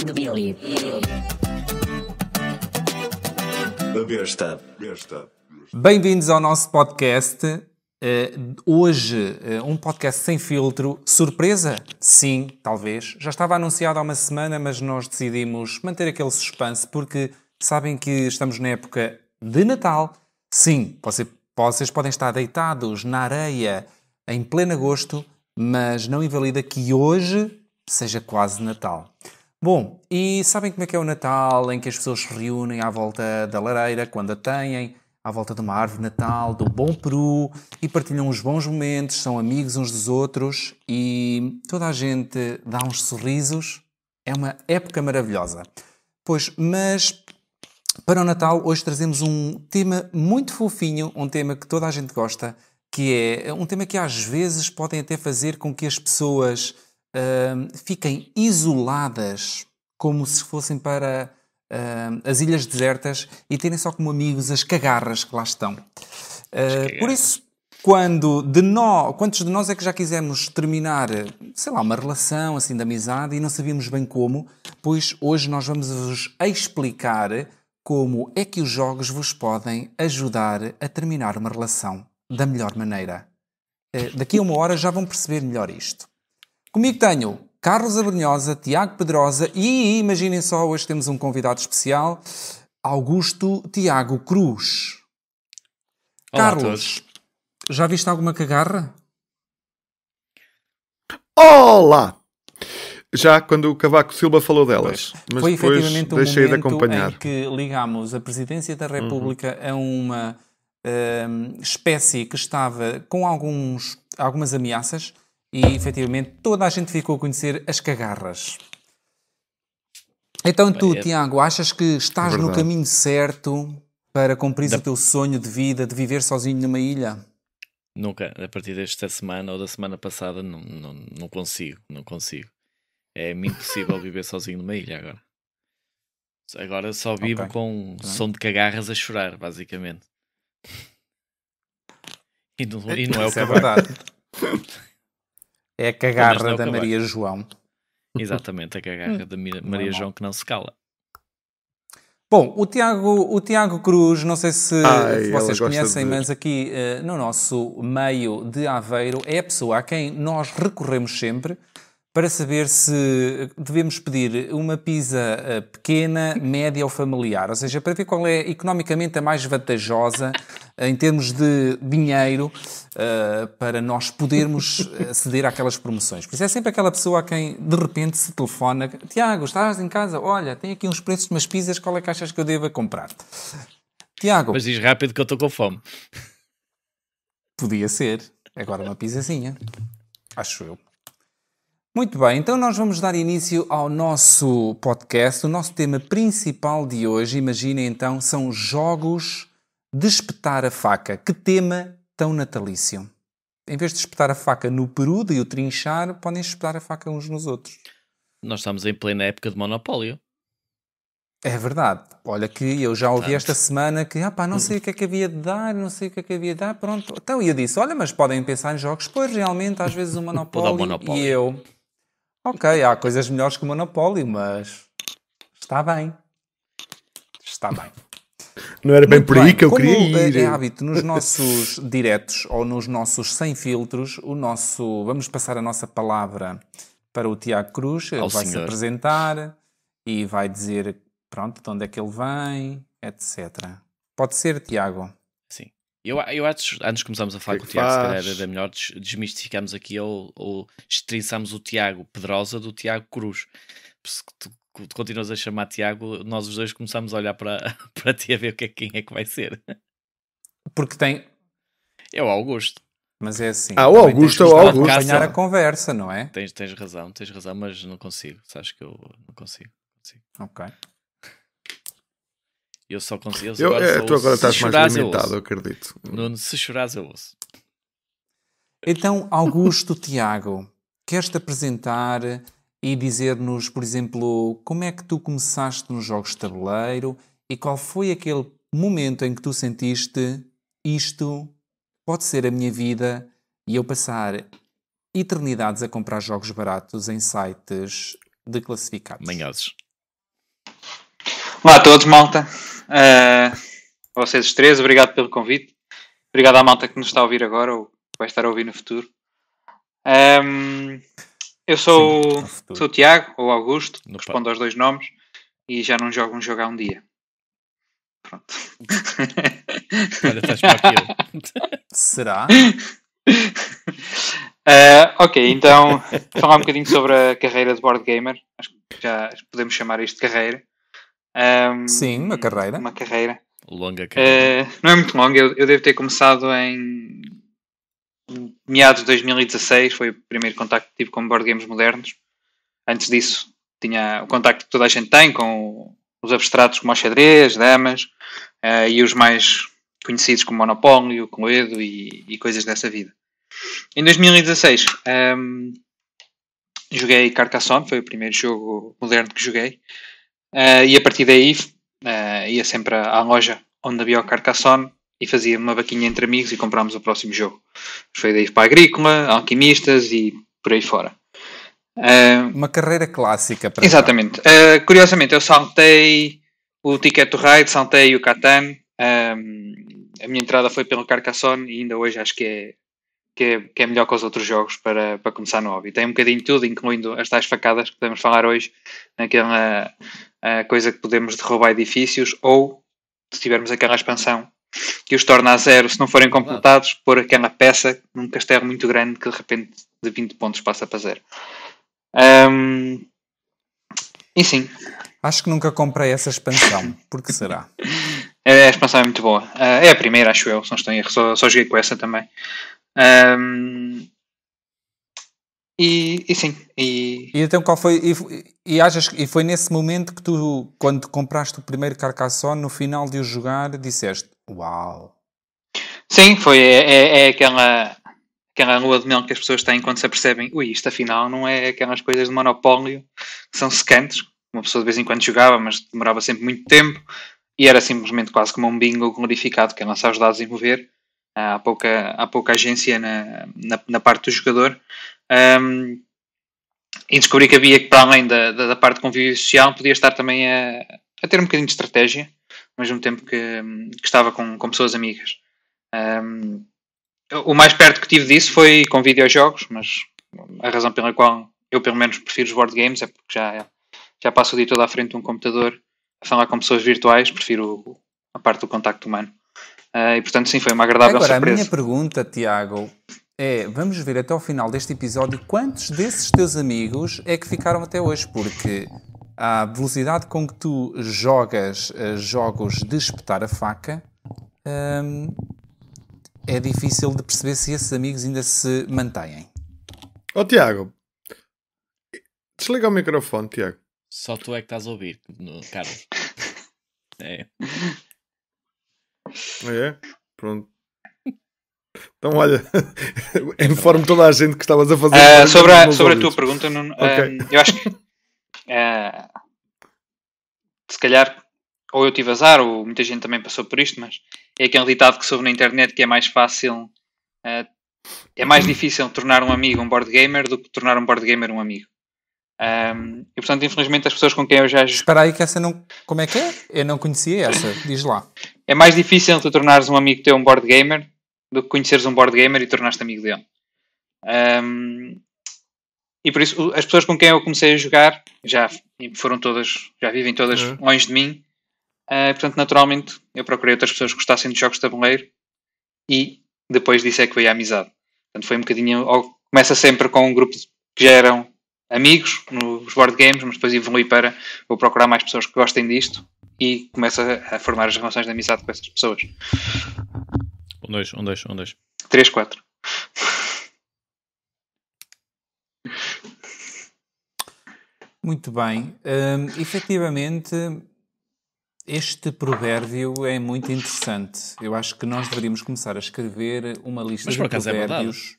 The Billy. Bem-vindos ao nosso podcast. Hoje, um podcast sem filtro. Surpresa? Sim, talvez. Já estava anunciado há uma semana, mas nós decidimos manter aquele suspense porque sabem que estamos na época de Natal. Sim, vocês podem estar deitados na areia em pleno agosto, mas não invalida que hoje seja quase Natal. Bom, e sabem como é que é o Natal, em que as pessoas se reúnem à volta da lareira, quando a têm, à volta de uma árvore de Natal, do bom peru, e partilham os bons momentos, são amigos uns dos outros, e toda a gente dá uns sorrisos. É uma época maravilhosa. Pois, mas para o Natal hoje trazemos um tema muito fofinho, um tema que toda a gente gosta, que é um tema que às vezes podem até fazer com que as pessoas fiquem isoladas, como se fossem para as ilhas desertas e terem só como amigos as cagarras que lá estão. Por isso, quantos de nós é que já quisemos terminar, sei lá, uma relação assim de amizade e não sabíamos bem como? Pois hoje nós vamos vos explicar como é que os jogos vos podem ajudar a terminar uma relação da melhor maneira. Daqui a uma hora já vão perceber melhor isto. Comigo tenho Carlos Abrunhosa, Tiago Pedrosa e, imaginem só, hoje temos um convidado especial, Augusto Tiago Cruz. Olá, Carlos, já viste alguma cagarra? Olá! Já quando o Cavaco Silva falou delas, mas foi depois efetivamente um deixei de momento acompanhar. em que ligámos a Presidência da República a uma espécie que estava com algumas ameaças e, efetivamente, toda a gente ficou a conhecer as cagarras. Então tu, Tiago, achas que estás no caminho certo para cumprir o teu sonho de vida, de viver sozinho numa ilha? Nunca, a partir desta semana ou da semana passada, não consigo. É-me impossível viver sozinho numa ilha agora. Agora só vivo com som de cagarras a chorar, basicamente. E não é o que é verdade. É a cagarra da Maria João. Exatamente, a cagarra da Maria João que não se cala. Bom, o Tiago Cruz, não sei se vocês conhecem, de... mas aqui no nosso meio de Aveiro é a pessoa a quem nós recorremos sempre para saber se devemos pedir uma pizza pequena, média ou familiar. Ou seja, para ver qual é economicamente a mais vantajosa em termos de dinheiro para nós podermos aceder àquelas promoções. Por isso é sempre aquela pessoa a quem de repente se telefona: Tiago, estás em casa? Olha, tem aqui uns preços de umas pizzas, qual é que achas que eu devo comprar? Tiago. Mas diz rápido que eu estou com fome. Podia ser. Agora uma pizzazinha. Acho eu. Muito bem, então nós vamos dar início ao nosso podcast. O nosso tema principal de hoje, imaginem então, são jogos de espetar a faca. Que tema tão natalício. Em vez de espetar a faca no peru e o trinchar, podem espetar a faca uns nos outros. Nós estamos em plena época de monopólio. É verdade. Olha que eu já ouvi esta semana que não sei o que é que havia de dar, pronto. Então eu disse, olha, mas podem pensar em jogos, pois realmente às vezes o monopólio. E eu... Ok, há coisas melhores que o monopólio, mas está bem. Não era bem por aí que eu queria ir. É hábito nos nossos diretos ou nos nossos sem filtros, vamos passar a nossa palavra para o Tiago Cruz. Ele vai se apresentar e vai dizer, pronto, de onde é que ele vem, etc. Pode ser, Tiago? Sim. Eu acho, antes de começarmos a falar com o Tiago, se calhar era melhor desmistificarmos aqui ou estrinçamos o Tiago Pedrosa do Tiago Cruz. Se tu continuas a chamar Tiago, nós os dois começamos a olhar para ti a ver quem é que vai ser. Porque tem... É o Augusto. Mas é assim. O Augusto é o Augusto. Acompanhar a conversa, não é? Tens razão, mas não consigo. Sabes que eu não consigo. Ok. Eu só consigo. Tu agora estás mais limitado, eu acredito. Se chorares, eu ouço. Então, Augusto Tiago, queres-te apresentar e dizer-nos, por exemplo, como é que tu começaste nos jogos de tabuleiro e qual foi aquele momento em que tu sentiste isto pode ser a minha vida e eu passar eternidades a comprar jogos baratos em sites de classificados? Manhosos. Olá a todos, malta. Vocês os três, obrigado pelo convite. Obrigado à malta que nos está a ouvir agora ou vai estar a ouvir no futuro. Eu sou o Tiago, ou Augusto, respondo aos dois nomes e já não jogo um jogo há um dia. Pronto. Olha, estás para aquilo. Será? Ok, então falar um bocadinho sobre a carreira de board gamer. Acho que já podemos chamar isto de carreira. Sim, uma carreira. Uma carreira. Longa carreira. Não é muito longa, eu devo ter começado em meados de 2016, foi o primeiro contacto que tive com board games modernos. Antes disso, tinha o contacto que toda a gente tem com os abstratos como o xadrez, damas, e os mais conhecidos como Monopólio, Cluedo e coisas dessa vida. Em 2016, joguei Carcassonne, foi o primeiro jogo moderno que joguei, e a partir daí ia sempre à loja onde havia o Carcassonne e fazia uma vaquinha entre amigos e comprámos o próximo jogo. Foi daí para a Agrícola, Alquimistas e por aí fora. Uma carreira clássica. Para exatamente. Curiosamente, eu saltei o Ticket to Ride, saltei o Catan. A minha entrada foi pelo Carcassonne e ainda hoje acho que é melhor que os outros jogos para começar no hobby. Tem um bocadinho de tudo, incluindo as tais facadas que podemos falar hoje, naquela coisa que podemos derrubar edifícios, ou se tivermos aquela expansão que os torna a zero se não forem completados, pôr aquela peça num castelo muito grande que de repente de 20 pontos passa para zero. E sim. Acho que nunca comprei essa expansão. Por que será? A expansão é muito boa. É a primeira, acho eu, se não estou em erro. Só joguei com essa também. E sim. E então qual foi? E foi nesse momento que tu, quando compraste o primeiro Carcassonne, no final de o jogar, disseste: uau! Sim, foi. É aquela lua de mel que as pessoas têm quando se apercebem: ui, isto afinal não é aquelas coisas de Monopólio que são secantes. Uma pessoa de vez em quando jogava, mas demorava sempre muito tempo e era simplesmente quase como um bingo glorificado, que é lançar os dados e mover. Há pouca agência na parte do jogador. E descobri que havia que, para além da parte de convívio social, podia estar também a ter um bocadinho de estratégia, ao mesmo tempo que estava com pessoas amigas. O mais perto que tive disso foi com videojogos, mas a razão pela qual eu pelo menos prefiro os board games é porque já passo o dia todo à frente de um computador a falar com pessoas virtuais, prefiro a parte do contacto humano. E portanto sim, foi uma agradável surpresa. Agora, a minha pergunta, Tiago, vamos ver até ao final deste episódio quantos desses teus amigos é que ficaram até hoje, porque a velocidade com que tu jogas jogos de espetar a faca é difícil de perceber se esses amigos ainda se mantêm. Tiago, desliga o microfone, Tiago. Só tu é que estás a ouvir, Carlos. É. Pronto. Então, olha, informe toda a gente que estavas a fazer. Sobre a tua pergunta, Nuno, okay. Eu acho que se calhar ou eu tive azar ou muita gente também passou por isto, mas é aquele ditado que soube na internet que é mais fácil, é mais difícil tornar um amigo um board gamer do que tornar um board gamer um amigo. E portanto, infelizmente, as pessoas com quem eu já... Espera aí que essa não... Como é que é? Eu não conhecia essa. Diz lá. É mais difícil tu tornares um amigo teu um board gamer do que conheceres um board gamer e tornaste amigo dele. E por isso, as pessoas com quem eu comecei a jogar já vivem todas longe de mim. Portanto, naturalmente, eu procurei outras pessoas que gostassem de jogos de tabuleiro e depois disso é que veio a amizade. Portanto, foi um bocadinho... Começa sempre com um grupo que já eram amigos nos board games, mas depois evolui para vou procurar mais pessoas que gostem disto e começa a formar as relações de amizade com essas pessoas. 2. 3, 4. Muito bem. Efetivamente, este provérbio é muito interessante. Eu acho que nós deveríamos começar a escrever uma lista de provérbios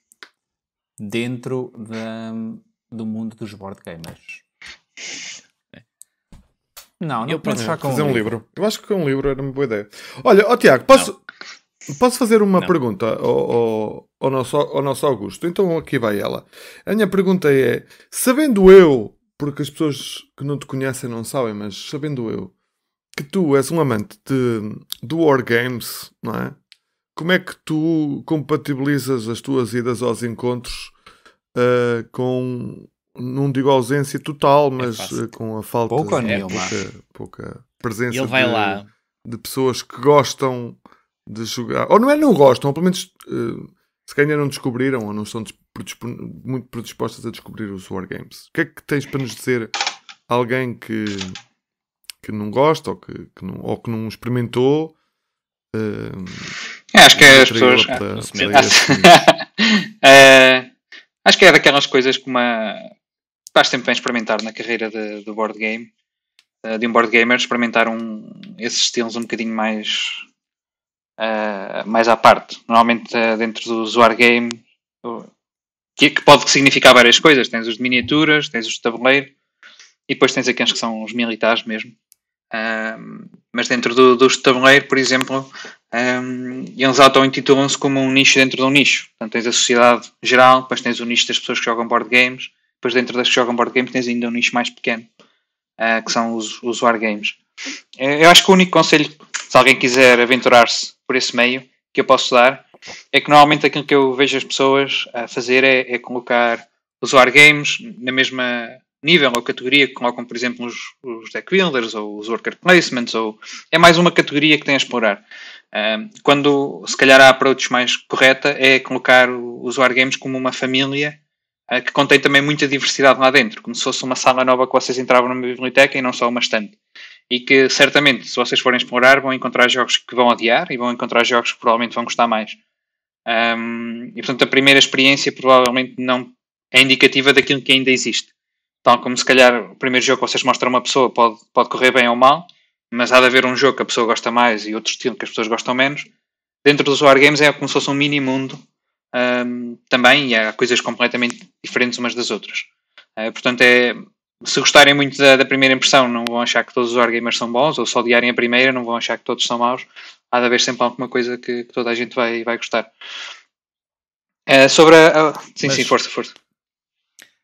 dentro do mundo dos board gamers. Não posso deixar com fazer um livro. Eu acho que um livro era uma boa ideia. Olha, Tiago, posso fazer uma pergunta ao nosso Augusto? Então aqui vai ela. A minha pergunta é, sabendo eu, porque as pessoas que não te conhecem não sabem, mas sabendo eu que tu és um amante de Wargames, não é? Como é que tu compatibilizas as tuas idas aos encontros com, não digo ausência total, mas com a falta pouca presença ele vai lá. de pessoas que gostam de jogar, ou não gostam, ou pelo menos se calhar não descobriram, ou não estão muito predispostas a descobrir os Wargames. O que é que tens para nos dizer alguém que não gosta ou que não experimentou? Acho que as pessoas acho que é daquelas coisas que faz sempre bem experimentar na carreira do board game, de um board gamer, experimentar esses estilos um bocadinho mais à parte. Normalmente dentro do wargame, que pode significar várias coisas. Tens os de miniaturas, tens os de tabuleiro e depois tens aqueles que são os militares mesmo. Mas dentro dos de tabuleiro, por exemplo, eles auto-intitulam-se como um nicho dentro de um nicho. Portanto, tens a sociedade geral, depois tens o nicho das pessoas que jogam board games, depois dentro das que jogam board games tens ainda um nicho mais pequeno, que são os wargames. Eu acho que o único conselho, se alguém quiser aventurar-se por esse meio, que eu posso dar, é que normalmente aquilo que eu vejo as pessoas a fazer é colocar os wargames na mesma nível ou categoria que colocam, por exemplo, os deck builders ou os worker placements, ou é mais uma categoria que tem a explorar. Quando se calhar a approach mais correta é colocar os wargames como uma família que contém também muita diversidade lá dentro, como se fosse uma sala nova que vocês entravam numa biblioteca e não só uma estante. E que certamente, se vocês forem explorar, vão encontrar jogos que vão odiar e vão encontrar jogos que provavelmente vão gostar mais. E portanto a primeira experiência provavelmente não é indicativa daquilo que ainda existe. Tal como se calhar o primeiro jogo que vocês mostram a uma pessoa pode correr bem ou mal, mas há de haver um jogo que a pessoa gosta mais e outro estilo que as pessoas gostam menos. Dentro dos wargames é como se fosse um mini mundo também, e há coisas completamente diferentes umas das outras. Portanto, se gostarem muito da primeira impressão, não vão achar que todos os wargamers são bons, ou se odiarem a primeira, não vão achar que todos são maus. Há de haver sempre alguma coisa que toda a gente vai gostar. Sobre sim, força.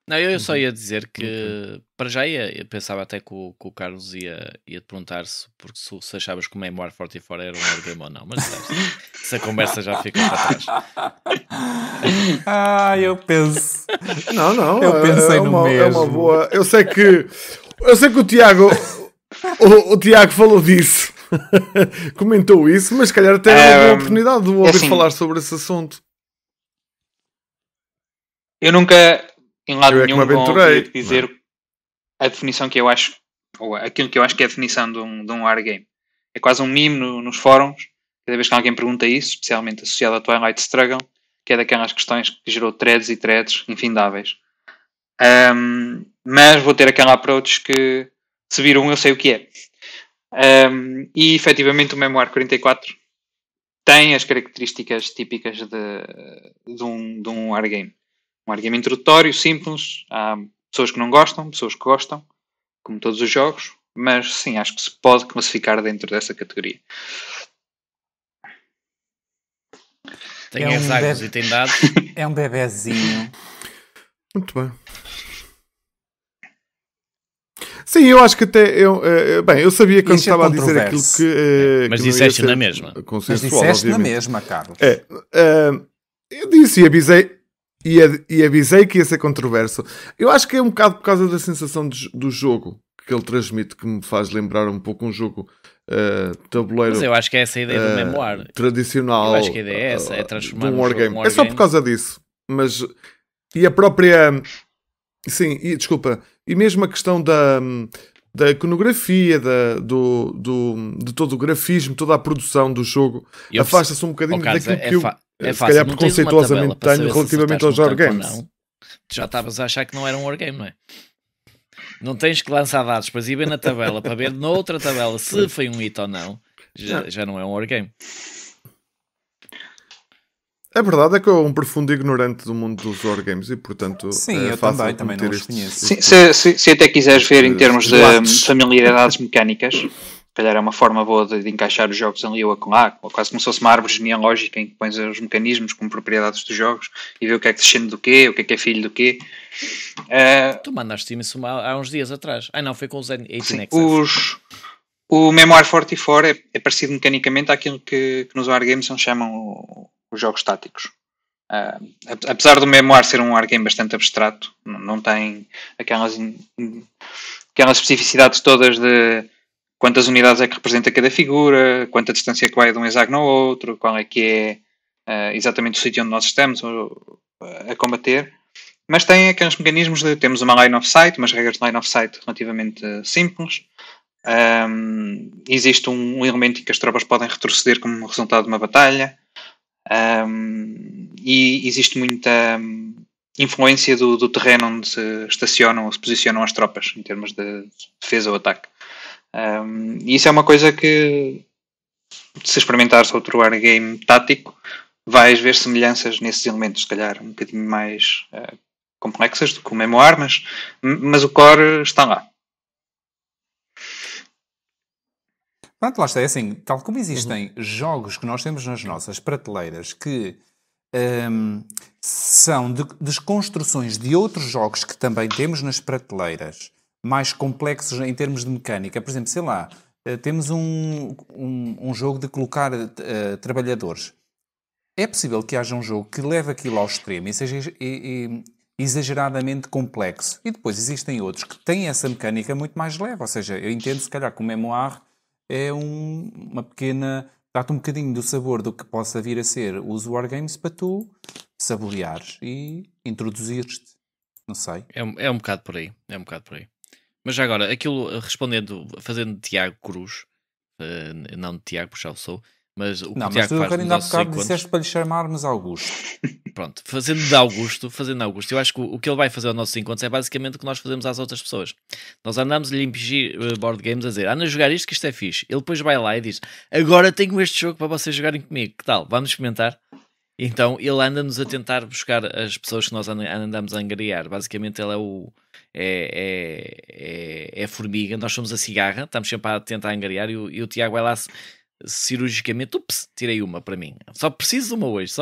Não, eu só ia dizer que para já eu pensava até que o Carlos ia te perguntar se achavas que o Memoir 44 era um wargame ou não, mas essa conversa já fica para trás. Eu penso. Não, eu pensei no mesmo. É uma boa. Eu sei que o Tiago o Tiago falou disso, comentou isso, mas se calhar até é uma boa oportunidade de ouvir falar sobre esse assunto. Eu nunca em lado nenhum vou ouvir dizer a definição que eu acho, ou aquilo que eu acho que é a definição de um wargame. É quase um meme nos fóruns, cada vez que alguém pergunta isso, especialmente associado a Twilight Struggle, que é daquelas questões que gerou threads e threads infindáveis. Mas vou ter aquela approach que, se vir eu sei o que é. E efetivamente o Memoir 44 tem as características típicas de um wargame. Um wargame introdutório, simples. Há pessoas que não gostam, pessoas que gostam, como todos os jogos, mas sim, acho que se pode classificar dentro dessa categoria. Tem hexágonos e tem dados. É um bebezinho. Muito bem. Sim, eu acho que até eu sabia quando estava a dizer aquilo que mas disseste na mesma. Mas disseste na mesma, Carlos. Eu disse e avisei que ia ser controverso. Eu acho que é um bocado por causa da sensação do jogo que ele transmite, que me faz lembrar um pouco um jogo tabuleiro. Mas eu acho que é essa a ideia do Memoir tradicional. Eu acho que a ideia é essa, é transformar um wargame. É só por causa disso. Mas e a própria desculpa, e mesmo a questão da iconografia, de todo o grafismo, toda a produção do jogo, afasta-se um bocadinho daquilo que eu se calhar preconceituosamente tenho relativamente aos wargames. Tu já estavas a achar que não era um wargame, não é? Não tens que lançar dados para ir ver na tabela, para ver noutra tabela se foi um hit ou não. Já não é um wargame. A verdade é que eu sou um profundo ignorante do mundo dos wargames e, portanto, eu também não os conheço. Se até quiseres ver em termos de familiaridades mecânicas, se calhar é uma forma boa de encaixar os jogos ali ou acolá, ou quase como se fosse uma árvore genealógica em que pões os mecanismos como propriedades dos jogos e ver o que é que descende do quê, o que é filho do quê. Tu mandaste isso há uns dias atrás. Não, foi com os 18 sim, Nexus. O Memoir 44 é parecido mecanicamente àquilo que nos wargames eles chamam os jogos táticos. Apesar do Memoir ser um wargame bastante abstrato, não tem aquelas especificidades todas de quantas unidades é que representa cada figura, quanta distância é que vai de um hexágono ao outro, qual é que é exatamente o sítio onde nós estamos a combater. Mas tem aqueles mecanismos de temos uma line of sight, umas regras de line of sight relativamente simples. Existe um elemento em que as tropas podem retroceder como resultado de uma batalha. E existe muita influência do terreno onde se estacionam ou se posicionam as tropas em termos de defesa ou ataque. E isso é uma coisa que, se experimentares outro wargame tático, vais ver semelhanças nesses elementos, se calhar um bocadinho mais complexas do que o Memoir, mas o core está lá. Pronto, lá está. É assim, tal como existem jogos que nós temos nas nossas prateleiras que são desconstruções de outros jogos que também temos nas prateleiras, mais complexos em termos de mecânica. Por exemplo, sei lá, temos um jogo de colocar trabalhadores. É possível que haja um jogo que leve aquilo ao extremo e seja exageradamente complexo. E depois existem outros que têm essa mecânica muito mais leve. Ou seja, eu entendo se calhar que o Memoir é uma pequena... dá-te um bocadinho do sabor do que possa vir a ser os wargames para tu saboreares e introduzires-te. Não sei. É um bocado por aí. É um bocado por aí. Mas já agora, aquilo fazendo de Tiago Cruz, não de Tiago, porque já o sou, mas o que o Tiago faz nos nossos ainda há bocado encontros... disseste para lhe chamarmos Augusto. Pronto, fazendo de Augusto, eu acho que o que ele vai fazer aos nossos encontros é basicamente o que nós fazemos às outras pessoas. Nós andamos a lhe impingir board games a dizer, anda a jogar isto que isto é fixe. Ele depois vai lá e diz, agora tenho este jogo para vocês jogarem comigo, que tal? Vamos experimentar? Então ele anda-nos a tentar buscar as pessoas que nós andamos a angariar. Basicamente ele é a formiga, nós somos a cigarra, estamos sempre a tentar angariar e o Tiago vai lá cirurgicamente, tirei uma para mim. Só preciso de uma hoje,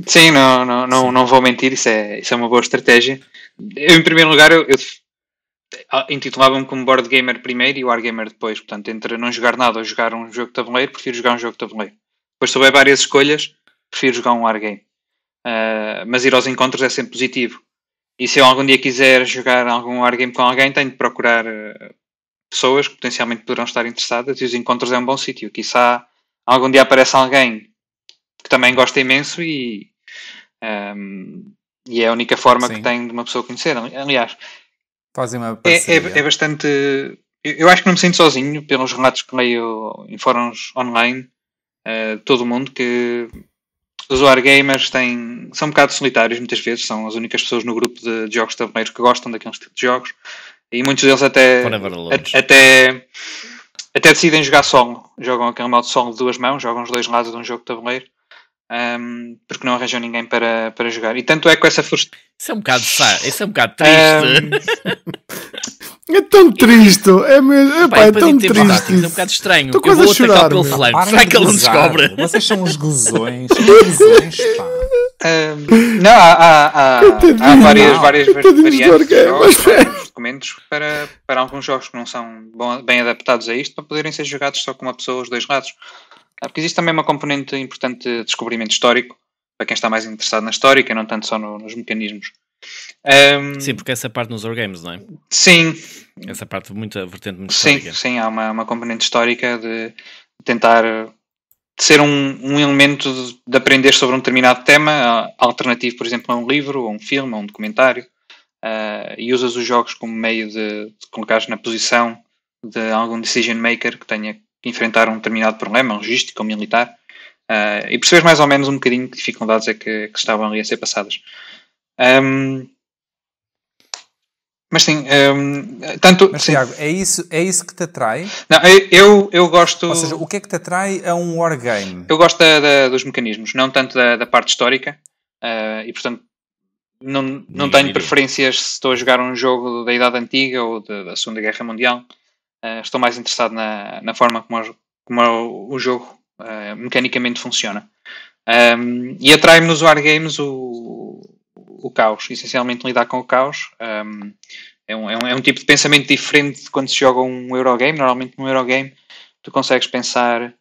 Sim, não vou mentir, isso é uma boa estratégia. Eu, em primeiro lugar, eu intitulava-me como board gamer primeiro e wargamer depois. Portanto, entre não jogar nada ou jogar um jogo de tabuleiro, prefiro jogar um jogo de tabuleiro. Depois, se houver várias escolhas, prefiro jogar um wargame. Mas ir aos encontros é sempre positivo. E se eu algum dia quiser jogar algum wargame com alguém, tenho de procurar pessoas que potencialmente poderão estar interessadas, e os encontros é um bom sítio. Quiçá algum dia aparece alguém que também gosta imenso e é a única forma que tem de uma pessoa conhecer. Aliás, fazem uma parceria. É bastante... Eu acho que não me sinto sozinho, pelos relatos que leio em fóruns online, todo o mundo, que os wargamers são um bocado solitários muitas vezes, são as únicas pessoas no grupo de jogos de tabuleiros que gostam daqueles tipos de jogos, e muitos deles até decidem jogar solo, jogam aquele modo solo de duas mãos, jogam os dois lados de um jogo de tabuleiro, porque não arranjam ninguém para jogar. E tanto é com essa frustração. Isso é um bocado triste. É tão triste. É mesmo. É tão triste. É um bocado estranho. Estou quase a chorar. Pelo flanco. Será que ele não descobre? Vocês são uns gozões. Pá. Não, há várias variantes de jogos, vários documentos para alguns jogos que não são bem adaptados a isto, para poderem ser jogados só com uma pessoa, os dois lados. Porque existe também uma componente importante de descobrimento histórico, para quem está mais interessado na histórica, não tanto só nos mecanismos. Sim, porque essa parte nos wargames, não é? Sim. Essa parte, a vertente muito histórica. Sim, há uma componente histórica de tentar ser um elemento de aprender sobre um determinado tema, alternativo, por exemplo, a um livro, ou um filme, ou um documentário, e usas os jogos como meio de colocares na posição de algum decision maker que tenha que enfrentar um determinado problema, logístico ou militar, e percebes mais ou menos um bocadinho que dificuldades é que estavam ali a ser passadas. Mas sim, Mas Tiago, é isso que te atrai? Não, eu gosto... Ou seja, o que é que te atrai a um wargame? Eu gosto dos mecanismos, não tanto da parte histórica, e portanto não tenho preferências se estou a jogar um jogo da Idade Antiga ou da Segunda Guerra Mundial. Estou mais interessado na forma como o jogo mecanicamente funciona. E atrai-me nos wargames o caos, essencialmente lidar com o caos. um tipo de pensamento diferente de quando se joga um Eurogame. Normalmente num Eurogame tu consegues pensar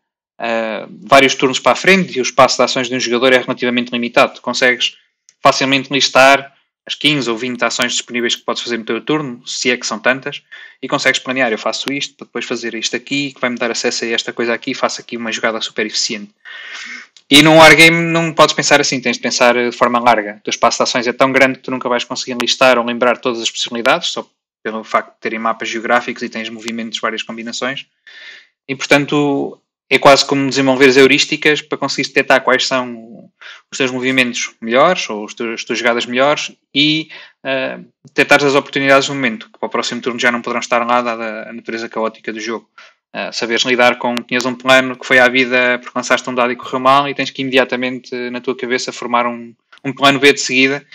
vários turnos para a frente e o espaço de ações de um jogador é relativamente limitado. Tu consegues facilmente listar as 15 ou 20 ações disponíveis que podes fazer no teu turno, se é que são tantas, e consegues planear, eu faço isto para depois fazer isto aqui, que vai-me dar acesso a esta coisa aqui, faço aqui uma jogada super eficiente. E num wargame não podes pensar assim, tens de pensar de forma larga. O teu espaço de ações é tão grande que tu nunca vais conseguir listar ou lembrar todas as possibilidades, só pelo facto de terem mapas geográficos e tens movimentos de várias combinações. E, portanto, é quase como desenvolver heurísticas para conseguir detectar quais são os teus movimentos melhores ou as tuas jogadas melhores e detectar as oportunidades do momento, que para o próximo turno já não poderão estar lá, dada a natureza caótica do jogo. Saberes lidar com, tinhas um plano que foi à vida porque lançaste um dado e correu mal e tens que imediatamente na tua cabeça formar um plano B de seguida,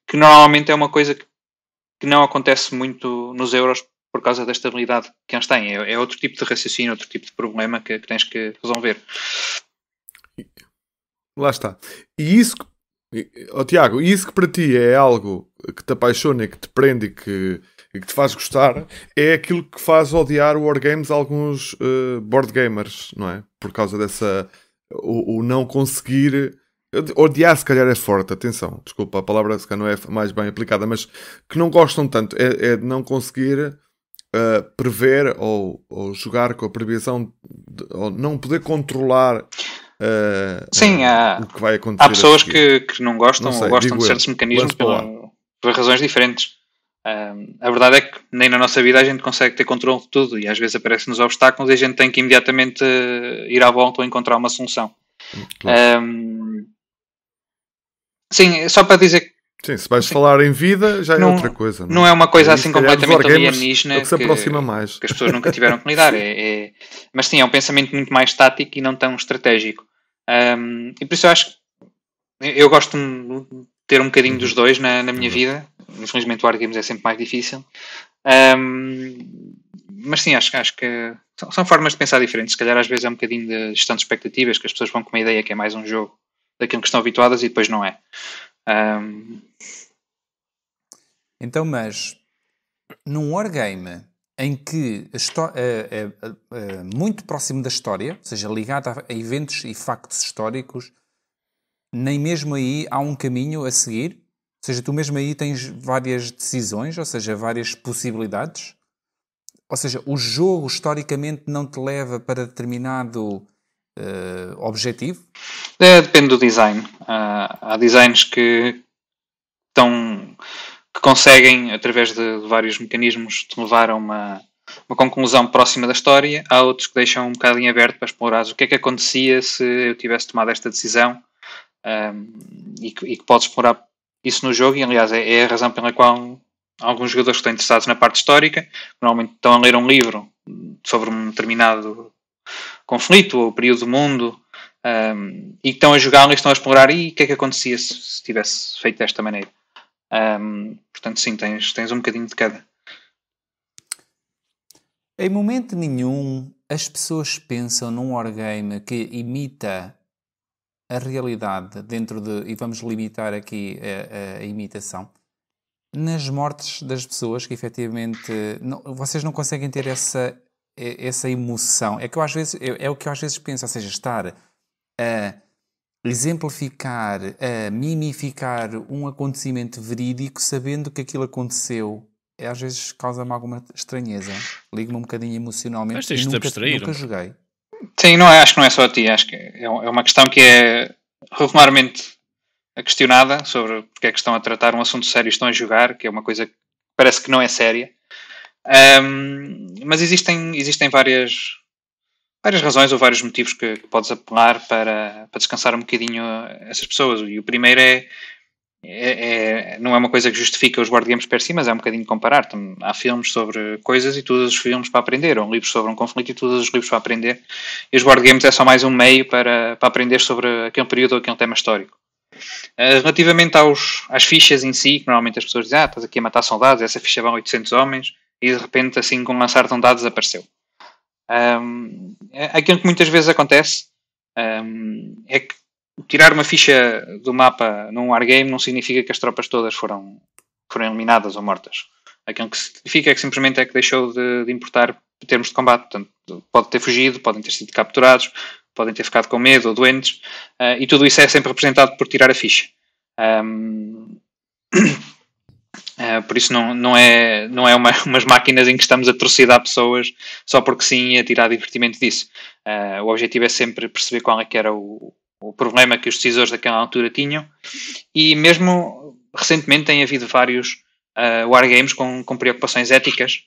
que normalmente é uma coisa que não acontece muito nos euros por causa da estabilidade que eles têm. É outro tipo de raciocínio, outro tipo de problema que tens que resolver. Lá está. E isso, Tiago, isso que para ti é algo que te apaixona e que te prende e que te faz gostar, é aquilo que faz odiar o Wargames a alguns board gamers, não é? Por causa dessa... O não conseguir... Odiar se calhar é forte, atenção, desculpa, a palavra se calhar não é mais bem aplicada, mas que não gostam tanto, é de não conseguir prever ou jogar com a previsão, ou não poder controlar sim, o que vai acontecer. Há pessoas que não gostam, não sei, ou gostam de certos mecanismos por razões diferentes. A verdade é que nem na nossa vida a gente consegue ter controle de tudo e às vezes aparecem-nos obstáculos e a gente tem que imediatamente ir à volta ou encontrar uma solução. Claro. Sim, só para dizer que sim, se vais falar em vida já é outra coisa. Não é uma coisa assim completamente alienígena que se aproxima mais. Que as pessoas nunca tiveram que lidar. Mas sim, é um pensamento muito mais tático e não tão estratégico. E por isso eu acho que eu gosto de ter um bocadinho dos dois na minha vida. Infelizmente o Wargames é sempre mais difícil. Mas sim, acho que são formas de pensar diferentes. Se calhar às vezes é um bocadinho de gestão de expectativas, que as pessoas vão com uma ideia que é mais um jogo daquilo que estão habituadas e depois não é. Então, mas num wargame em que é muito próximo da história, ou seja, ligado a eventos e factos históricos, nem mesmo aí há um caminho a seguir? Ou seja, tu mesmo aí tens várias decisões, ou seja, várias possibilidades? Ou seja, o jogo historicamente não te leva para determinado objetivo? Depende do design. Há designs que conseguem, através de vários mecanismos, te levar a uma conclusão próxima da história. Há outros que deixam um bocado em aberto para explorar o que é que acontecia se eu tivesse tomado esta decisão, e que podes explorar isso no jogo. E aliás é a razão pela qual alguns jogadores que estão interessados na parte histórica normalmente estão a ler um livro sobre um determinado conflito ou período do mundo, e que estão a jogar e estão a explorar e o que é que acontecia se tivesse feito desta maneira. Portanto sim, tens um bocadinho de cada. Em momento nenhum as pessoas pensam num wargame que imita a realidade dentro de, e vamos limitar aqui a imitação, nas mortes das pessoas que efetivamente vocês não conseguem ter essa emoção. É que eu às vezes é o que eu às vezes penso, ou seja, estar a exemplificar, a mimificar um acontecimento verídico sabendo que aquilo aconteceu, às vezes causa-me alguma estranheza. Ligo-me um bocadinho emocionalmente. Mas tens de te abstrair. Nunca joguei. Sim, acho que não é só a ti. Acho que é uma questão que é regularmente questionada sobre porque é que estão a tratar um assunto sério e estão a jogar, que é uma coisa que parece que não é séria. Mas existem várias razões ou vários motivos que podes apelar para descansar um bocadinho essas pessoas. E o primeiro não é uma coisa que justifica os board games per si, mas é um bocadinho comparar. Há filmes sobre coisas e todos os filmes para aprender, ou livros sobre um conflito e todos os livros para aprender. E os board games é só mais um meio para aprender sobre aquele período ou aquele tema histórico. Relativamente às fichas em si, que normalmente as pessoas dizem, estás aqui a matar soldados, essa ficha vale 800 homens, e de repente assim com lançar de um dado desapareceu. Aquilo que muitas vezes acontece é que tirar uma ficha do mapa num wargame não significa que as tropas todas foram eliminadas ou mortas. Aquilo que significa é que simplesmente é que deixou de importar termos de combate. Portanto, pode ter fugido, podem ter sido capturados, podem ter ficado com medo ou doentes, e tudo isso é sempre representado por tirar a ficha. Por isso não é umas máquinas em que estamos a trucidar pessoas só porque sim e a tirar divertimento disso. O objetivo é sempre perceber qual é que era o problema que os decisores daquela altura tinham, e mesmo recentemente tem havido vários wargames com preocupações éticas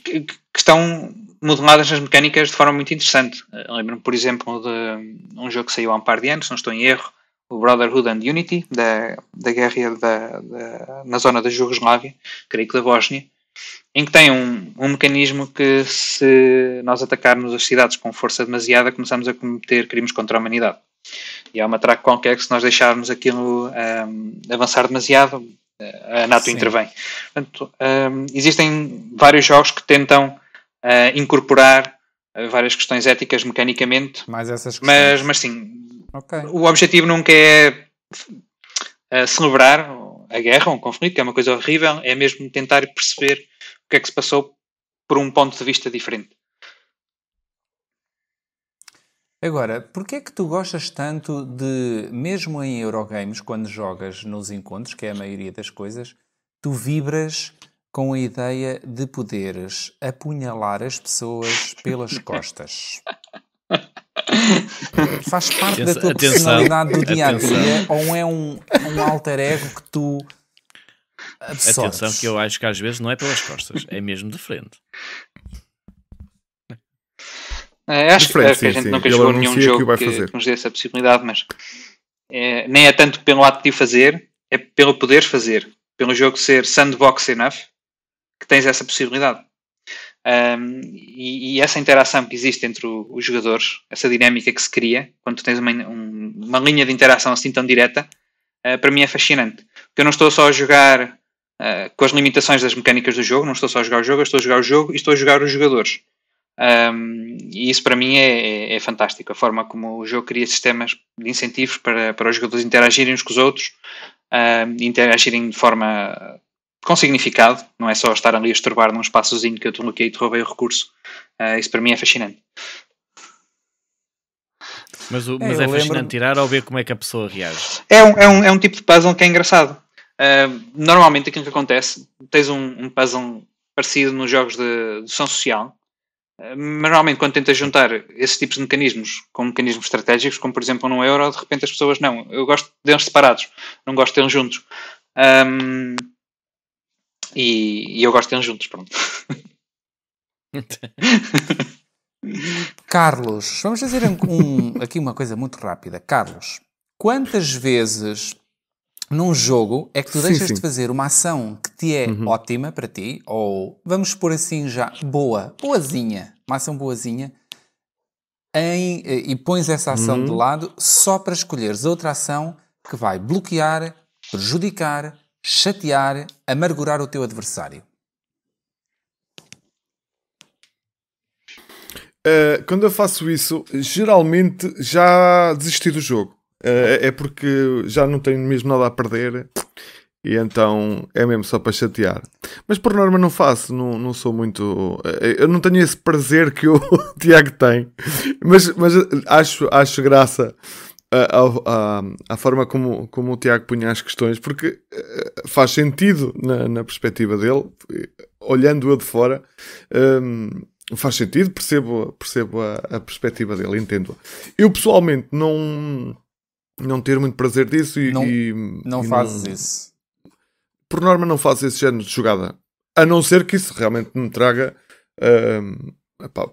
que estão modeladas nas mecânicas de forma muito interessante. Lembro-me, por exemplo, de um jogo que saiu há um par de anos, se não estou em erro, o Brotherhood and Unity, da guerra na zona da Jugoslávia, creio que da Bósnia, em que tem um mecanismo que, se nós atacarmos as cidades com força demasiada, começamos a cometer crimes contra a humanidade. E há uma track qualquer que, se nós deixarmos aquilo avançar demasiado, a NATO intervém. Portanto, existem vários jogos que tentam incorporar várias questões éticas mecanicamente, mais essas questões. Mas sim, o objetivo nunca é celebrar a guerra ou um conflito, que é uma coisa horrível, é mesmo tentar perceber o que é que se passou por um ponto de vista diferente. Agora, porquê é que tu gostas tanto de, mesmo em Eurogames, quando jogas nos encontros, que é a maioria das coisas, tu vibras com a ideia de poderes apunhalar as pessoas pelas costas? Faz parte da tua personalidade do dia-a-dia ou é um alter ego que tu absorves? Atenção, que eu acho que às vezes não é pelas costas, é mesmo de frente. Acho que a gente nunca jogou nenhum jogo que nos dê essa possibilidade, mas nem é tanto pelo ato de o fazer, é pelo poderes fazer, pelo jogo ser sandbox enough, que tens essa possibilidade. E essa interação que existe entre os jogadores, essa dinâmica que se cria quando tu tens uma linha de interação assim tão direta, para mim é fascinante, porque eu não estou só a jogar com as limitações das mecânicas do jogo, não estou só a jogar o jogo, eu estou a jogar o jogo e estou a jogar os jogadores. E isso para mim é fantástico, a forma como o jogo cria sistemas de incentivos para os jogadores interagirem uns com os outros, interagirem de forma com significado, não é só estar ali a estorbar num espaçozinho que eu te bloqueei e te roubei o recurso. Isso para mim é fascinante. Mas é fascinante tirar ou ver como é que a pessoa reage? É um tipo de puzzle que é engraçado. Normalmente aquilo que acontece, tens um puzzle parecido nos jogos de dedução social, mas normalmente quando tentas juntar esses tipos de mecanismos com mecanismos estratégicos, como por exemplo no Euro, de repente as pessoas não, eu gosto deles separados, não gosto deles juntos. E eu gosto deles juntos, pronto. Carlos, vamos fazer aqui uma coisa muito rápida. Carlos, quantas vezes num jogo é que tu deixas de fazer uma ação que te é ótima para ti, ou vamos pôr assim já, boazinha, uma ação boazinha, e pões essa ação de lado só para escolheres outra ação que vai bloquear, prejudicar, chatear, amargurar o teu adversário? Quando eu faço isso, geralmente já desisti do jogo. É porque já não tenho mesmo nada a perder e então é mesmo só para chatear. Mas por norma não faço, não sou muito... Eu não tenho esse prazer que o Tiago tem, mas acho graça à forma como o Tiago punha as questões, porque faz sentido na perspectiva dele, olhando-a de fora. Faz sentido, percebo a perspectiva dele, entendo-a. Eu pessoalmente não ter muito prazer disso não fazes isso. Por norma não faço esse género de jogada, a não ser que isso realmente me traga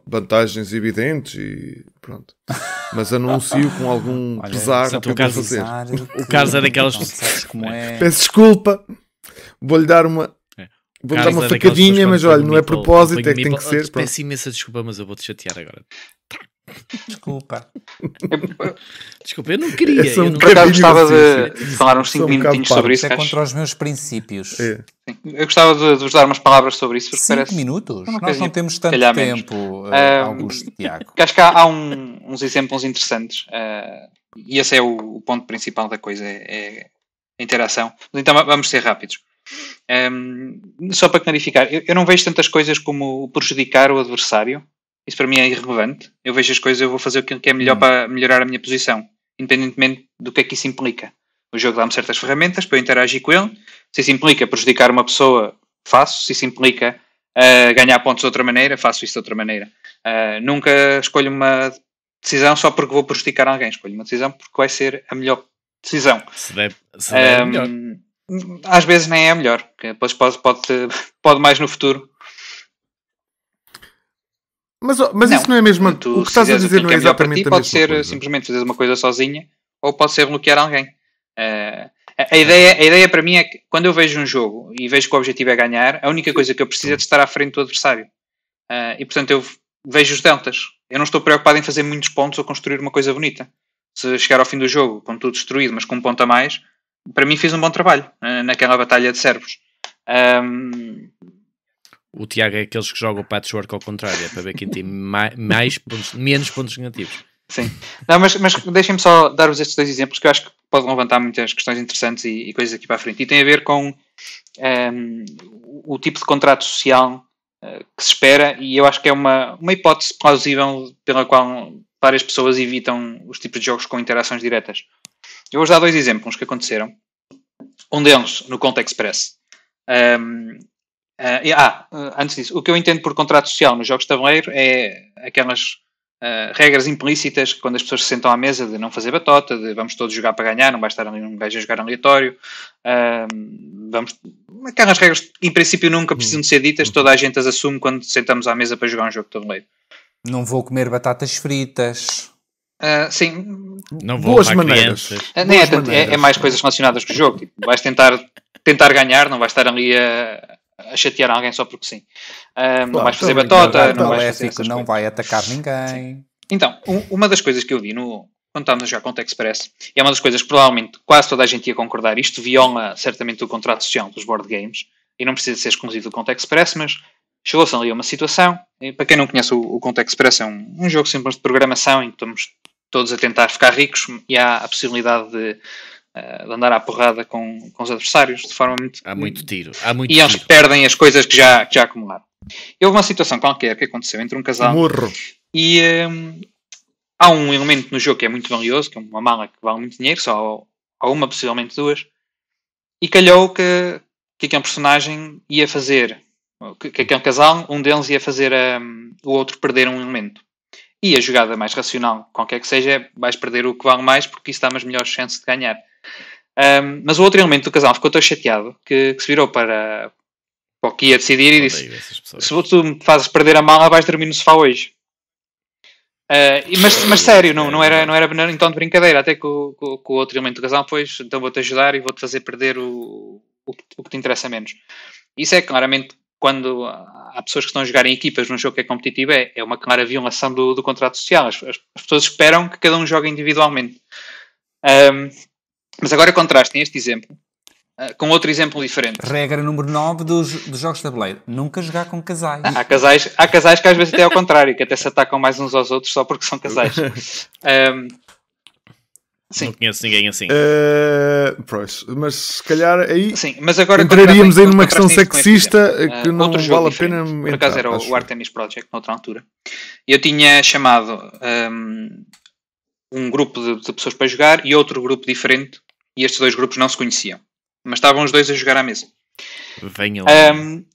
vantagens evidentes e pronto. Mas anuncio com algum pesar o que eu vou fazer. O Carlos é daquelas pessoas como é. Peço desculpa, vou-lhe dar uma facadinha, mas olha, não é propósito, é que tem que ser. Peço imensa desculpa, mas eu vou-te chatear agora. Desculpa, eu não queria. Eu gostava de falar uns 5 minutinhos sobre isso. É contra os meus princípios. Eu gostava de vos dar umas palavras sobre isso. 5 minutos? Nós não temos tanto tempo, Augusto, Tiago. Acho que há uns exemplos interessantes. E esse é o ponto principal da coisa, é a interação. Então vamos ser rápidos. Só para clarificar, eu não vejo tantas coisas como prejudicar o adversário. Isso para mim é irrelevante. Eu vejo as coisas, eu vou fazer o que é melhor para melhorar a minha posição, independentemente do que é que isso implica. O jogo dá-me certas ferramentas para eu interagir com ele. Se isso implica prejudicar uma pessoa, faço. Se isso implica ganhar pontos de outra maneira, faço isso de outra maneira. Nunca escolho uma decisão só porque vou prejudicar alguém. Escolho uma decisão porque vai ser a melhor decisão. Se der melhor. Às vezes nem é a melhor. Depois pode mais no futuro. Mas não, isso não é mesmo. O que estás a dizer não é exatamente a mesma coisa. Pode ser simplesmente fazer uma coisa sozinha ou pode ser bloquear alguém. A ideia para mim é que quando eu vejo um jogo e vejo que o objetivo é ganhar, a única coisa que eu preciso é de estar à frente do adversário. E portanto eu vejo os deltas. Eu não estou preocupado em fazer muitos pontos ou construir uma coisa bonita. Se chegar ao fim do jogo com tudo destruído, mas com um ponto a mais, para mim fiz um bom trabalho naquela batalha de cérebros. O Tiago é aqueles que jogam o patchwork ao contrário, é para ver quem tem menos pontos negativos. Sim. Não, mas deixem-me só dar-vos estes 2 exemplos que eu acho que podem levantar muitas questões interessantes e coisas aqui para a frente. E tem a ver com o tipo de contrato social que se espera, e eu acho que é uma hipótese plausível pela qual várias pessoas evitam os tipos de jogos com interações diretas. Eu vou dar 2 exemplos que aconteceram. Um deles no Conta Express. Antes disso, o que eu entendo por contrato social nos jogos de tabuleiro é aquelas regras implícitas que quando as pessoas se sentam à mesa de não fazer batota, de vamos todos jogar para ganhar, não vai estar ali um gajo a jogar aleatório. Aquelas regras que em princípio nunca precisam de ser ditas, toda a gente as assume quando sentamos à mesa para jogar um jogo de tabuleiro. Não vou comer batatas fritas. Sim. Não vou boas maneiras. É mais coisas relacionadas com o jogo. Tipo, vais tentar ganhar, não vais estar ali a chatear alguém só porque sim. Não vais fazer batota, não vais fazer essas não coisas. vai atacar ninguém. Sim. Então, uma das coisas que eu vi quando estávamos a jogar Conta Express, e é uma das coisas que provavelmente quase toda a gente ia concordar, isto viola certamente o contrato social dos board games, e não precisa ser exclusivo do Conta Express, mas chegou-se ali a uma situação, e para quem não conhece o Conta Express é um jogo simples de programação em que estamos todos a tentar ficar ricos e há a possibilidade de andar à porrada com os adversários de forma muito... Há muito tiro. E eles perdem as coisas que já acumularam. E houve uma situação qualquer que aconteceu entre um casal e há um elemento no jogo que é muito valioso, que é uma mala que vale muito dinheiro, só há uma, possivelmente 2, e calhou que aquele personagem ia fazer, que aquele casal, um deles ia fazer o outro perder um elemento. E a jogada mais racional, qualquer que seja, vais perder o que vale mais porque isso dá umas melhores chances de ganhar. Mas o outro elemento do casal ficou tão chateado que se virou para o que ia decidir e disse: se tu me fazes perder a mala, vais dormir no sofá hoje. Mas sério, não era em tom de brincadeira, até que o outro elemento do casal, pois, então vou-te ajudar e vou-te fazer perder o que te interessa menos. Isso é claramente, quando há pessoas que estão a jogar em equipas num jogo que é competitivo, é uma clara violação do contrato social. As pessoas esperam que cada um jogue individualmente. Mas agora contrastem este exemplo com outro exemplo diferente. Regra número 9 dos jogos de tabuleiro: nunca jogar com casais. Há casais que às vezes até é ao contrário, que até se atacam mais uns aos outros só porque são casais. Sim. Não conheço ninguém assim. Pois, mas se calhar aí sim, mas agora entraríamos em uma questão sexista que não vale a pena. Por acaso era o Artemis Project, noutra altura. Eu tinha chamado um grupo de pessoas para jogar e outro grupo diferente, e estes 2 grupos não se conheciam, mas estavam os 2 a jogar à mesa. Venham.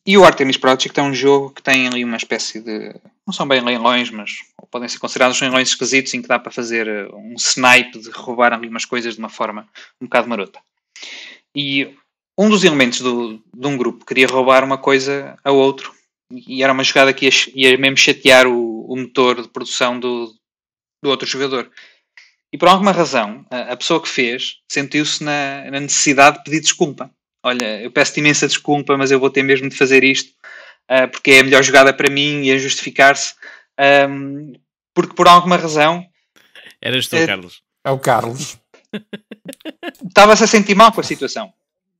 E o Artemis Project é um jogo que tem ali uma espécie de... Não são bem leilões, mas podem ser considerados leilões esquisitos em que dá para fazer um snipe de roubar ali umas coisas de uma forma um bocado marota. E um dos elementos de um grupo queria roubar uma coisa a outro. E era uma jogada que ia mesmo chatear o motor de produção do outro jogador. E por alguma razão, a pessoa que fez sentiu-se na necessidade de pedir desculpa. Olha, eu peço-te imensa desculpa, mas eu vou ter mesmo de fazer isto, porque é a melhor jogada para mim e a justificar-se, porque por alguma razão... Eras tu, Carlos. É o Carlos. Estava-se a sentir mal com a situação.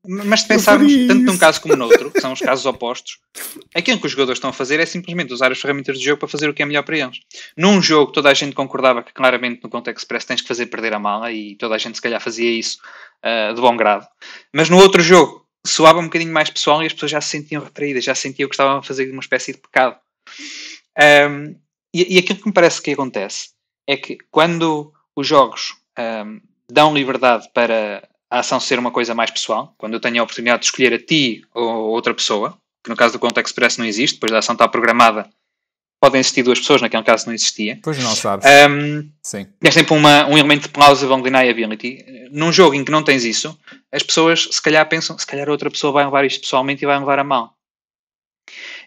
Mas se pensarmos tanto num caso como no outro, que são os casos opostos, aquilo que os jogadores estão a fazer é simplesmente usar as ferramentas do jogo para fazer o que é melhor para eles. Num jogo toda a gente concordava que claramente no Conta Express tens que fazer perder a mala, e toda a gente se calhar fazia isso de bom grado. Mas no outro jogo, soava um bocadinho mais pessoal e as pessoas já se sentiam retraídas, já sentiam que estavam a fazer uma espécie de pecado. E aquilo que me parece que acontece é que quando os jogos dão liberdade para a ação ser uma coisa mais pessoal, quando eu tenho a oportunidade de escolher a ti ou outra pessoa, que no caso do Conto Express não existe, depois da ação está programada, podem existir duas pessoas, naquele caso não existia. Pois não sabes. Sim. É sempre um elemento de plausible deniability. Num jogo em que não tens isso, as pessoas se calhar pensam, se calhar outra pessoa vai levar isto pessoalmente e vai levar a mal.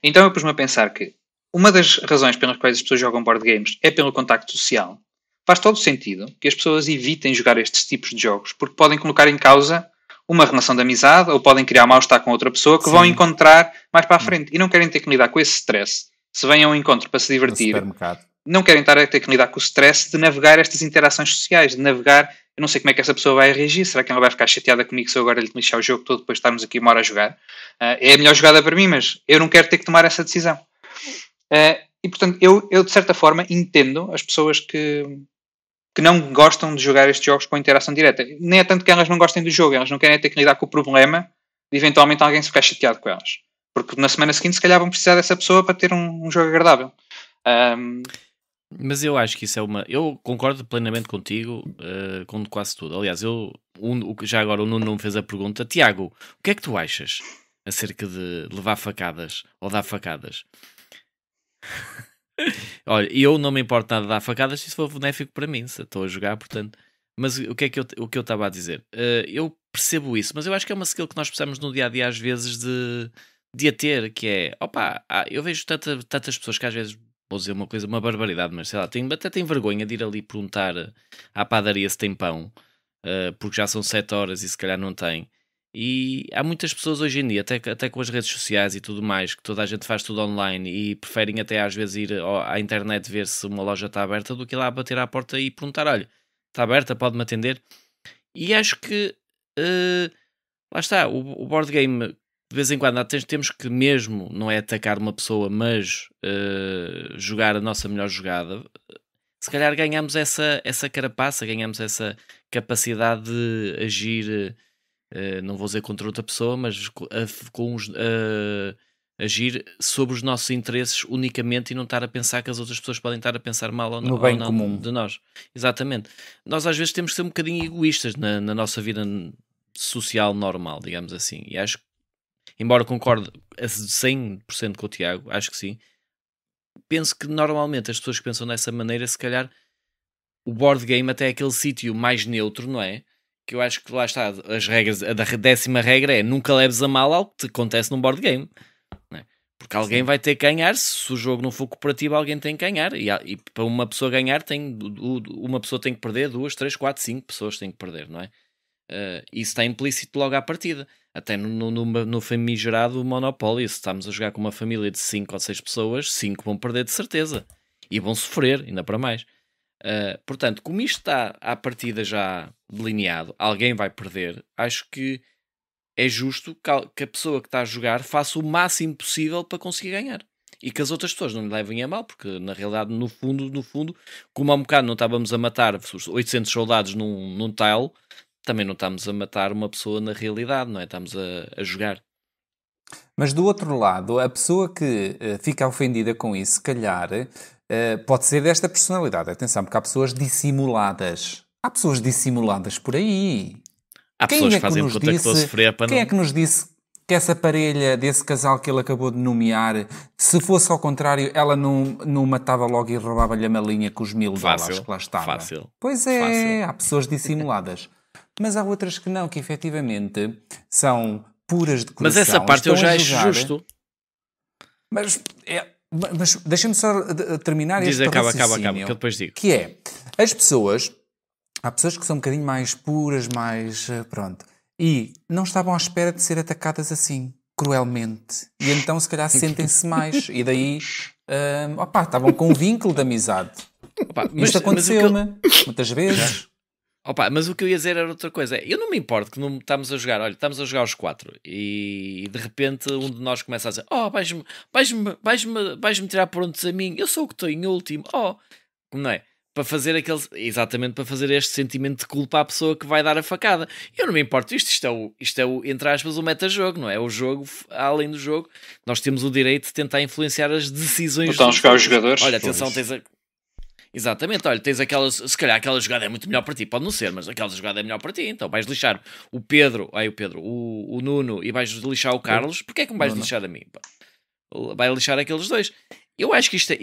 Então eu pus-me a pensar que uma das razões pelas quais as pessoas jogam board games é pelo contacto social. Faz todo sentido que as pessoas evitem jogar estes tipos de jogos, porque podem colocar em causa uma relação de amizade ou podem criar mal-estar com outra pessoa que vão encontrar mais para a frente e não querem ter que lidar com esse stress. Se vêm a um encontro para se divertir, não querem ter que lidar com o stress de navegar estas interações sociais, de navegar, eu não sei como é que essa pessoa vai reagir, será que ela vai ficar chateada comigo se eu agora lhe lixar o jogo todo depois de estarmos aqui uma hora a jogar? É a melhor jogada para mim, mas eu não quero ter que tomar essa decisão. E portanto, eu de certa forma entendo as pessoas que não gostam de jogar estes jogos com interação direta. Nem é tanto que elas não gostem do jogo, elas não querem ter que lidar com o problema de eventualmente alguém se ficar chateado com elas. Porque na semana seguinte se calhar vão precisar dessa pessoa para ter um jogo agradável. Mas eu acho que isso é uma... Eu concordo plenamente contigo com quase tudo. Aliás, já agora o Nuno não me fez a pergunta. Tiago, o que é que tu achas acerca de levar facadas ou dar facadas? Olha, eu não me importo nada de dar facadas se isso for benéfico para mim, se estou a jogar, portanto. Mas o que eu estava a dizer? Eu percebo isso, mas eu acho que é uma skill que nós precisamos no dia-a-dia às vezes de a ter, que é, eu vejo tantas pessoas que às vezes, vou dizer uma barbaridade, mas sei lá, até tenho vergonha de ir ali perguntar à padaria se tem pão, porque já são 7 horas e se calhar não tem. E há muitas pessoas hoje em dia, até com as redes sociais e tudo mais, que toda a gente faz tudo online e preferem até às vezes ir à internet ver se uma loja está aberta do que ir lá bater à porta e perguntar, olha, está aberta, pode-me atender? E acho que lá está, o board game de vez em quando temos que mesmo, não é atacar uma pessoa, mas jogar a nossa melhor jogada. Se calhar ganhamos essa carapaça, ganhamos essa capacidade de agir, não vou dizer contra outra pessoa, mas agir sobre os nossos interesses unicamente e não estar a pensar que as outras pessoas podem estar a pensar mal ou no bem não comum de nós. Exatamente. Nós às vezes temos que ser um bocadinho egoístas na nossa vida social normal, digamos assim. E acho que, embora concorde a 100% com o Tiago, acho que sim, penso que normalmente as pessoas que pensam dessa maneira, se calhar o board game até é aquele sítio mais neutro, não é? Que eu acho que lá está, as regras, a 10ª regra é nunca leves a mal algo que te acontece num board game, não é? Porque alguém vai ter que ganhar, se o jogo não for cooperativo alguém tem que ganhar, e para uma pessoa ganhar uma pessoa tem que perder, 2, 3, 4, 5 pessoas têm que perder, não é? Isso está implícito logo à partida, até no famigerado Monopoly. Se estamos a jogar com uma família de 5 ou 6 pessoas, 5 vão perder de certeza e vão sofrer, ainda para mais. Portanto, como isto está à partida já delineado, alguém vai perder. Acho que é justo que a pessoa que está a jogar faça o máximo possível para conseguir ganhar e que as outras pessoas não lhe levem a mal, porque na realidade, no fundo, como há um bocado não estávamos a matar 800 soldados num tile, também não estamos a matar uma pessoa na realidade, não é? Estamos a jogar. Mas do outro lado, a pessoa que fica ofendida com isso, se calhar, pode ser desta personalidade. Atenção, porque há pessoas dissimuladas. Há pessoas dissimuladas por aí. Há pessoas que fazem de conta que estou a sofrer para não... Quem é que nos disse que essa parelha desse casal que ele acabou de nomear, se fosse ao contrário, ela não matava logo e roubava-lhe a malinha com os $1000 que lá estava? Fácil. Pois é, há pessoas dissimuladas. Mas há outras que não, que efetivamente são puras de coração. Mas essa parte eu já acho justo. Mas deixa-me só terminar este raciocínio. Que eu depois digo. Que é, há pessoas que são um bocadinho mais puras, mais pronto, e não estavam à espera de ser atacadas assim, cruelmente. E então se calhar sentem-se mais. E daí, estavam com um vínculo de amizade. Isto aconteceu-me muitas vezes. Mas o que eu ia dizer era outra coisa. Eu não me importo que não estamos a jogar. Olha, estamos a jogar os 4 e de repente um de nós começa a dizer: vais-me tirar pontos a mim, eu sou o que estou em último. Não é? para fazer exatamente para fazer este sentimento de culpa à pessoa que vai dar a facada. Eu não me importo isto é o, entre aspas, o metajogo, não é? O jogo, além do jogo, nós temos o direito de tentar influenciar as decisões. Estão a jogar os jogadores. Olha, atenção, exatamente, olha, tens aquela, se calhar aquela jogada é muito melhor para ti, pode não ser, mas aquela jogada é melhor para ti, então vais lixar o Nuno e vais lixar o Carlos, porque é que me vais lixar a mim? Pá? Vai lixar aqueles dois. Eu acho que isto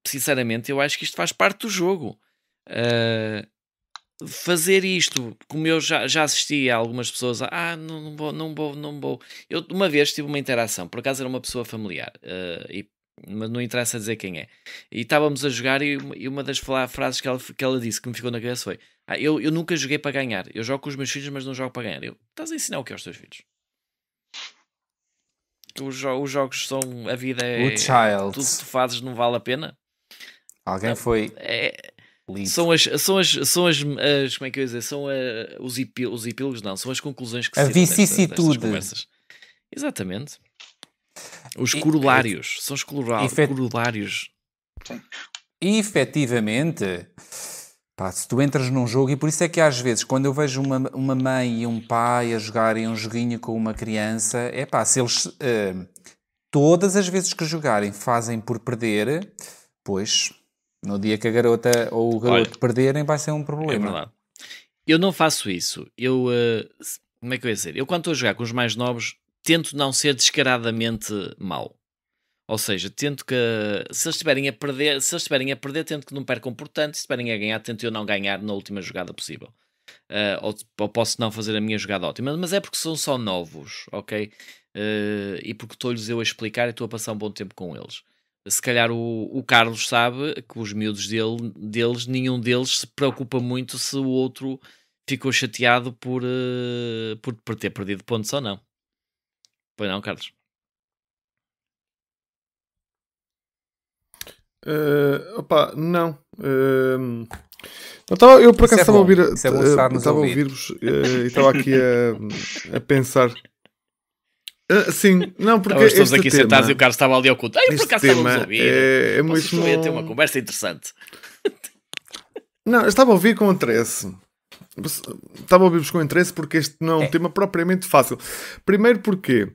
sinceramente, eu acho que isto faz parte do jogo. Fazer isto, como eu já assisti a algumas pessoas não vou. Eu uma vez tive uma interação, por acaso era uma pessoa familiar, mas não interessa dizer quem é, e estávamos a jogar e uma das frases que ela disse que me ficou na cabeça foi: eu nunca joguei para ganhar, eu jogo com os meus filhos mas não jogo para ganhar. Estás a ensinar o que aos teus filhos? Os jogos são, a vida é o child. Tudo que tu fazes não vale a pena. Alguém foi são as como é que eu ia dizer, são os epílogos, não, são as conclusões que a vicissitude destas conversas. Exatamente. Os corolários. São os corolários. E efetivamente, pá, se tu entras num jogo, e por isso é que às vezes, quando eu vejo uma mãe e um pai a jogarem um joguinho com uma criança, é pá, se eles todas as vezes que jogarem fazem por perder, pois no dia que a garota ou o garoto perderem vai ser um problema. É verdade. Eu não faço isso. Como é que eu ia dizer? Eu quando estou a jogar com os mais novos, tento não ser descaradamente mau. Ou seja, tento que se eles estiverem a perder, tento que não percam por tanto. Se estiverem a ganhar, tento eu não ganhar na última jogada possível. Ou posso não fazer a minha jogada ótima, mas é porque são só novos, ok? E porque estou-lhes eu a explicar e estou a passar um bom tempo com eles. Se calhar o Carlos sabe que os miúdos deles, nenhum deles se preocupa muito se o outro ficou chateado por ter perdido pontos ou não. Pois não, Carlos? Não. Eu por acaso estava a ouvir. Estava a ouvir-vos e estava aqui a pensar. Sim, não, porque estamos este aqui tema, sentados e o Carlos estava ali oculto. Por acaso estávamos a ouvir. Mesmo... ia ter uma conversa interessante. Não, eu estava a ouvir com interesse. Estava a ouvir-vos com interesse porque este não é um tema propriamente fácil. Primeiro porque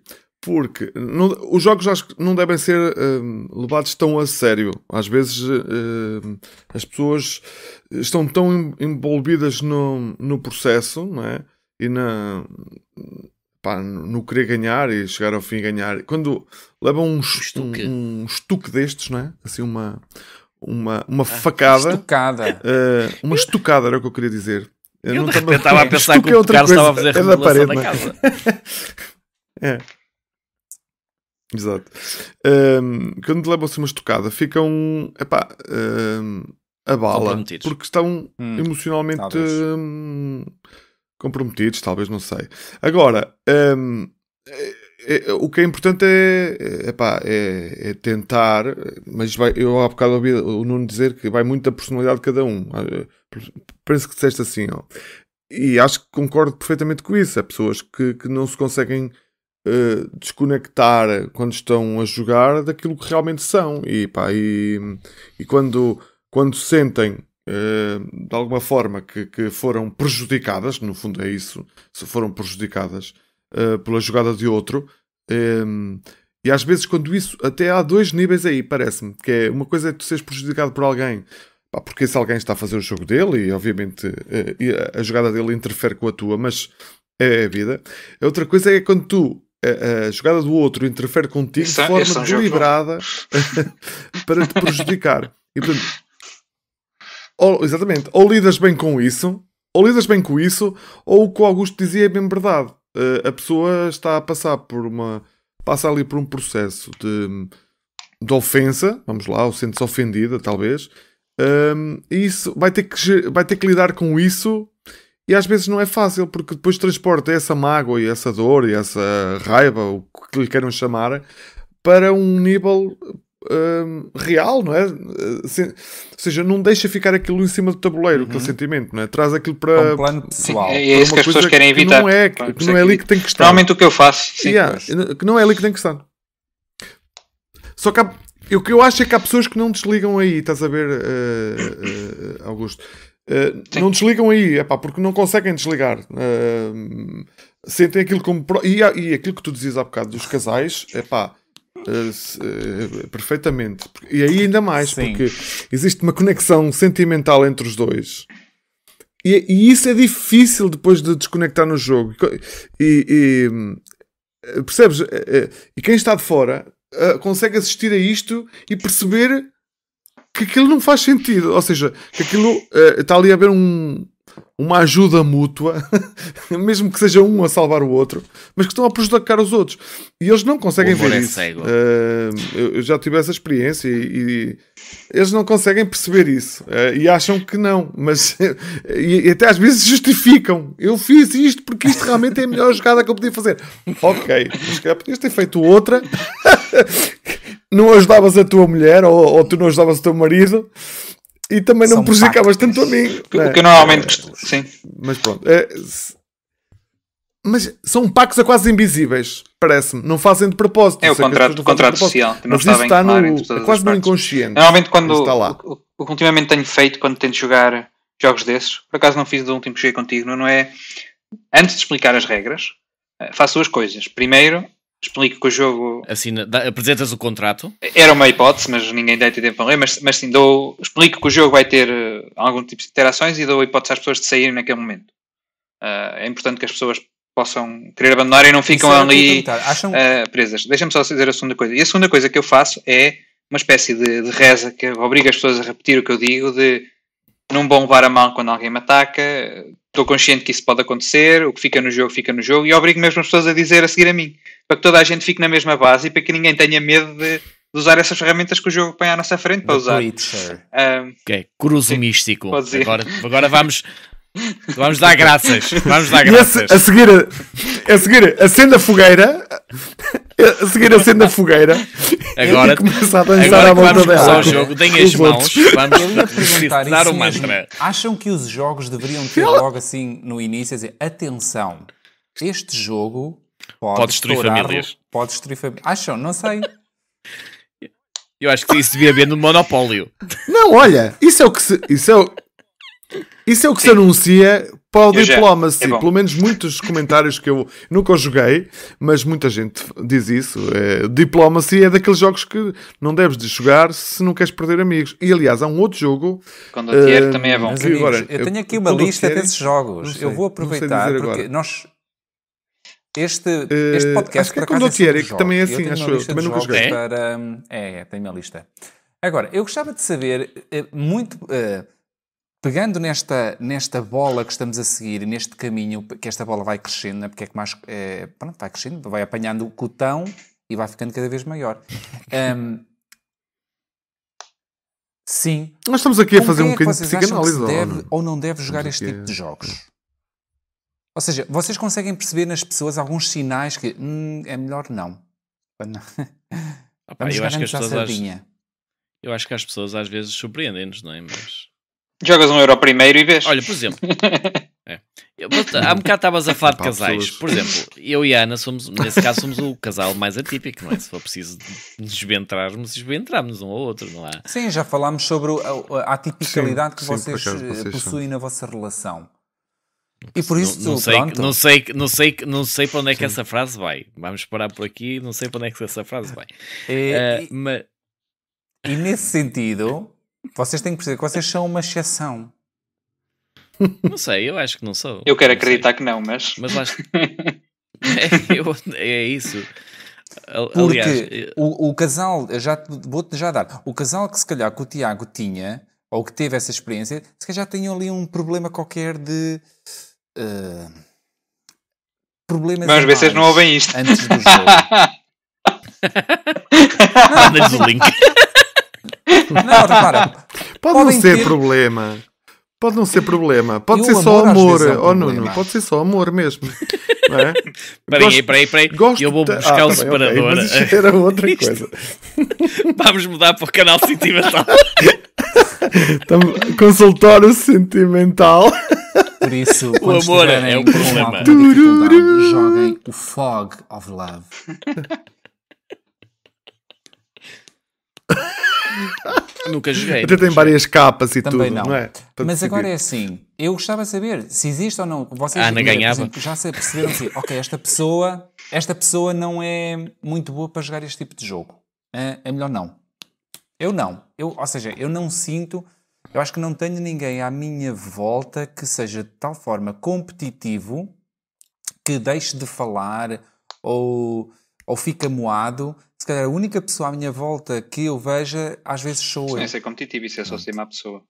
os jogos acho que não devem ser levados tão a sério. Às vezes as pessoas estão tão envolvidas no processo, não é? E no querer ganhar e chegar ao fim e ganhar. Quando levam um estuque destes, não é? Assim uma facada. Uma estucada era o que eu queria dizer. Eu estava a pensar que o Carlos estava a fazer remodelação na casa. Exato. Quando levam-se uma estocada, ficam a bala porque estão emocionalmente comprometidos, talvez, não sei. Agora, o que é importante é tentar, mas eu há bocado ouvi o Nuno dizer que vai muito da personalidade de cada um. Penso que disseste assim, ó. E acho que concordo perfeitamente com isso. Há pessoas que não se conseguem desconectar quando estão a jogar daquilo que realmente são. E quando sentem de alguma forma que foram prejudicadas, no fundo é isso, se foram prejudicadas pela jogada de outro, e às vezes quando isso, até há dois níveis aí, parece-me, que é uma coisa é tu seres prejudicado por alguém, porque esse alguém está a fazer o jogo dele e obviamente a jogada dele interfere com a tua, mas é a vida. A outra coisa é quando a jogada do outro interfere contigo de forma deliberada para te prejudicar. E portanto, exatamente, ou lidas bem com isso, ou o que o Augusto dizia é bem verdade. A pessoa está a passar passa ali por um processo de ofensa, vamos lá, ou sente-se ofendida, talvez, e isso vai ter que lidar com isso, e às vezes não é fácil, porque depois transporta essa mágoa e essa dor e essa raiva, o que lhe queiram chamar, para um nível real, não é? Ou seja, não deixa ficar aquilo em cima do tabuleiro, aquele sentimento, não é? Traz aquilo para um plano pessoal. Sim, é isso que as pessoas querem evitar. Que não é ali que tem que estar. Normalmente o que eu faço, sim, que não é ali que tem que estar. Só que O que eu acho é que há pessoas que não desligam aí, estás a ver, Augusto? Não desligam aí, porque não conseguem desligar. Sentem aquilo como... E aquilo que tu dizias há bocado dos casais, perfeitamente. E aí ainda mais, Sim. porque existe uma conexão sentimental entre os dois. E isso é difícil depois de desconectar no jogo. Percebes? E quem está de fora consegue assistir a isto e perceber que aquilo não faz sentido. Ou seja, que aquilo está ali a haver uma ajuda mútua, mesmo que seja um a salvar o outro, mas que estão a prejudicar os outros. E eles não conseguem ver isso. Cego. Eu já tive essa experiência e eles não conseguem perceber isso. E acham que não. Mas e até às vezes justificam. Eu fiz isto porque isto realmente é a melhor jogada que eu podia fazer. Ok, mas se calhar podias ter feito outra. Não ajudavas a tua mulher ou tu não ajudavas o teu marido. E também não prejudicavas tanto a mim. O que eu normalmente... Sim. Mas pronto. Mas são pactos quase invisíveis, parece-me. Não fazem de propósito. É o contrato social. Que não mas isso está quase no partes. inconsciente. Normalmente, o que ultimamente tenho feito quando tento jogar jogos desses, por acaso não fiz do último que joguei contigo, não é? Antes de explicar as regras, faço duas coisas. Primeiro, explico que o jogo... Apresentas o contrato? Era uma hipótese, mas ninguém deve ter tempo para ler, mas sim, explico que o jogo vai ter algum tipo de interações e dou a hipótese às pessoas de saírem naquele momento. É importante que as pessoas possam querer abandonar e não ficam ali presas. Deixa-me só dizer a segunda coisa. E a segunda coisa que eu faço é uma espécie de reza que obriga as pessoas a repetir o que eu digo, de não vão levar a mal quando alguém me ataca, estou consciente que isso pode acontecer, o que fica no jogo, e obrigo mesmo as pessoas a dizer a seguir a mim, para que toda a gente fique na mesma base e para que ninguém tenha medo de usar essas ferramentas que o jogo põe à nossa frente para usar. Ok, cruzo místico. Agora vamos dar graças. Vamos dar graças. A seguir acende a fogueira. A seguir acende a fogueira. Agora começa a dançar à volta dela. O jogo, deem as mãos. Vamos dar o mantra. Acham que os jogos deveriam ter logo assim no início a dizer: atenção, este jogo pode destruir famílias. Pode destruir famílias. Acham? Não sei. Eu acho que isso devia haver no Monopólio. Não, olha, isso é o que se anuncia para o Diplomacy. Pelo menos muitos comentários que eu nunca joguei, mas muita gente diz isso. Diplomacy é daqueles jogos que não deves de jogar se não queres perder amigos. E aliás, há um outro jogo. Condottieri também é bom. Mas, amigos, eu tenho aqui uma lista desses jogos. Eu vou aproveitar porque nós. Este podcast acho que é Condottieri, que também é assim, acho eu. Também nunca joguei. Tenho uma lista. Agora, eu gostava de saber muito. Pegando nesta bola que estamos a seguir, neste caminho, que esta bola vai crescendo, porque é que mais... vai crescendo, vai apanhando o cotão e vai ficando cada vez maior. Sim. Nós estamos aqui a fazer um bocadinho de psicanálise. Se deve ou não deve jogar este tipo de jogos? Ou seja, vocês conseguem perceber nas pessoas alguns sinais que é melhor não. Vamos jogar antes à sardinha. Eu acho que as pessoas às vezes surpreendem-nos, não é? Mas... Jogas €1 primeiro e vês. Olha, por exemplo, há um bocado estavas a falar de casais. Por exemplo, eu e a Ana nesse caso, somos o casal mais atípico, não é? Se for preciso desventrarmos um ao outro, não há? Sim, já falámos sobre a atipicalidade que vocês possuem na vossa relação. E por isso, não sei para onde é que essa frase vai. Vamos parar por aqui, não sei para onde é que essa frase vai. E nesse sentido... Vocês têm que perceber que vocês são uma exceção. Não sei, eu acho que não sou. Eu quero acreditar que não, mas acho que... é isso. Porque aliás, o casal, vou-te já dar, o casal que se calhar que o Tiago tinha, ou que teve essa experiência, se calhar já tinham ali um problema qualquer de... problemas vamos ver se vocês não ouvem isto. Antes do jogo. Manda-lhes o link. Não, repara. Pode não ser problema. Pode não ser problema. Pode ser só amor. Nuno, pode ser só amor mesmo. Não é? Peraí. Eu vou buscar o separador. Okay, mas era outra coisa. Vamos mudar para o canal sentimental. Consultório sentimental. Por isso, o amor é o problema. Joguem o Fog of Love. Nunca joguei. Até tem várias capas e Também tudo, não é? Para Mas decidir. agora é assim, eu gostava de saber se existe ou não. Vocês Ana ganhava. por exemplo, já se perceberam assim, ok, esta pessoa não é muito boa para jogar este tipo de jogo. É melhor não. Eu não. Ou seja, eu não sinto, eu acho que não tenho ninguém à minha volta que seja de tal forma competitivo que deixe de falar ou fica moado. Se calhar a única pessoa à minha volta que eu veja, às vezes sou eu. Isso é competitivo, isso é só ser má pessoa.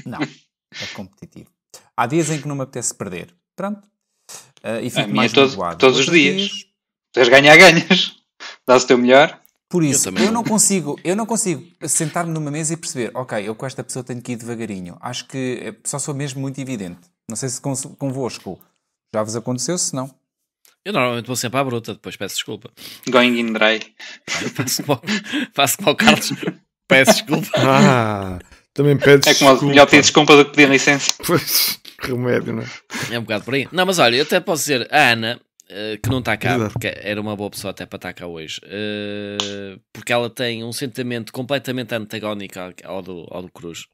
Não, é competitivo. Há dias em que não me apetece perder. Pronto. E fico minha mais todos magoado. os dias. Queres ganhar, ganhas. Dá-se o teu melhor. Por isso, eu não consigo sentar-me numa mesa e perceber, ok, eu com esta pessoa tenho que ir devagarinho. Acho que só sou mesmo muito evidente. Não sei se convosco já vos aconteceu, se não. Eu normalmente vou sempre à bruta, depois peço desculpa. Going in dry. Faço como o Carlos, peço desculpa. Também pedes É como melhor pedir desculpa do que pedir licença. Pois, remédio, não é? É um bocado por aí. Não, mas olha, eu até posso dizer, a Ana, que não está cá, porque era uma boa pessoa até para estar cá hoje, porque ela tem um sentimento completamente antagónico ao do Cruz,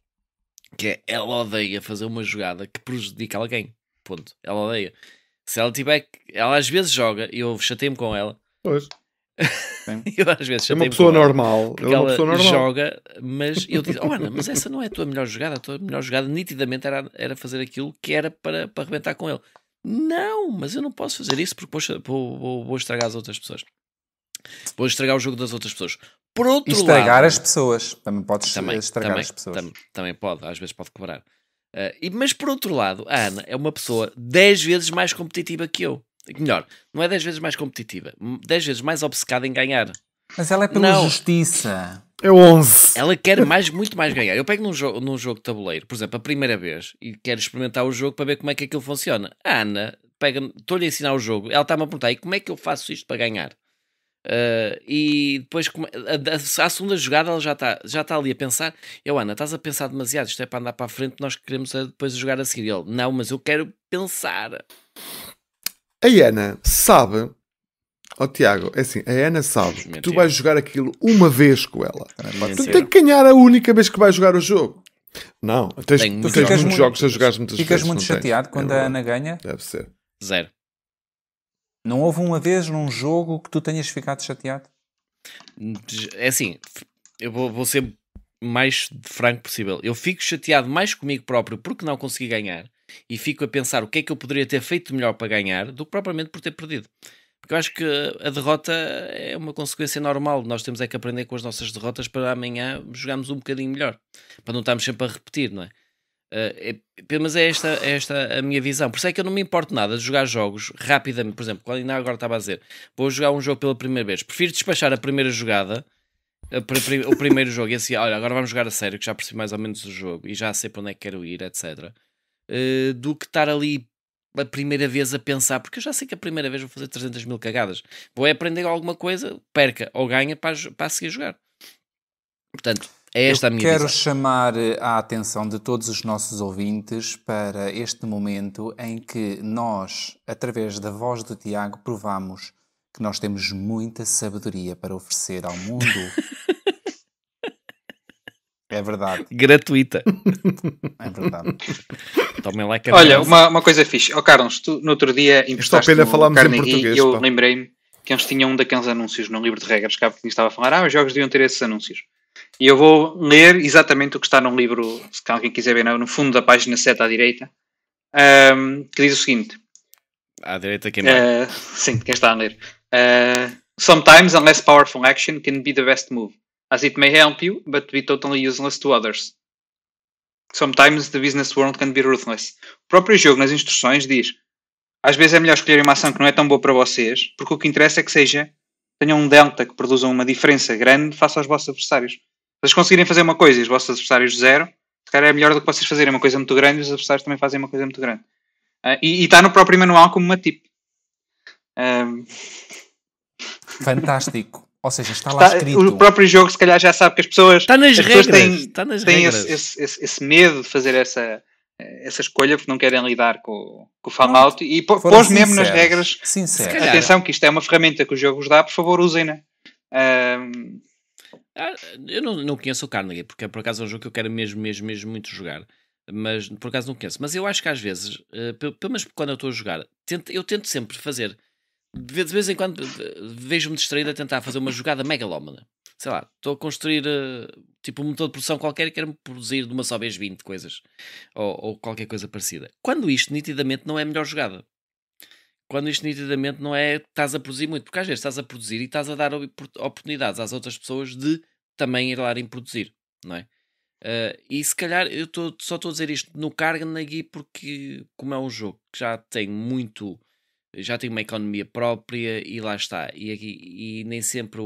que é, ela odeia fazer uma jogada que prejudica alguém. Ponto. Ela odeia. Se ela tiver... Ela às vezes joga, e eu chatei-me com ela. Pois. Eu às vezes É uma pessoa normal. Porque ela joga, mas eu digo, Ana, mas essa não é a tua melhor jogada. A tua melhor jogada nitidamente era fazer aquilo que era para arrebentar com ele. Não, mas eu não posso fazer isso porque vou estragar as outras pessoas. Vou estragar o jogo das outras pessoas. Por outro lado... Estragar as pessoas. Também podes estragar as pessoas. Também pode, às vezes pode quebrar. Mas por outro lado, a Ana é uma pessoa 10 vezes mais competitiva que eu. Melhor, não é 10 vezes mais competitiva, 10 vezes mais obcecada em ganhar. Mas ela é pela justiça. É 11. Ela quer muito mais ganhar. Eu pego num jogo de tabuleiro, por exemplo, a primeira vez, e quero experimentar o jogo para ver como é que aquilo funciona. A Ana, estou-lhe a ensinar o jogo, ela está-me a perguntar, e como é que eu faço isto para ganhar? E depois a segunda jogada ela já está ali a pensar. Ana, estás a pensar demasiado, isto é para andar para a frente, nós queremos depois jogar a seguir. Ele, não, mas eu quero pensar. A Ana sabe, Tiago, é assim, a Ana sabe que tu vais jogar aquilo uma vez com ela. Tu tens que ganhar a única vez que vais jogar o jogo. Não, tens muitos jogos a jogar muitas vezes. Ficas muito chateado quando a Ana ganha? Deve ser. 0. Não houve uma vez num jogo que tu tenhas ficado chateado? É assim, eu vou ser mais franco possível. Eu fico chateado mais comigo próprio porque não consegui ganhar e fico a pensar o que é que eu poderia ter feito melhor para ganhar do que propriamente por ter perdido. Porque eu acho que a derrota é uma consequência normal. Nós temos é que aprender com as nossas derrotas para amanhã jogarmos um bocadinho melhor. Para não estarmos sempre a repetir, não é? Mas é esta a minha visão. Por isso é que eu não me importo nada de jogar jogos rapidamente. Por exemplo, quando ainda agora estava a dizer, vou jogar um jogo pela primeira vez, prefiro despachar a primeira jogada, o primeiro jogo, e assim, olha, agora vamos jogar a sério, que já percebi mais ou menos o jogo e já sei para onde é que quero ir, etc. Do que estar ali a primeira vez a pensar, porque eu já sei que a primeira vez vou fazer 300 mil cagadas, vou aprender alguma coisa, perca ou ganha para seguir a jogar. Portanto, é esta a minha quero visão. chamar a atenção de todos os nossos ouvintes para este momento em que nós, através da voz do Tiago, provamos que nós temos muita sabedoria para oferecer ao mundo. É verdade. Gratuita. É verdade. Tomem lá. Olha, uma coisa fixe. Carlos, tu no outro dia emprestaste no Carnegie e eu lembrei-me que eles tinham um daqueles anúncios num livro de regras que estava a falar, os jogos deviam ter esses anúncios. E eu vou ler exatamente o que está num livro, se alguém quiser ver, no fundo da página 7 à direita, que diz o seguinte. À direita quem mais? Sim, quem está a ler. Sometimes a less powerful action can be the best move, as it may help you, but be totally useless to others. Sometimes the business world can be ruthless. O próprio jogo, nas instruções, diz às vezes é melhor escolher uma ação que não é tão boa para vocês, porque o que interessa é que tenham um delta que produza uma diferença grande face aos vossos adversários. Se vocês conseguirem fazer uma coisa e os vossos adversários 0, se calhar é melhor do que vocês fazerem uma coisa muito grande e os adversários também fazem uma coisa muito grande. E está no próprio manual como uma tip. Fantástico. Ou seja, está lá escrito. O próprio jogo se calhar já sabe que as pessoas, está nas regras, têm esse medo de fazer essa escolha porque não querem lidar com o Fallout e pôs mesmo nas regras. Sincero. Atenção que isto é uma ferramenta que o jogo vos dá, por favor usem-na. Eu não conheço o Carnegie, porque por acaso é um jogo que eu quero mesmo muito jogar. Mas por acaso não conheço. Mas eu acho que às vezes, pelo menos quando eu estou a jogar, eu tento sempre fazer. De vez em quando vejo-me distraído a tentar fazer uma jogada megalómana. Sei lá, estou a construir tipo um motor de produção qualquer e quero-me produzir de uma só vez 20 coisas. Ou qualquer coisa parecida. Quando isto nitidamente não é a melhor jogada. Quando isto nitidamente não é estás a produzir muito. Porque às vezes estás a produzir e estás a dar oportunidades às outras pessoas de também ir lá em produzir. Não é? E se calhar eu só estou a dizer isto no Carnegie porque como é um jogo que já tem uma economia própria e lá está, e nem sempre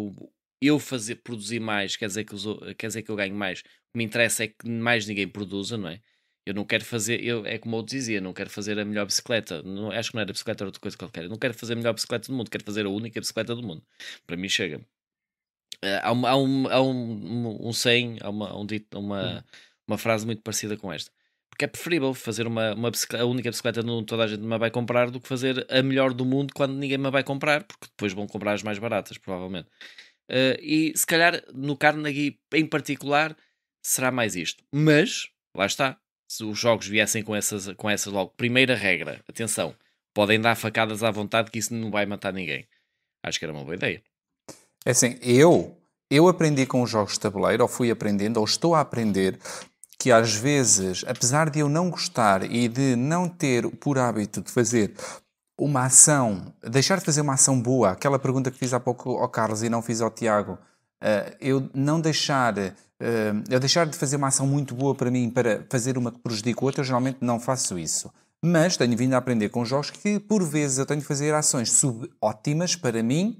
eu produzir mais quer dizer que eu ganho mais. O que me interessa é que mais ninguém produza, não é? Eu não quero fazer, é como eu dizia, não quero fazer a melhor bicicleta, acho que não era bicicleta, era outra coisa qualquer. Eu não quero fazer a melhor bicicleta do mundo, quero fazer a única bicicleta do mundo. Para mim chega. Há um saying, uma frase muito parecida com esta. Porque é preferível fazer a única bicicleta do mundo que toda a gente me vai comprar do que fazer a melhor do mundo quando ninguém me vai comprar, porque depois vão comprar as mais baratas, provavelmente. E se calhar no Carnegie em particular será mais isto. Mas, lá está, se os jogos viessem com essas logo, primeira regra, atenção, podem dar facadas à vontade que isso não vai matar ninguém. Acho que era uma boa ideia. É assim, eu aprendi com os jogos de tabuleiro, ou fui aprendendo, ou estou a aprender, que às vezes, apesar de eu não gostar e de não ter por hábito de fazer uma ação, deixar de fazer uma ação boa, aquela pergunta que fiz há pouco ao Carlos e não fiz ao Tiago, eu deixar de fazer uma ação muito boa para mim para fazer uma que prejudique o outro, eu geralmente não faço isso. Mas tenho vindo a aprender com jogos que, por vezes, eu tenho de fazer ações subótimas para mim,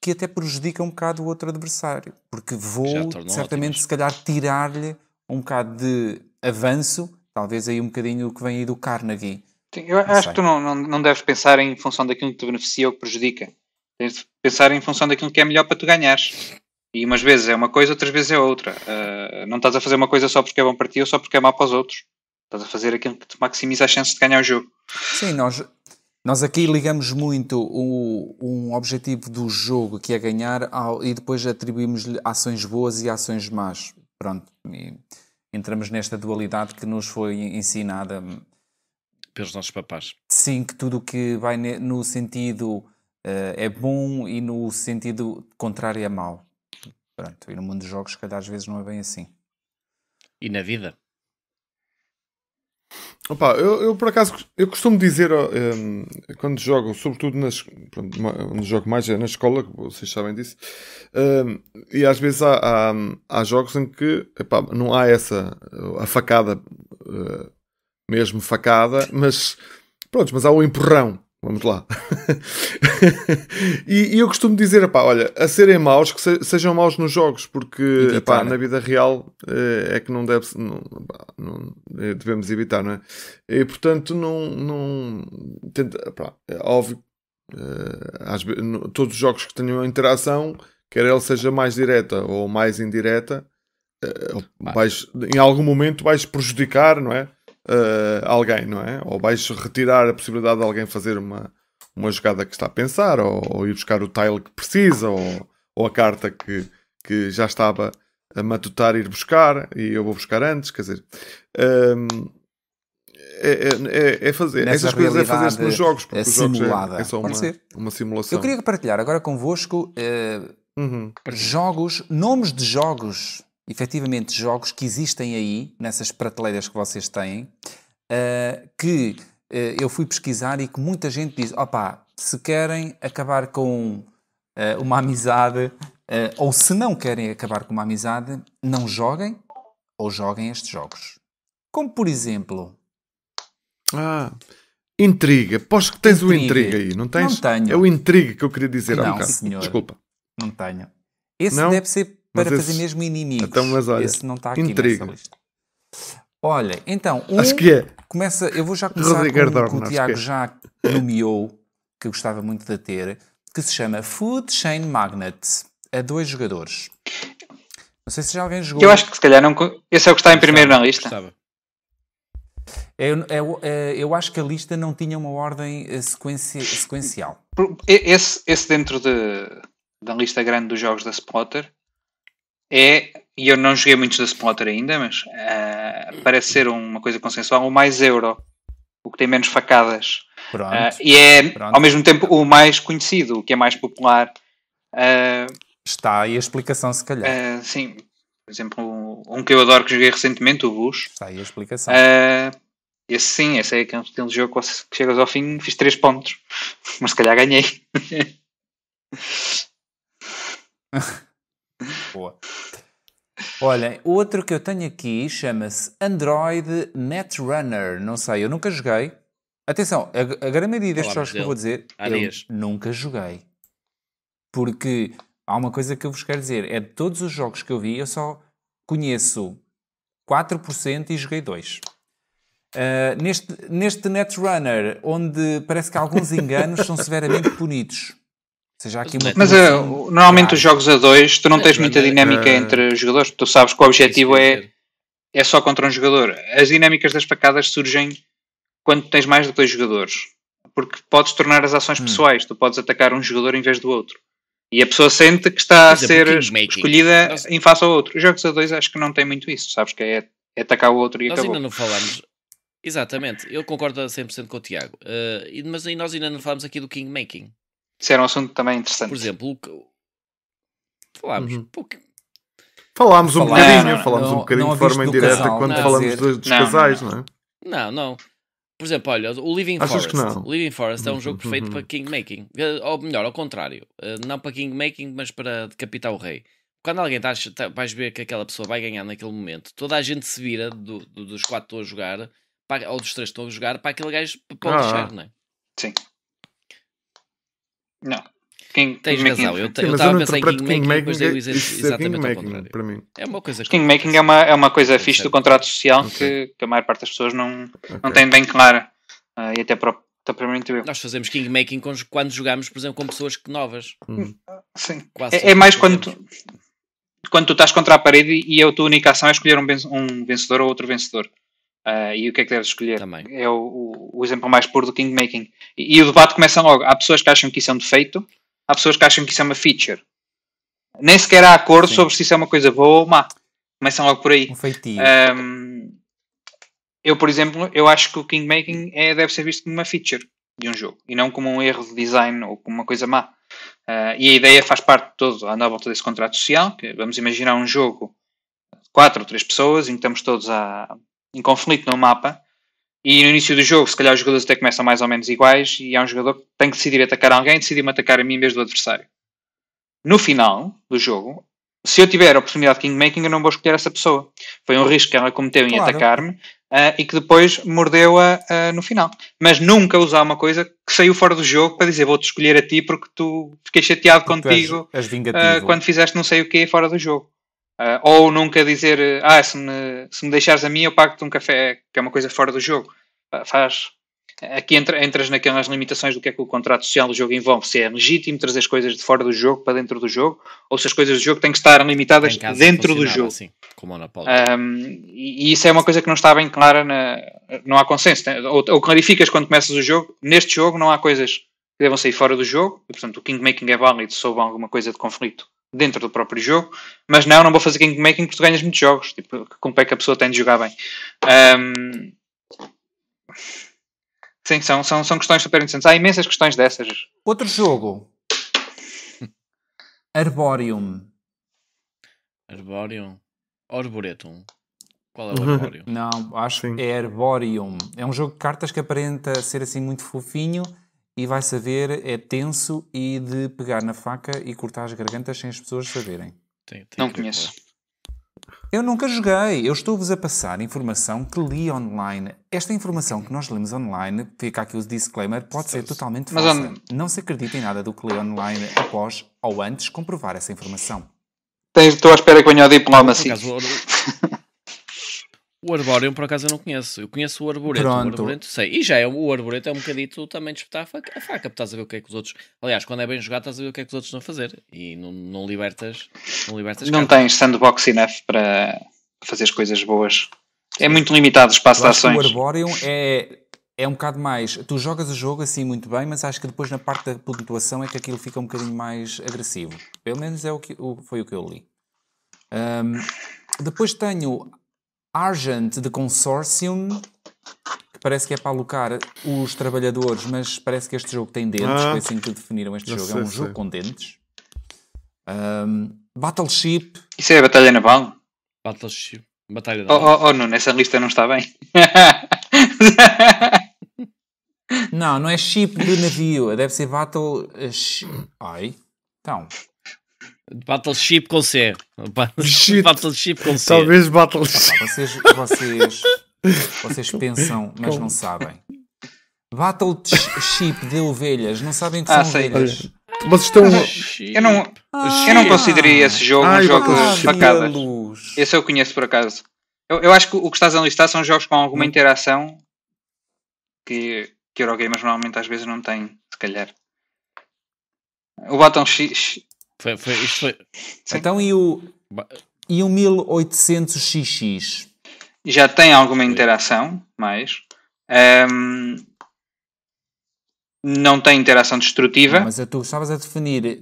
que até prejudica um bocado o outro adversário. Porque vou, certamente, ótimas. Se calhar, tirar-lhe um bocado de avanço, talvez aí um bocadinho o que vem aí do Carnegie. Sim, eu acho que tu não deves pensar em função daquilo que te beneficia ou que prejudica. Tens de pensar em função daquilo que é melhor para tu ganhares. E umas vezes é uma coisa, outras vezes é outra. Não estás a fazer uma coisa só porque é bom para ti ou só porque é mau para os outros. Estás a fazer aquilo que te maximiza as chances de ganhar o jogo. Sim, nós aqui ligamos muito um objetivo do jogo, que é ganhar, e depois atribuímos-lhe ações boas e ações más. Pronto, e entramos nesta dualidade que nos foi ensinada pelos nossos papás. Sim, que tudo o que vai no sentido é bom e no sentido contrário é mau. Pronto, e no mundo dos jogos, cada às vezes não é bem assim. E na vida? Opa, eu por acaso eu costumo dizer quando jogo, sobretudo onde jogo mais é na escola, vocês sabem disso, e às vezes há jogos em que não há a facada, mesmo facada, mas há o empurrão. Vamos lá. e eu costumo dizer, olha, a serem maus, que sejam maus nos jogos, porque na vida real é que não devemos evitar, não é? E portanto, é óbvio, todos os jogos que tenham interação, quer ele seja mais direta ou mais indireta, em algum momento vais prejudicar, não é? Alguém, não é? Ou vais retirar a possibilidade de alguém fazer uma jogada que está a pensar, ou ir buscar o tile que precisa, ou a carta que já estava a matutar ir buscar e eu vou buscar antes, quer dizer, é fazer nessa essas coisas, é fazer-se nos jogos, porque os jogos é só uma simulação. Eu queria partilhar agora convosco nomes de jogos, efetivamente jogos que existem aí, nessas prateleiras que vocês têm, que eu fui pesquisar e que muita gente diz, se querem acabar com uma amizade, ou se não querem acabar com uma amizade, não joguem, ou joguem estes jogos. Como, por exemplo... Intriga. Posso que tens o Intriga aí, não tens? Não tenho. É o Intriga que eu queria dizer há um bocado. Senhor. Desculpa. Não tenho. Esse não? Deve ser para fazer mesmo inimigos. Então, mas olha, esse não está aqui Intriga. nessa lista. Olha, então, acho que é. Eu vou já começar com o Tiago já nomeou, que eu gostava muito de ter, que se chama Food Chain Magnet, a 2 jogadores. Não sei se já alguém jogou. Eu acho que se calhar não... Esse é o que está em primeiro na lista. Eu acho que a lista não tinha uma ordem sequencial. Esse dentro da lista grande dos jogos da Splotter. E eu não joguei muitos da Splotter ainda, mas parece ser uma coisa consensual, o mais euro, o que tem menos facadas. E é, ao mesmo tempo, o mais conhecido, o que é mais popular. Está aí a explicação, se calhar. Sim, por exemplo, um que eu adoro, que joguei recentemente, o Bush. Está aí a explicação. Esse é aquele jogo que chegas ao fim, fiz 3 pontos, mas se calhar ganhei. Boa. Olhem, outro que eu tenho aqui chama-se Android Netrunner. Não sei, eu nunca joguei. Atenção, a grande maioria destes jogos que eu vou dizer, eu nunca joguei. Porque há uma coisa que eu vos quero dizer, é de todos os jogos que eu vi, eu só conheço 4% e joguei 2%. Neste Netrunner, onde parece que alguns enganos são severamente punidos. Seja aqui uma mas normalmente os jogos a 2, tu não tens muita dinâmica entre os jogadores, tu sabes que o objetivo é só contra um jogador. As dinâmicas das facadas surgem quando tens mais do que 2 jogadores, porque podes tornar as ações pessoais, tu podes atacar um jogador em vez do outro. E a pessoa sente que está a ser escolhida em face ao outro. Os jogos a 2 acho que não tem muito isso, sabes que é atacar o outro e nós acabou. Nós ainda não falamos... Exatamente, eu concordo a 100% com o Tiago, mas nós ainda não falamos aqui do Kingmaking. Isso era um assunto também interessante. Por exemplo, falámos um bocadinho. Falámos um bocadinho de forma indireta quando falamos dos casais, não é? Não. Por exemplo, olha, o Living Forest. O Living Forest é um jogo perfeito para Kingmaking. Ou melhor, ao contrário. Não para Kingmaking, mas para decapitar o rei. Quando alguém vais ver que aquela pessoa vai ganhar naquele momento, toda a gente se vira dos 4 que estão a jogar, ou dos 3 que estão a jogar, para aquele gajo para o deixar, não é? Sim. Não. Tens razão. Eu estava a pensar em Kingmaking, depois dei exatamente ao contrário. Para mim. É uma coisa Kingmaking é uma coisa fixe do contrato social que a maior parte das pessoas não tem bem clara. E até propriamente eu. Nós fazemos Kingmaking quando jogamos, por exemplo, com pessoas novas. Sim. É mais quando tu estás contra a parede e a tua única ação é escolher um vencedor ou outro vencedor. E o que é que deves escolher? Também. É o exemplo mais puro do Kingmaking. E o debate começa logo. Há pessoas que acham que isso é um defeito, há pessoas que acham que isso é uma feature. Nem sequer há acordo sobre se isso é uma coisa boa ou má. Começam logo por aí. Um feitio. Eu, por exemplo, eu acho que o Kingmaking deve ser visto como uma feature de um jogo e não como um erro de design ou como uma coisa má. E a ideia faz parte de todo, anda à volta desse contrato social, que vamos imaginar um jogo de 4 ou 3 pessoas em que estamos todos em conflito no mapa e no início do jogo, se calhar os jogadores até começam mais ou menos iguais e há um jogador que tem que decidir atacar alguém e decidir-me atacar a mim em vez do adversário. No final do jogo, se eu tiver a oportunidade de Kingmaking, eu não vou escolher essa pessoa. Foi um risco que ela cometeu em atacar-me e que depois mordeu-a no final. Mas nunca usar uma coisa que saiu fora do jogo para dizer vou-te escolher a ti porque tu fiquei chateado contigo quando fizeste não sei o que fora do jogo. Ou nunca dizer se me deixares a mim eu pago-te um café, que é uma coisa fora do jogo. Aqui entras naquelas limitações do que é que o contrato social do jogo envolve, se é legítimo trazer as coisas de fora do jogo para dentro do jogo, ou se as coisas do jogo têm que estar limitadas dentro do jogo. Assim, como e isso é uma coisa que não está bem clara, não há consenso. Ou clarificas quando começas o jogo, neste jogo não há coisas que devam sair fora do jogo, e, portanto o Kingmaking é válido se houve alguma coisa de conflito dentro do próprio jogo, mas não vou fazer Kingmaking porque tu ganhas muitos jogos, tipo, que culpa é que a pessoa tem de jogar bem. Sim, são questões super interessantes. Há imensas questões dessas. Outro jogo. Arborium. Arboretum. Qual é o Arborium? Não, acho que é Arborium. É um jogo de cartas que aparenta ser assim muito fofinho e vai saber, é tenso e de pegar na faca e cortar as gargantas sem as pessoas saberem. Não conheço. Eu nunca joguei. Eu estou-vos a passar informação que li online. Esta informação que nós lemos online, fica aqui o disclaimer, pode ser totalmente falsa. Não se acredita em nada do que lê online após ou antes comprovar essa informação. Estou à espera que venha o diploma assim. O Arborium, por acaso, eu não conheço. Eu conheço o Arboretum. O Arboretum, sei. E o Arboretum é um bocadito também de espetar a faca, porque estás a ver o que é que os outros... Aliás, quando é bem jogado, estás a ver o que é que os outros estão a fazer. E não libertas não tens sandbox enough para fazer as coisas boas. É muito limitado o espaço de ações. O Arborium é é um bocado mais... Tu jogas o jogo assim muito bem, mas acho que depois na parte da pontuação é que aquilo fica um bocadinho mais agressivo. Pelo menos foi o que eu li. Depois tenho Argent de Consortium, que parece que é para alocar os trabalhadores, mas parece que este jogo tem dentes. Foi assim que definiram este jogo. É um jogo com dentes. Battleship. Isso é a Batalha Naval? Battleship. Batalha Naval. Oh, não, nessa lista não está bem. Não é chip de navio. Deve ser Battle... Ai, então... Battleship com C. Battleship com C. Talvez Battleship. Vocês pensam, mas não sabem. Battleship de ovelhas. Não sabem o que são ovelhas. Mas estão... Eu não consideraria esse jogo um jogo de facadas. Esse eu conheço por acaso. Eu acho que o que estás a listar são jogos com alguma interação que Eurogamers normalmente às vezes não têm, se calhar. O Battleship... Isto foi... Então e o 1800XX? Já tem alguma interação, mas... não tem interação destrutiva. Mas tu estavas a definir...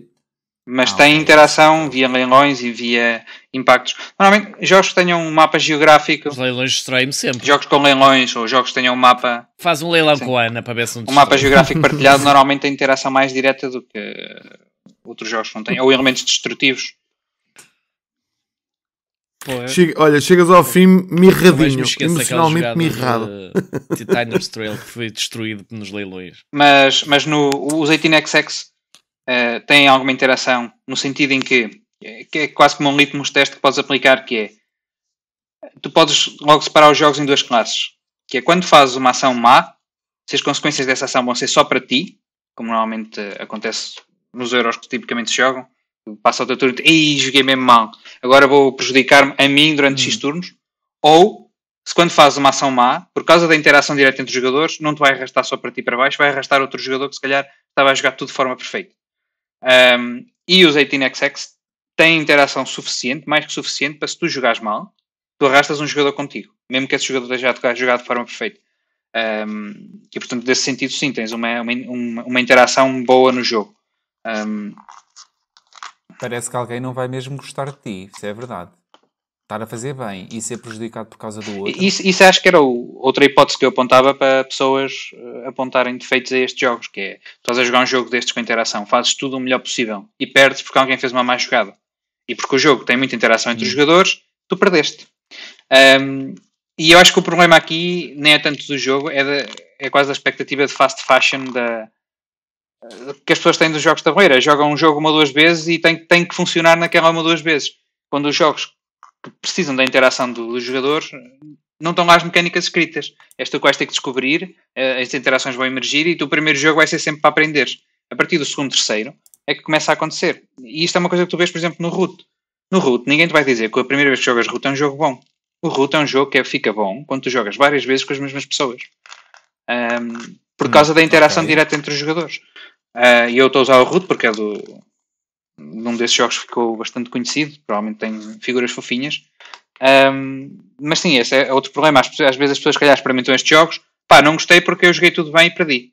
Mas tem interação via leilões e via impactos. Normalmente, jogos que tenham um mapa geográfico... Os leilões destroem-me sempre. Jogos com leilões ou jogos que tenham um mapa... Faz um leilão com a Ana para ver se não destrói. Um mapa geográfico partilhado normalmente tem interação mais direta do que outros jogos que não têm. Ou elementos destrutivos. Olha, chegas ao fim mirradinho. Emocionalmente mirrado. Titaners Trail que foi destruído nos leilões. Mas os 18XX... têm alguma interação no sentido em que é quase como um litmus teste que podes aplicar, que é tu podes logo separar os jogos em duas classes, que é quando fazes uma ação má, se as consequências dessa ação vão ser só para ti, como normalmente acontece nos euros que tipicamente se jogam, passa o teu turno e joguei mesmo mal, agora vou prejudicar-me a mim durante X turnos, ou se quando fazes uma ação má, por causa da interação direta entre os jogadores, não te vai arrastar só para ti para baixo, vai arrastar outro jogador que se calhar estava a jogar tudo de forma perfeita. E os 18XX têm interação suficiente, mais que suficiente, para se tu jogares mal, tu arrastas um jogador contigo, mesmo que esse jogador esteja a jogar de forma perfeita. E portanto, desse sentido, sim, tens uma interação boa no jogo. Parece que alguém não vai mesmo gostar de ti, isso é verdade. Estar a fazer bem e ser prejudicado por causa do outro. Isso acho que era outra hipótese que eu apontava para pessoas apontarem defeitos a estes jogos, que é, tu estás a jogar um jogo destes com interação, fazes tudo o melhor possível e perdes porque alguém fez uma má jogada. E porque o jogo tem muita interação entre os jogadores, tu perdeste. E eu acho que o problema aqui nem é tanto do jogo, é quase a expectativa de fast fashion que as pessoas têm dos jogos de tabuleiro. Jogam um jogo uma ou duas vezes e tem que funcionar naquela uma ou duas vezes. Quando os jogos que precisam da interação dos jogadores, não estão lá as mecânicas escritas. És tu que vais ter que descobrir, as interações vão emergir e o primeiro jogo vai ser sempre para aprender. A partir do segundo, terceiro, é que começa a acontecer. E isto é uma coisa que tu vês, por exemplo, no Root. No Root, ninguém te vai dizer que a primeira vez que jogas Root é um jogo bom. O Root é um jogo que fica bom quando tu jogas várias vezes com as mesmas pessoas. Por causa da interação direta entre os jogadores. E eu estou a usar o Root porque é num desses jogos que ficou bastante conhecido, provavelmente tem figuras fofinhas, mas sim, esse é outro problema. Às vezes as pessoas se calhar experimentam estes jogos, não gostei porque eu joguei tudo bem e perdi.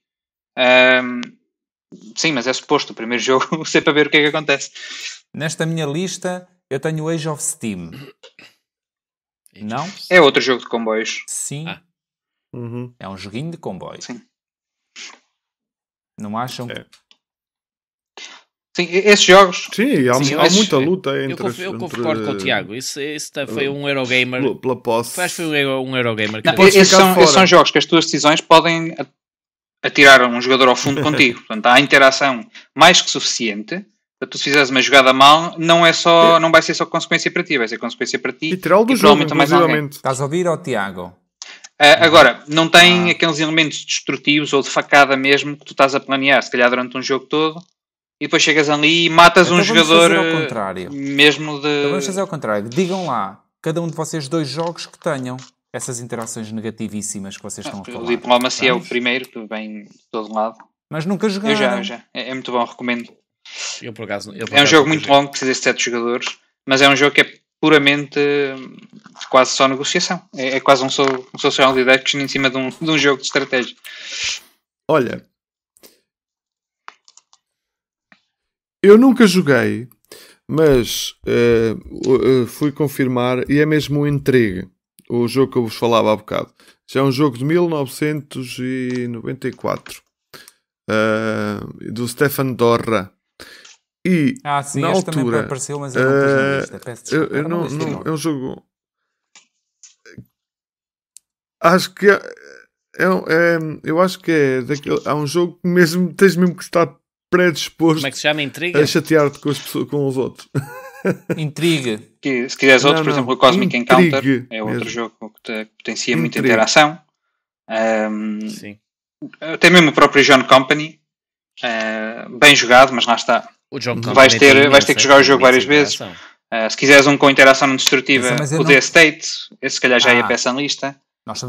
Sim, mas é suposto o primeiro jogo ser para ver o que é que acontece. Nesta minha lista eu tenho Age of Steam. Não? É outro jogo de comboios. Sim. É um joguinho de comboios. Sim. Não acham? Sim, esses jogos... Sim, há muita luta entre... Eu concordo com o Tiago. Isso foi um Eurogamer... Pela posse. Acho que foi um Eurogamer. Esses são jogos que as tuas decisões podem atirar um jogador ao fundo contigo. Portanto, há interação mais que suficiente para tu, se fizeres uma jogada mal, não vai ser só consequência para ti, vai ser consequência para ti. Literal do jogo, inclusivamente. Estás a ouvir, Tiago? Agora, não tem aqueles elementos destrutivos ou de facada mesmo que tu estás a planear, se calhar durante um jogo todo, e depois chegas ali e matas um jogador mesmo de... Então vamos fazer ao contrário. Digam lá, cada um de vocês 2 jogos que tenham essas interações negativíssimas que vocês estão a falar. O Diplomacy é o primeiro, que vem de todo lado. Mas nunca jogaram. Eu já. É muito bom, recomendo. Eu, por acaso, é um jogo muito longo, precisa de 7 jogadores, mas é um jogo que é puramente quase só negociação. É quase um social deduction em cima de um jogo de estratégia. Olha, eu nunca joguei, mas fui confirmar e é mesmo o Intrigue, o jogo que eu vos falava há bocado. Já é um jogo de 1994 do Stefan Dorra. E sim, na este altura, também apareceu, mas eu não pus na lista. Peço desculpa. é um jogo. Acho que eu acho que é daquele. Há um jogo que tens mesmo que estar predisposto. Como é que se chama? Intriga? A chatear-te com os outros. Intrigue. Se quiseres outro, por exemplo, o Cosmic Encounter é outro jogo que potencia muita interação. Sim. Tem mesmo o próprio John Company. Bem jogado, mas lá está. Vais ter que jogar o jogo várias vezes. Se quiseres um com interação não destrutiva, o The Estate, esse se calhar já ia peça na lista. Nós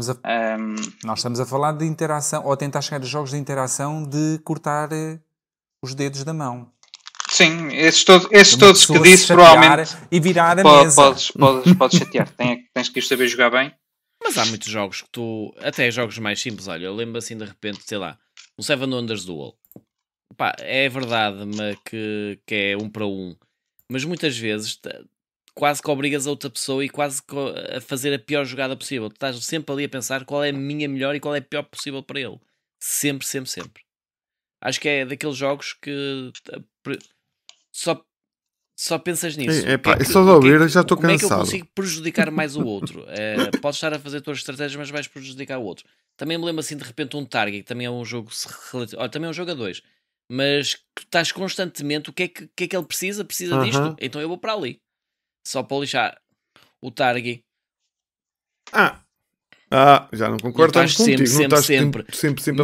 estamos a falar de interação, ou a tentar chegar a jogos de interação de cortar os dedos da mão. Sim, esses todos que disse, provavelmente. E virar a mesa. Podes chatear. Tens que saber jogar bem. Mas há muitos jogos que até jogos mais simples, olha, eu lembro assim de repente, sei lá, um Seven Wonders Duel. Pá, é verdade que é 1 para 1, mas muitas vezes quase que obrigas a outra pessoa e quase a fazer a pior jogada possível. Tu estás sempre ali a pensar qual é a minha melhor e qual é a pior possível para ele. Sempre, sempre, sempre. Acho que é daqueles jogos que só pensas nisso. Só de ouvir já estou cansado. Como é que eu consigo prejudicar mais o outro? Podes estar a fazer tuas estratégias, mas vais prejudicar o outro. Também me lembro assim de repente um Target, que também é um jogo também é um jogo a 2, mas tu estás constantemente, o que é que ele precisa disto, então eu vou para ali só para lixar o Target. Já não concordo tanto contigo, não estás sempre a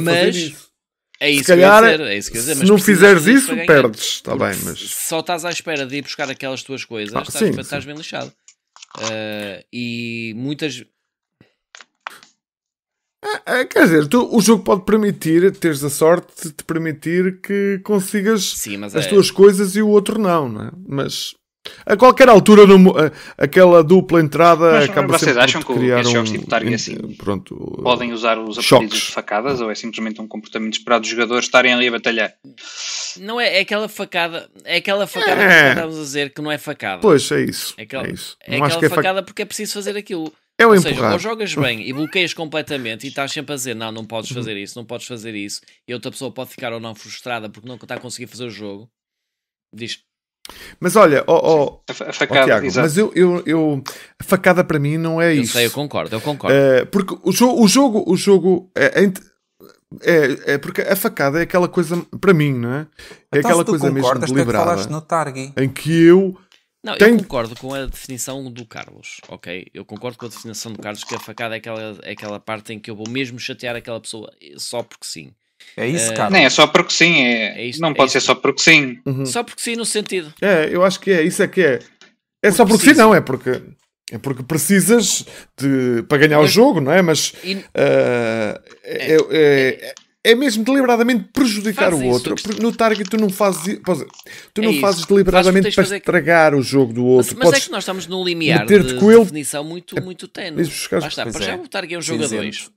fazer isso. É isso, se calhar, se não fizeres isso, perdes, está bem, mas só estás à espera de ir buscar aquelas tuas coisas, estás bem lixado. E muitas... Quer dizer, o jogo pode permitir, teres a sorte de te permitir que consigas as tuas coisas e o outro não é? Mas a qualquer altura aquela dupla entrada acaba vocês sempre acham por criar que esses jogos tipo Target assim podem usar os apelidos de facadas, ou é simplesmente um comportamento esperado dos jogadores estarem ali a batalhar? Não é aquela facada, que estávamos a dizer que não é facada. Pois, é isso. É aquela que facada porque é preciso fazer aquilo. Ou seja, ou jogas bem e bloqueias completamente e estás sempre a dizer não podes fazer isso, não podes fazer isso, e outra pessoa pode ficar ou não frustrada porque não está a conseguir fazer o jogo. Diz. Mas olha, a facada, Tiago, mas eu a facada para mim não é isso. Eu concordo. Porque o jogo é porque a facada é aquela coisa, para mim, não é? É então, aquela coisa mesmo deliberada no Target, em que eu eu concordo com a definição do Carlos, ok? Eu concordo com a definição do Carlos que a facada é aquela parte em que eu vou mesmo chatear aquela pessoa só porque sim. É isso, Carlos. Nem é só porque sim, não pode ser só porque sim. Só porque sim no sentido. Eu acho que é, isso é que é. É só porque sim, não, é porque precisas para ganhar o jogo, não é? Mas é mesmo deliberadamente prejudicar o outro. No Target tu não fazes fazes deliberadamente para estragar o jogo do outro. Mas é que nós estamos num limiar de definição muito tenue. Para já o Target é um jogo a 2.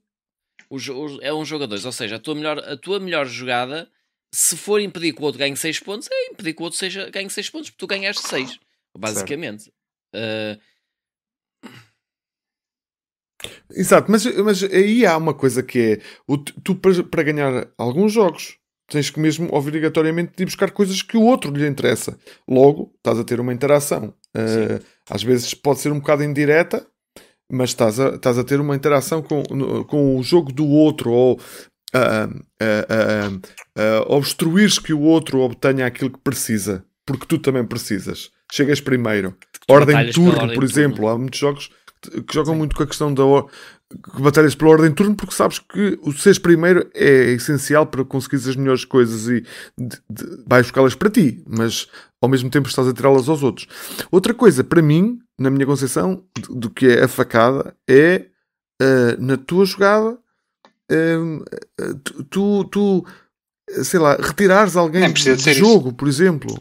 É um jogo a 2, ou seja, a tua melhor jogada, se for impedir que o outro ganhe 6 pontos, é impedir que o outro ganhe 6 pontos, porque tu ganhaste 6, basicamente. Exato, mas aí há uma coisa que é tu para ganhar alguns jogos tens que mesmo obrigatoriamente ir buscar coisas que o outro lhe interessa. Logo, estás a ter uma interação. Às vezes pode ser um bocado indireta, mas estás a ter uma interação com o jogo do outro, ou obstruires que o outro obtenha aquilo que precisa, porque tu também precisas. Chegas primeiro. Ordem de turno, por exemplo. Há muitos jogos que jogam muito com a questão que batalhas pela ordem de turno, porque sabes que o seres primeiro é essencial para conseguires as melhores coisas e vais buscá-las para ti, mas ao mesmo tempo estás a tirá-las aos outros. Outra coisa, para mim, na minha concepção, do que é a facada, é na tua jogada tu sei lá, retirares alguém do jogo, por exemplo.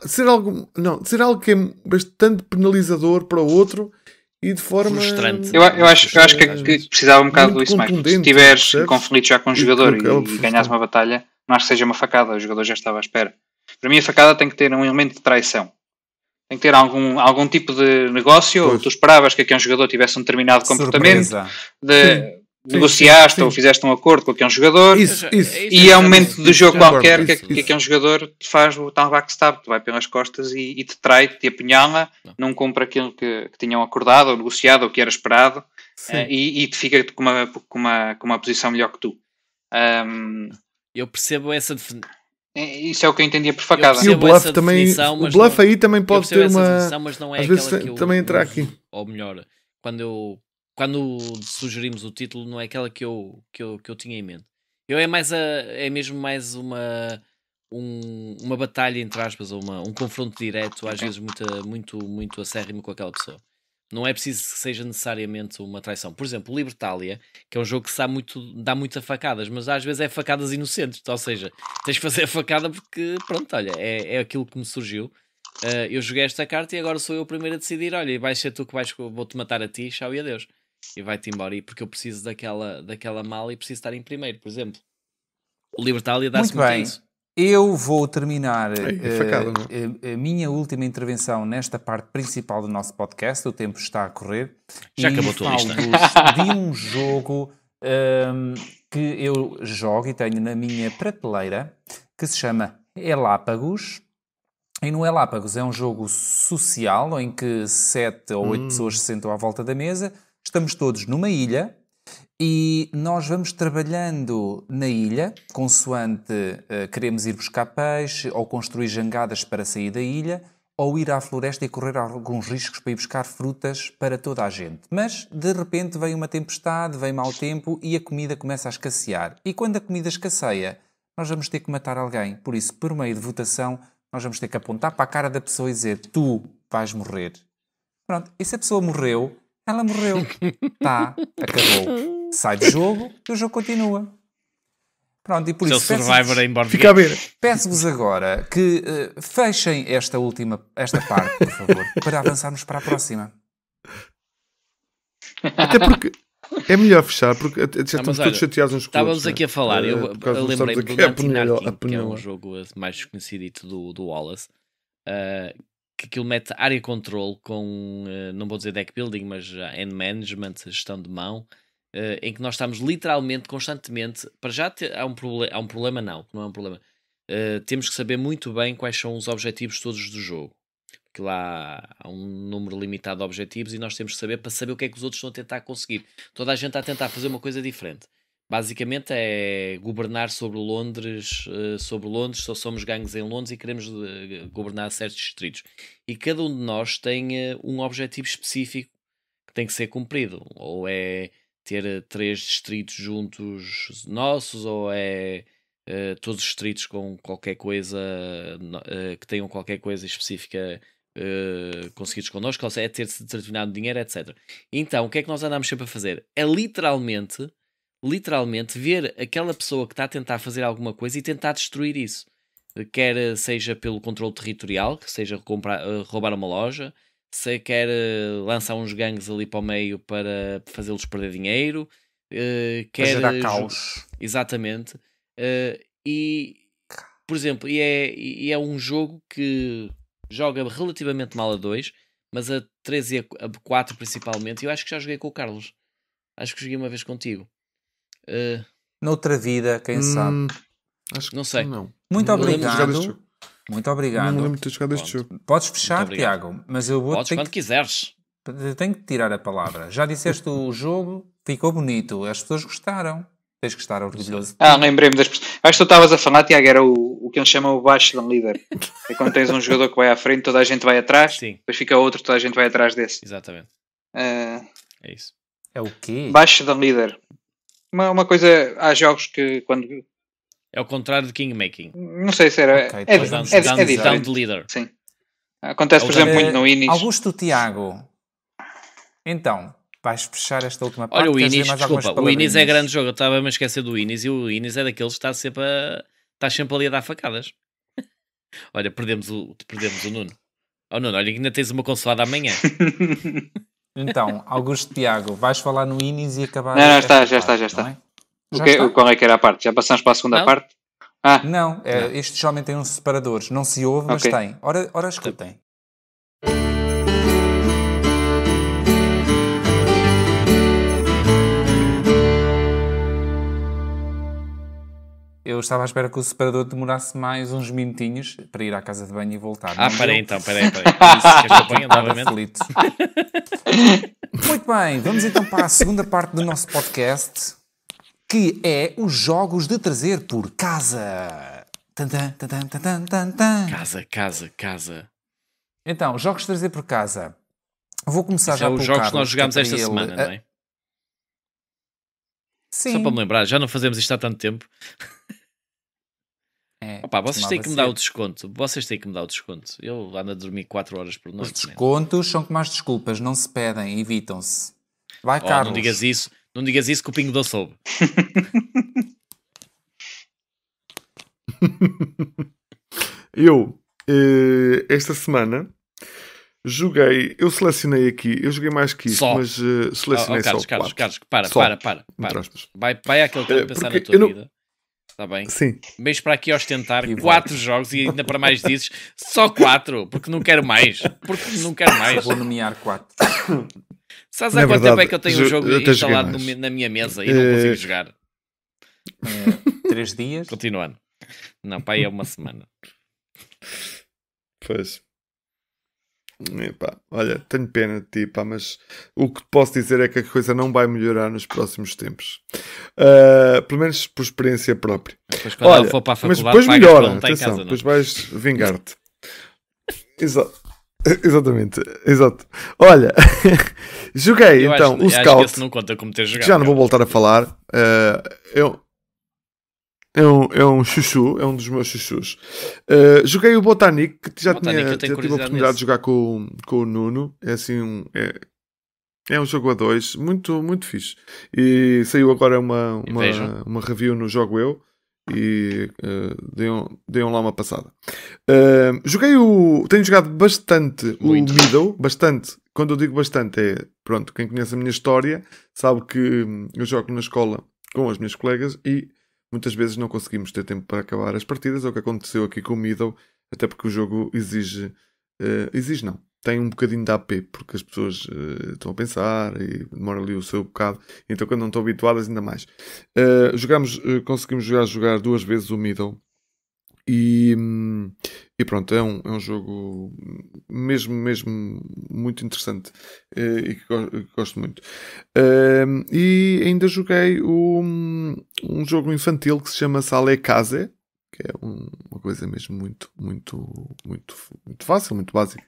ser algo que é bastante penalizador para o outro e de forma frustrante. Eu acho que precisava um bocado disso mais. Se tiveres em conflito já com um jogador e ganhas uma batalha, não acho que seja uma facada, o jogador já estava à espera. Para mim a facada tem que ter um elemento de traição. Tem que ter algum tipo de negócio, ou tu esperavas que aqui um jogador tivesse um determinado comportamento, negociaste ou fizeste um acordo com aqui um jogador, e é um momento do jogo qualquer que aqui um jogador te faz o tal backstab, te vai pelas costas e te trai, te apunhala, não cumpre aquilo que tinham acordado ou negociado ou que era esperado, e te fica com uma posição melhor que tu. Eu percebo essa isso é o que eu entendia por facada. E o bluff também, o bluff aí também pode ter uma... mas não é às vezes que eu também entra aqui. Ou melhor, quando sugerimos o título, não é aquela que eu tinha em mente. É mesmo mais uma batalha, entre aspas, ou um confronto direto, às vezes muito acérrimo com aquela pessoa. Não é preciso que seja necessariamente uma traição. Por exemplo, o Libertalia, que é um jogo que dá muitas facadas, mas às vezes é facadas inocentes. Ou seja, tens de fazer a facada porque, pronto, olha, é aquilo que me surgiu. Eu joguei esta carta e agora sou eu o primeiro a decidir, olha, e vais ser tu que vou-te matar a ti, tchau e adeus. E vai-te embora. E porque eu preciso daquela mala e preciso estar em primeiro, por exemplo. O Libertalia dá-se muito a isso. Eu vou terminar a minha última intervenção nesta parte principal do nosso podcast. O tempo está a correr. Já acabou a tua lista. De um jogo que eu jogo e tenho na minha prateleira, que se chama Elápagos. E no Elápagos é um jogo social em que 7 ou 8 pessoas se sentam à volta da mesa. Estamos todos numa ilha. E nós vamos trabalhando na ilha, consoante queremos ir buscar peixe, ou construir jangadas para sair da ilha, ou ir à floresta e correr alguns riscos para ir buscar frutas para toda a gente. Mas, de repente, vem uma tempestade, vem mau tempo e a comida começa a escassear. E quando a comida escasseia, nós vamos ter que matar alguém. Por isso, por meio de votação, nós vamos ter que apontar para a cara da pessoa e dizer: tu vais morrer. Pronto, e se a pessoa morreu, ela morreu. Tá, acabou. Sai do jogo e o jogo continua. Pronto, e por isso peço-vos agora que fechem esta parte, por favor, para avançarmos para a próxima. Até porque é melhor fechar, porque já estamos todos chateados uns com outros. Estávamos aqui a falar, eu lembrei-me do Antinarking, que é um jogo mais conhecido do Wallace, que aquilo mete área control com, não vou dizer deck building, mas end management, gestão de mão, em que nós estamos literalmente, constantemente, para já há um problema não é um problema, temos que saber muito bem quais são os objetivos todos do jogo, porque lá há um número limitado de objetivos e nós temos que saber para saber o que é que os outros estão a tentar conseguir. Toda a gente está a tentar fazer uma coisa diferente. Basicamente é governar sobre Londres, só somos gangues em Londres e queremos governar certos distritos. E cada um de nós tem um objetivo específico que tem que ser cumprido. Ou é ter 3 distritos juntos nossos, ou é todos os distritos com qualquer coisa, que tenham qualquer coisa específica conseguidos connosco, ou seja, é ter determinado dinheiro, etc. Então, o que é que nós andamos sempre a fazer? É literalmente ver aquela pessoa que está a tentar fazer alguma coisa e tentar destruir isso. Quer seja pelo controle territorial, que seja roubar uma loja, se quer lançar uns gangues ali para o meio para fazê-los perder dinheiro, quer gerar caos. Exatamente. E, por exemplo, é um jogo que joga relativamente mal a 2, mas a 3 e a 4 principalmente. Eu acho que já joguei com o Carlos. Acho que joguei uma vez contigo. Noutra vida, quem sabe? Acho que não sei. Não. Muito obrigado. Muito obrigado. Não lembro de ter jogado este jogo. Podes fechar, Tiago, mas eu vou Podes quando quiseres. Tenho que tirar a palavra. Já disseste o jogo, ficou bonito, as pessoas gostaram. Tens que estar orgulhoso. Lembrei-me das pessoas. Acho que tu estavas a falar, Tiago, era o que eles chamam o baixo da líder. É quando tens um jogador que vai à frente, toda a gente vai atrás. Sim. Depois fica outro, toda a gente vai atrás desse. Exatamente. É isso. É o quê? Baixo da líder. Uma coisa, há jogos que quando... É o contrário de Kingmaking. Não sei se era... Okay, é diferente. Down the leader. Sim. Acontece, por exemplo, muito no Inis. Augusto Tiago. Então, vais fechar esta última parte. Olha, o Inis, desculpa, o Inis é grande jogo. Eu estava a me esquecer do Inis e o Inis é daqueles que está sempre ali a dar facadas. Olha, perdemos o Nuno. Oh, Nuno, olha, ainda tens uma consoada amanhã. Então, Augusto Tiago, vais falar no Inis e acabar... Não, já está. Qual é que era a parte? Já passamos para a segunda parte? Não, isto geralmente tem uns separadores. Não se ouve, mas tem. Ora escutem. Eu estava à espera que o separador demorasse mais uns minutinhos para ir à casa de banho e voltar. Peraí. Isso queres que eu ponha novamente? Muito bem, vamos então para a segunda parte do nosso podcast, que é os jogos de trazer por casa. Casa. Então, jogos de trazer por casa. Vou começar já pelo Carlos. Os jogos que nós jogámos esta semana, não é? Sim. Só para me lembrar, já não fazemos isto há tanto tempo. Vocês têm que me dar o desconto. Eu ando a dormir 4 horas por noite. Os descontos são como as desculpas, não se pedem, evitam-se. Vai, Carlos. Não digas isso que o Pingo Doce soube. Eu, esta semana, eu selecionei aqui, eu joguei mais que isso, mas selecionei Carlos, só 4. Carlos, para. Vai àquele tempo pensar na tua vida. Está bem? Sim. Vens para aqui ostentar 4 jogos e ainda para mais dizes só 4, porque não quero mais. Vou nomear 4. Sabes há quanto tempo é que eu tenho um jogo instalado na minha mesa e não consigo jogar? 3 dias. Continuando. Não, pá, é uma semana. Pois. Epá, olha, tenho pena de ti, pá, mas o que posso dizer é que a coisa não vai melhorar nos próximos tempos. Pelo menos por experiência própria. Depois, quando ela for para a faculdade, mas depois melhora, atenção, casa, não? Depois vais vingar-te. Exatamente, exato. Olha, joguei então o Scout. Esse não conta como ter jogado. Já não vou voltar a falar. É um chuchu, é um dos meus chuchus. Joguei o Botanic, que já tive a oportunidade de jogar com o Nuno. É assim, é um jogo a 2, muito, muito fixe. E saiu agora uma review no Jogo Eu. E dei lá uma passada. Tenho jogado bastante o Middle, bastante. Quando eu digo bastante pronto, quem conhece a minha história sabe que eu jogo na escola com as minhas colegas e muitas vezes não conseguimos ter tempo para acabar as partidas. É o que aconteceu aqui com o Middle, até porque o jogo tem um bocadinho de AP, porque as pessoas estão a pensar e demora ali o seu bocado, então quando não estão habituadas ainda mais. Conseguimos jogar 2 vezes o Middle e pronto, é um jogo mesmo muito interessante e que gosto muito. E ainda joguei um jogo infantil que se chama Sale Case, que é uma coisa mesmo muito, muito, muito, muito fácil, muito básica.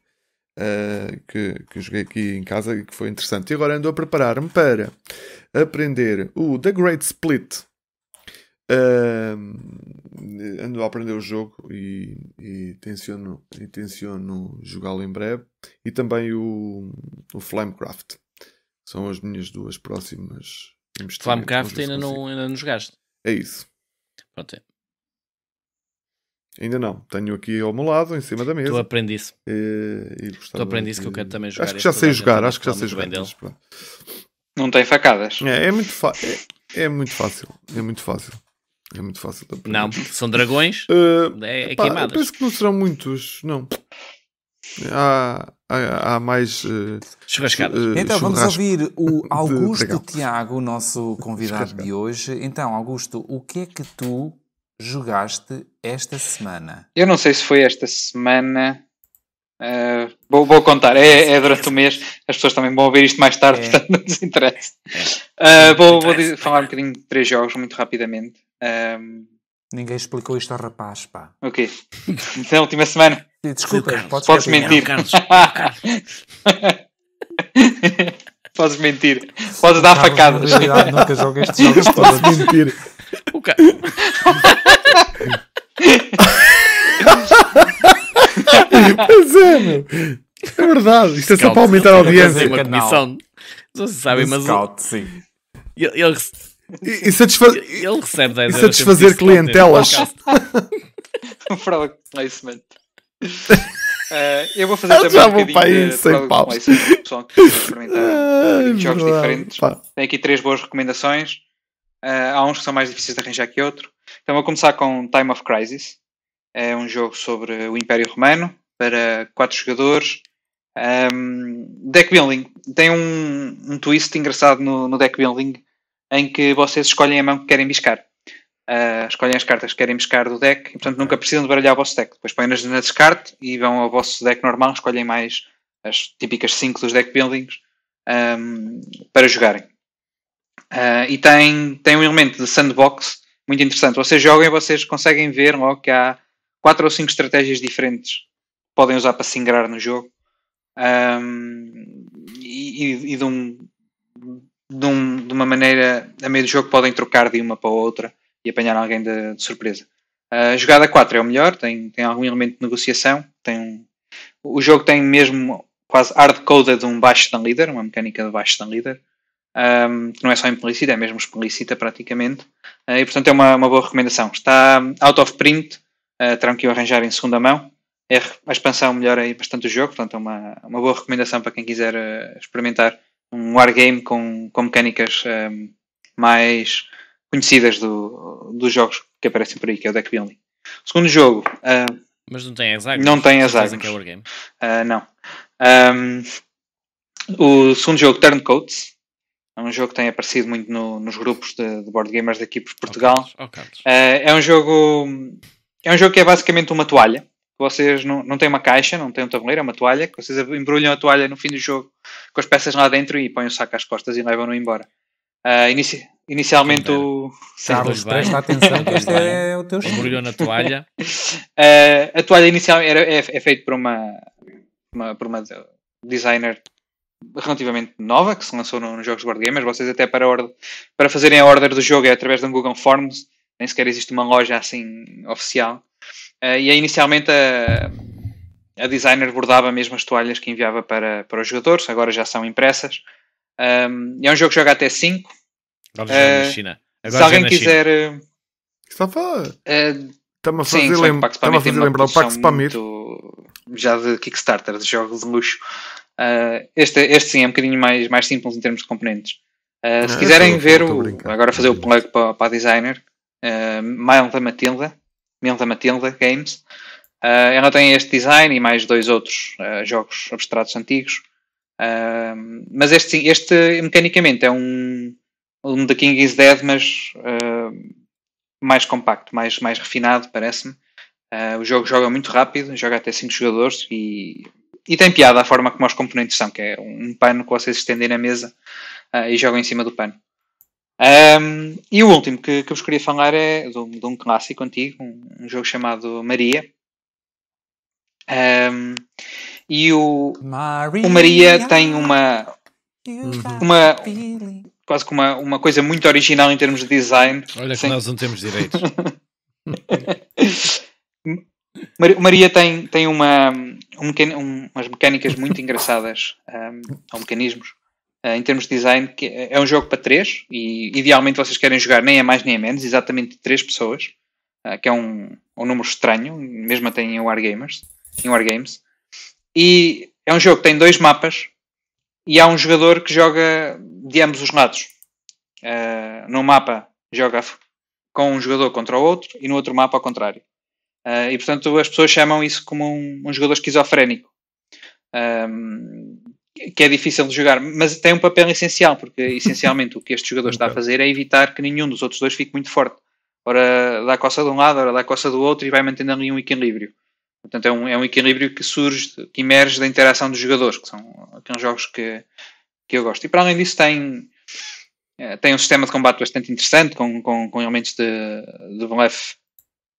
Que eu joguei aqui em casa e que foi interessante. E agora ando a preparar-me para aprender o The Great Split. Ando a aprender o jogo e tenciono jogá-lo em breve. E também o Flamecraft. São as minhas 2 próximas investimentos. Flamecraft ainda não jogaste? É isso. Pronto. Ainda não. Tenho aqui ao meu lado, em cima da mesa. Tu aprendi isso. Tu aprendi isso que eu quero também jogar. Acho que já sei jogar. Não tem facadas. É muito fácil. É muito fácil. De aprender. Não, são dragões. Queimadas. Penso que não serão muitos. Não. Há mais churrascadas. Então vamos ouvir o Augusto Tiago, o nosso convidado de hoje. Então, Augusto, o que é que tu jogaste esta semana? Eu não sei se foi esta semana. Vou contar. É durante o mês. As pessoas também vão ouvir isto mais tarde, portanto não nos interessa. Vou falar um bocadinho de 3 jogos muito rapidamente. Ninguém explicou isto ao rapaz, pá. Ok. Na última semana. Desculpa, podes mentir. Podes mentir. Podes dar facadas. Na realidade, nunca jogo estes jogos. Podes mentir. Pois é, meu. É verdade. Isto é só para aumentar a audiência. Uma comissão. Não se sabe, mas Scout, sim. Ele E satisfazer recebe 10 clientelas. Um product placement. Eu vou fazer também um bocadinho de product placement. O pessoal que quiser experimentar jogos diferentes. Tem aqui 3 boas recomendações. Há uns que são mais difíceis de arranjar que outros. Então vou começar com Time of Crisis. É um jogo sobre o Império Romano para 4 jogadores. Deck building. Tem um twist engraçado no deck building em que vocês escolhem a mão que querem biscar. Escolhem as cartas que querem biscar do deck e, portanto, nunca precisam de baralhar o vosso deck. Depois põem-nas na descarte e vão ao vosso deck normal, escolhem mais as típicas 5 dos deck buildings para jogarem. E tem um elemento de sandbox muito interessante. Vocês jogam e vocês conseguem ver logo que há 4 ou 5 estratégias diferentes que podem usar para se ingrar no jogo. E de uma maneira, a meio do jogo, podem trocar de uma para a outra e apanhar alguém de surpresa. A jogada 4 é o melhor, tem algum elemento de negociação. O jogo tem mesmo quase hard-coded um baixo stand leader, uma mecânica de baixo stand leader, que não é só implícita, é mesmo explícita praticamente. E portanto é uma boa recomendação. Está out of print, terão que o arranjar em segunda mão. A expansão melhora aí bastante o jogo, portanto é uma boa recomendação para quem quiser experimentar um wargame com mecânicas mais conhecidas dos jogos que aparecem por aí, que é o deck building. O segundo jogo... mas não tem hexágonos? Não tem hexágonos. É wargame? Não. O segundo jogo, Turncoats, é um jogo que tem aparecido muito nos grupos de board gamers daqui por Portugal. É um jogo que é basicamente uma toalha. Vocês não têm uma caixa, não têm um tabuleiro, é uma toalha, que vocês embrulham a toalha no fim do jogo com as peças lá dentro e põem o saco às costas e levam-no embora. Inicialmente o... Carlos, presta atenção que este é o teu estilo. Embrulhou na toalha. A toalha inicial é feita por uma designer relativamente nova, que se lançou nos jogos de board gamers. Vocês até para fazerem a order do jogo é através de um Google Forms, nem sequer existe uma loja assim oficial. E aí inicialmente a designer bordava mesmo as toalhas que enviava para os jogadores, agora já são impressas. E é um jogo que joga até 5. Agora já é na China. Se alguém quiser... Está-me a fazer lembrar o Pax Pamir. Já de Kickstarter, de jogos de luxo. Este sim é um bocadinho mais simples em termos de componentes. Se quiserem ver, agora fazer o plug para a designer, Milda Matilda Games, ela tem este design e mais 2 outros jogos abstratos antigos. Mas este mecanicamente é um The King is Dead, mas mais compacto, mais refinado, parece-me. O jogo joga muito rápido, joga até 5 jogadores e tem piada a forma como os componentes são, que é um pano que vocês estendem na mesa e jogam em cima do pano. E o último que eu vos queria falar é de um clássico antigo, um jogo chamado Maria. E o Maria tem quase que uma coisa muito original em termos de design. Olha que nós não temos direitos. Maria tem umas mecânicas muito engraçadas, ou mecanismos, em termos de design, que é um jogo para 3 e idealmente vocês querem jogar nem a mais nem a menos, exatamente 3 pessoas, que é um número estranho, mesmo até em Wargames. E é um jogo que tem 2 mapas e há um jogador que joga de ambos os lados. No mapa joga com um jogador contra o outro e no outro mapa ao contrário. E portanto as pessoas chamam isso como um jogador esquizofrénico, que é difícil de jogar, mas tem um papel essencial, porque essencialmente o que este jogador está a fazer é evitar que nenhum dos outros 2 fique muito forte. Ora dá a coça de um lado, ora dá a coça do outro e vai mantendo ali um equilíbrio. Portanto é um equilíbrio que surge, que emerge da interação dos jogadores, que são aqueles jogos que eu gosto. E para além disso tem um sistema de combate bastante interessante, com elementos de blefe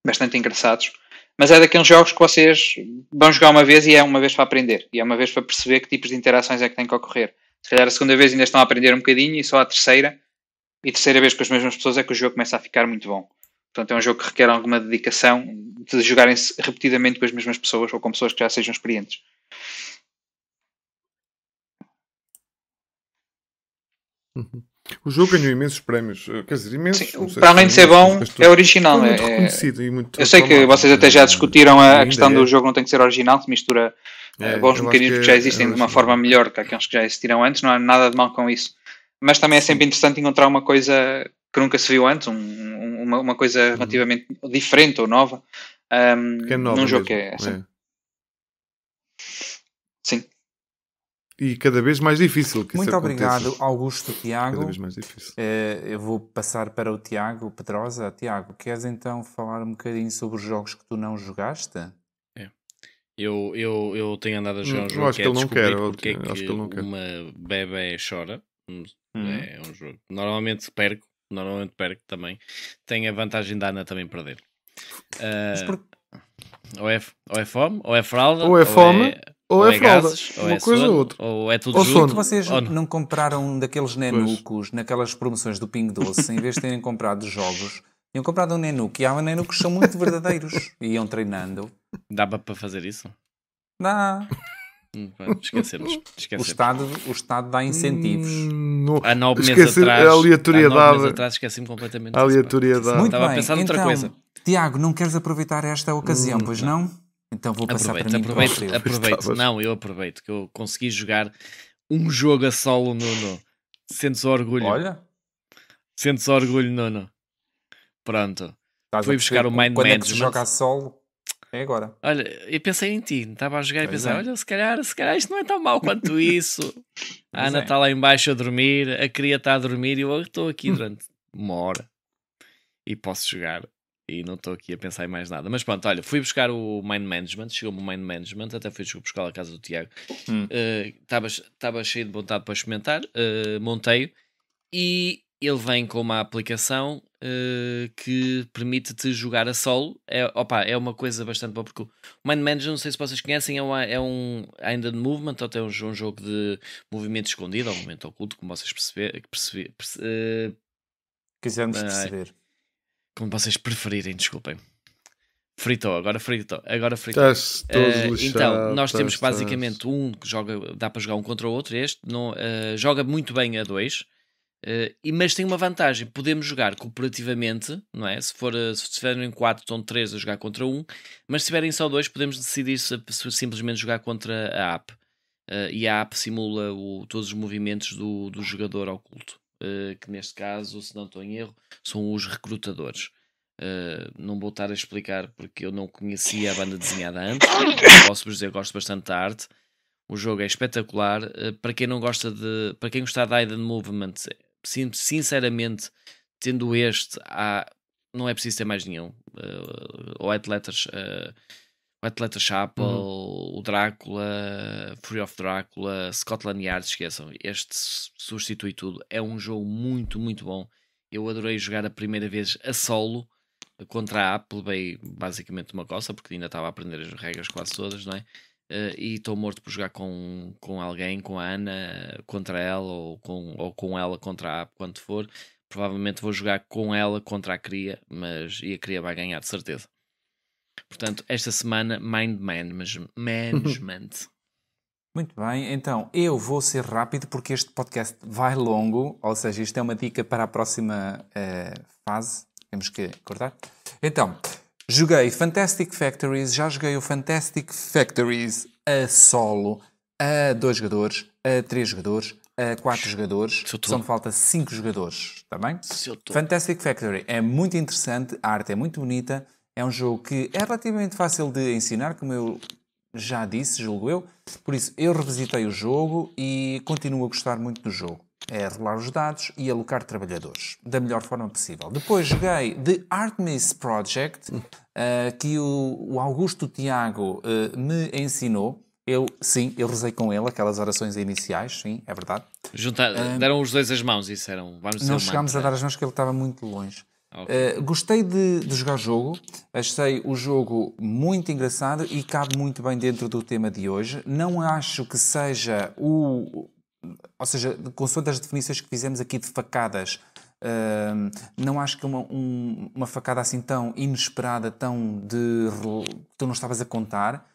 bastante engraçados. Mas é daqueles jogos que vocês vão jogar uma vez e é uma vez para aprender. E é uma vez para perceber que tipos de interações é que têm que ocorrer. Se calhar a segunda vez ainda estão a aprender um bocadinho e só a terceira vez com as mesmas pessoas é que o jogo começa a ficar muito bom. Portanto, é um jogo que requer alguma dedicação de jogarem repetidamente com as mesmas pessoas ou com pessoas que já sejam experientes. O jogo ganhou imensos prémios, quer dizer, imensos. Sim, para além de ser bom, é original. É muito reconhecido e muito eu sei que vocês até já discutiram a questão do jogo não tem que ser original, que mistura bons mecanismos que já existem de uma forma melhor que aqueles que já existiram antes, não há nada de mal com isso. Mas também é sempre interessante encontrar uma coisa que nunca se viu antes, uma coisa relativamente diferente ou nova, que é nova num jogo mesmo. que é assim. Sim. E cada vez mais difícil que Muito isso obrigado, aconteça. Augusto Tiago. Cada vez mais difícil. Eu vou passar para o Tiago Pedrosa. Tiago, queres então falar um bocadinho sobre os jogos que tu não jogaste? Eu tenho andado a jogar um jogo acho que ele não quer. Porque é que uma bebé chora. É um jogo. Normalmente perco também. Tem a vantagem da Ana também perder. Ou é fome, ou é fralda, ou é fome, ou é fralda. Gases, ou uma é coisa sono, ou outra. ou é tudo ou junto. sono. Vocês não compraram um daqueles nenucos naquelas promoções do Pingo Doce, em vez de terem comprado jogos, tinham comprado um nenuco, e há nenucos que são muito verdadeiros e iam treinando. Dava para fazer isso? Dá. Esquecemos. O Estado dá incentivos. Há 9 meses atrás, a aleatoriedade. Esqueci-me completamente a aleatoriedade. Muito Estava bem, a pensar noutra então, coisa. Tiago, não queres aproveitar esta ocasião, pois não? Então vou passar para mim. Aproveito. Não, eu aproveito que eu consegui jogar um jogo a solo, Nuno. Sentes orgulho. Olha. Sentes orgulho, Nuno. Pronto. Fui buscar o Mind Quando Management. É que se joga a solo? É agora. Olha, eu pensei em ti. Estava a jogar e pensei, olha, se calhar isto não é tão mau quanto isso. A Ana está lá em baixo a dormir, a cria está a dormir e eu estou aqui durante uma hora. E posso jogar. E não estou aqui a pensar em mais nada. Mas pronto, olha, fui buscar o Mind Management. Chegou-me o Mind Management. Até fui buscar a casa do Tiago. Estava cheio de vontade para experimentar. Montei-o. E ele vem com uma aplicação que permite-te jogar a solo. É uma coisa bastante boa, porque o Mind Manager, não sei se vocês conhecem, é um ainda de movement, ou até um jogo de movimento escondido, ou movimento oculto, como vocês quisermos perceber. Como vocês preferirem, desculpem. Agora fritou. Estás todo lixado, então, nós temos basicamente que dá para jogar um contra o outro. Joga muito bem a dois. Mas tem uma vantagem, podemos jogar cooperativamente, não é? Se estiverem 4, estão 3 a jogar contra 1, mas se tiverem só 2, podemos decidir se simplesmente jogar contra a app. E a app simula todos os movimentos do jogador oculto, que neste caso, se não estou em erro, são os recrutadores. Não vou estar a explicar porque eu não conhecia a banda desenhada antes. Posso-vos dizer que gosto bastante da arte. O jogo é espetacular. Para quem gostar da Hidden Movement, sinceramente, tendo não é preciso ter mais nenhum. O White Letter Chapel, o Drácula, Fury of Drácula, Scotland Yard, esqueçam. Este substitui tudo. É um jogo muito, muito bom. Eu adorei jogar a primeira vez a solo contra a app. Levei basicamente uma coça, porque ainda estava a aprender as regras quase todas, não é? E estou morto por jogar com alguém, com a Ana contra ela, ou com ela contra a app, quando for. Provavelmente vou jogar com ela contra a cria, e a cria vai ganhar de certeza. Portanto, esta semana, Mind Management. Muito bem, então eu vou ser rápido porque este podcast vai longo, ou seja, isto é uma dica para a próxima fase. Temos que cortar. Então, joguei Fantastic Factories, já joguei o Fantastic Factories a solo, a 2 jogadores, a 3 jogadores, a 4 jogadores. Só me falta 5 jogadores, está bem? Fantastic Factory é muito interessante, a arte é muito bonita, é um jogo que é relativamente fácil de ensinar, como eu já disse, julgo eu. Por isso, eu revisitei o jogo e continuo a gostar muito do jogo. É rolar os dados e alocar trabalhadores da melhor forma possível. Depois joguei The Artemis Project, que o Augusto Tiago me ensinou. Eu rezei com ele aquelas orações iniciais, sim, é verdade. Deram os dois as mãos e disseram, vamos dizer. Não chegámos a dar as mãos porque ele estava muito longe. Okay. Gostei de jogar o jogo, achei o jogo muito engraçado e cabe muito bem dentro do tema de hoje. Não acho que seja ou seja, consoante as definições que fizemos aqui de facadas, não acho que uma facada assim tão inesperada, tu não estavas a contar,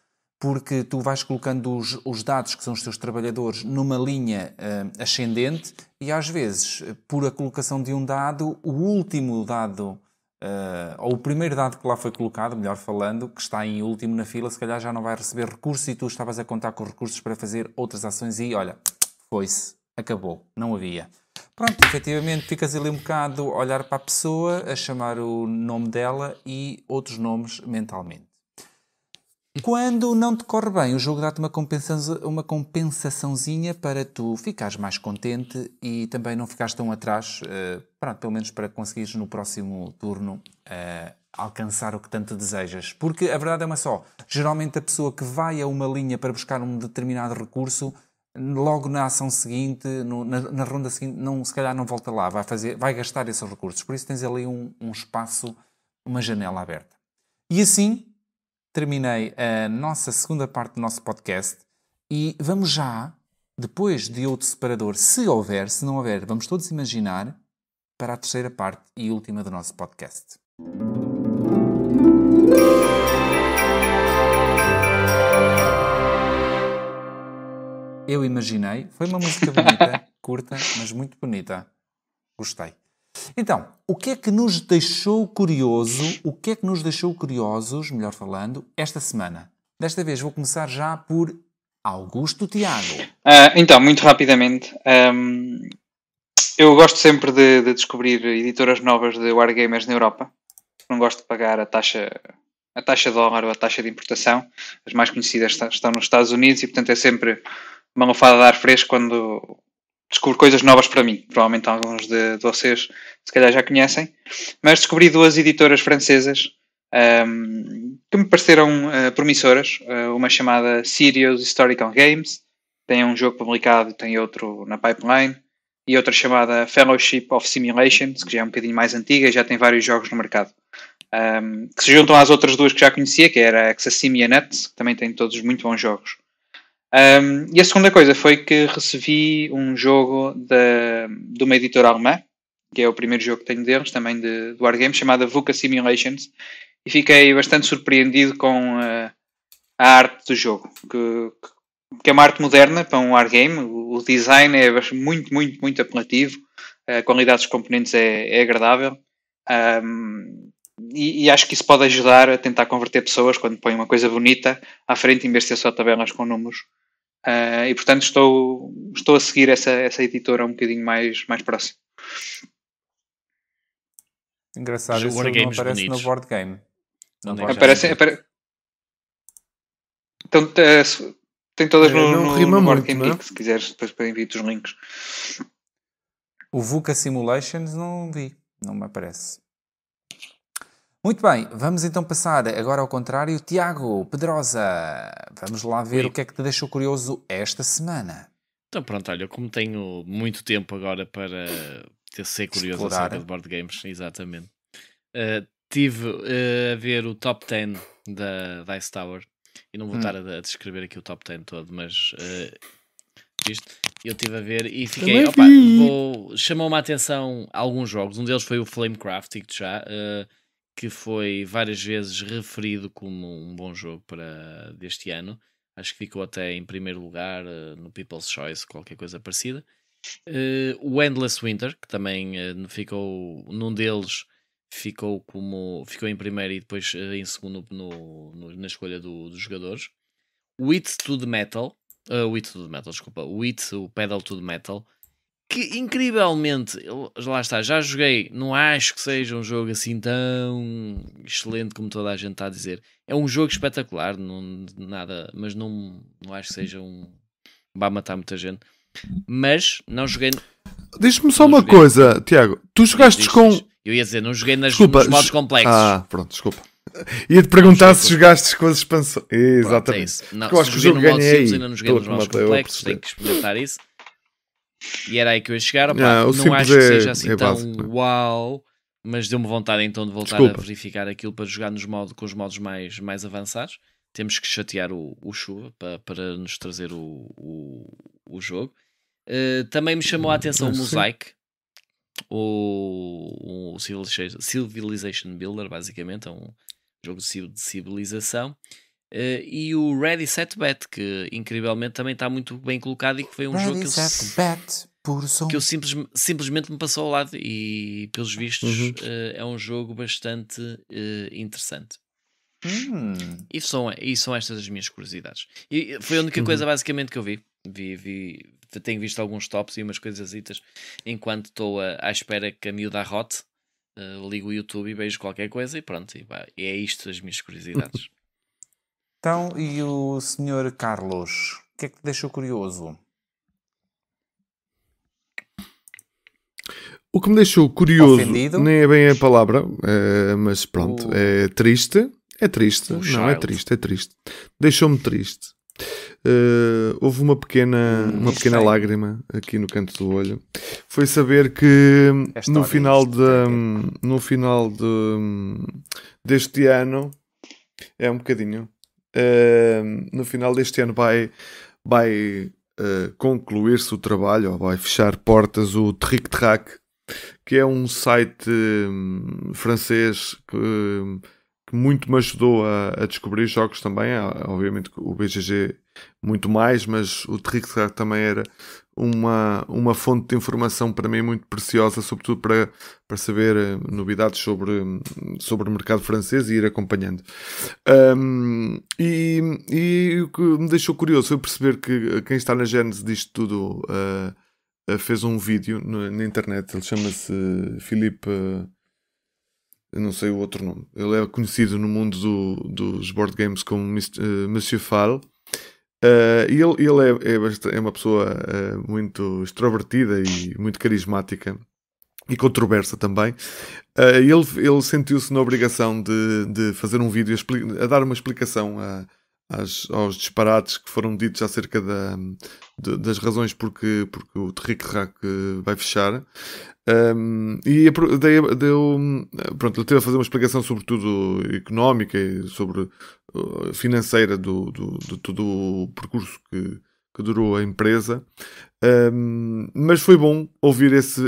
porque tu vais colocando os dados, que são os teus trabalhadores, numa linha ascendente e às vezes, por a colocação de um dado, o último dado, ou o primeiro dado que lá foi colocado, melhor falando, que está em último na fila, se calhar já não vai receber recursos e tu estavas a contar com recursos para fazer outras ações e olha, foi-se, acabou, não havia. Pronto, efetivamente ficas ali um bocado a olhar para a pessoa, a chamar o nome dela e outros nomes mentalmente. Quando não te corre bem, o jogo dá-te uma compensaçãozinha para tu ficares mais contente e também não ficares tão atrás, pronto, pelo menos para conseguires no próximo turno alcançar o que tanto desejas. Porque a verdade é uma só, geralmente a pessoa que vai a uma linha para buscar um determinado recurso, logo na ação seguinte, na ronda seguinte, se calhar não volta lá, vai gastar esses recursos. Por isso tens ali um espaço, uma janela aberta. E assim terminei a nossa segunda parte do nosso podcast e vamos já, depois de outro separador, se houver, se não houver, vamos todos imaginar, para a terceira parte e última do nosso podcast. Eu imaginei, foi uma música bonita, curta, mas muito bonita. Gostei. Então, o que é que nos deixou curiosos, melhor falando, esta semana? Desta vez vou começar já por Augusto Tiago. Então, muito rapidamente, eu gosto sempre de descobrir editoras novas de wargamers na Europa. Não gosto de pagar a taxa dólar ou a taxa de importação. As mais conhecidas estão nos Estados Unidos e, portanto, é sempre uma lufada de ar fresco quando descubro coisas novas para mim. Provavelmente alguns de vocês se calhar já conhecem. Mas descobri duas editoras francesas que me pareceram promissoras. Uma chamada Serious Historical Games. Tem um jogo publicado e tem outro na pipeline. E outra chamada Fellowship of Simulations, que já é um bocadinho mais antiga e já tem vários jogos no mercado. Que se juntam às outras duas que já conhecia, que era a Exasim e a Nuts, que também têm todos muito bons jogos. E a segunda coisa foi que recebi um jogo de uma editora alemã, que é o primeiro jogo que tenho deles, também do Wargame, chamada VUCA Simulations, e fiquei bastante surpreendido com a arte do jogo, que é uma arte moderna para um Wargame. O design é muito, muito, muito apelativo, a qualidade dos componentes é agradável, e acho que isso pode ajudar a tentar converter pessoas quando põem uma coisa bonita à frente em vez de ser só tabelas com números. E portanto estou a seguir essa editora um bocadinho mais próximo. Engraçado, isso não aparece bonitos no board game. Aparece. Então, tem todas no board game geek, se quiseres, depois envio-te os links. O VUCA Simulations não vi, não me aparece. Muito bem, vamos então passar agora ao contrário. Tiago Pedrosa, vamos lá ver o que é que te deixou curioso esta semana. Então pronto, olha, como tenho muito tempo agora para ser curioso acerca de board games, exatamente, tive a ver o top 10 da Dice Tower, e não vou estar a descrever aqui o top 10 todo, mas eu estive a ver e fiquei, chamou-me a atenção alguns jogos. Um deles foi o Flamecraft, digo já, que foi várias vezes referido como um bom jogo deste ano. Acho que ficou até em primeiro lugar no People's Choice, qualquer coisa parecida. O Endless Winter, que também ficou num deles, ficou em primeiro e depois em segundo na escolha dos jogadores. O It to the Metal, o Pedal to the Metal, que incrivelmente, lá está, já joguei, não acho que seja um jogo assim tão excelente como toda a gente está a dizer. É um jogo espetacular, mas não acho que seja vai matar muita gente. Mas não joguei. Diz-me só uma coisa, Tiago. Tu jogaste com. Eu ia dizer, não joguei nos modos complexos. Pronto, desculpa. Ia-te perguntar se jogaste com as expansões. Exatamente. Não, eu acho que o jogo ganhei aí. Ainda não joguei nos modos complexos, tenho que experimentar isso. E era aí que eu ia chegar. Não acho que seja assim tão uau, mas deu-me vontade então de voltar a verificar aquilo para jogar com os modos mais avançados. Temos que chatear o Chuva para nos trazer o jogo. Também me chamou a atenção o Mosaic, o Civilization Builder, basicamente é um jogo de civilização. e o Ready Set Bet, que incrivelmente também está muito bem colocado e que foi um jogo que eu simplesmente me passou ao lado e pelos vistos é um jogo bastante interessante. E são estas as minhas curiosidades. E foi a única coisa basicamente que eu vi. Tenho visto alguns tops e umas coisasitas enquanto estou à espera que a miúda arrote. Ligo o YouTube e vejo qualquer coisa e pronto. E é isto as minhas curiosidades. Então, e o Sr. Carlos? O que é que te deixou curioso? O que me deixou curioso Ofendido? nem é bem a palavra, mas pronto, é triste. É triste, não é triste, é triste. Deixou-me triste. Houve uma pequena lágrima aqui no canto do olho. Foi saber que no final deste ano, é um bocadinho, no final deste ano vai concluir-se o trabalho, ou vai fechar portas o Trick Track, que é um site francês que muito me ajudou a descobrir jogos também. Obviamente o BGG muito mais, mas o Trick Track também era uma fonte de informação para mim muito preciosa, sobretudo para saber novidades sobre o mercado francês e ir acompanhando. E o que me deixou curioso foi perceber que quem está na gênese disto tudo fez um vídeo na internet. Ele chama-se Philippe... eu não sei o outro nome. Ele é conhecido no mundo dos board games como Monsieur Fall. E ele é uma pessoa muito extrovertida e muito carismática e controversa também. Ele sentiu-se na obrigação de fazer um vídeo a dar uma explicação aos disparates que foram ditos acerca das razões porque o Trick Track vai fechar. Pronto, ele teve a fazer uma explicação sobretudo económica e sobre financeira de todo o percurso que durou a empresa. Mas foi bom ouvir esse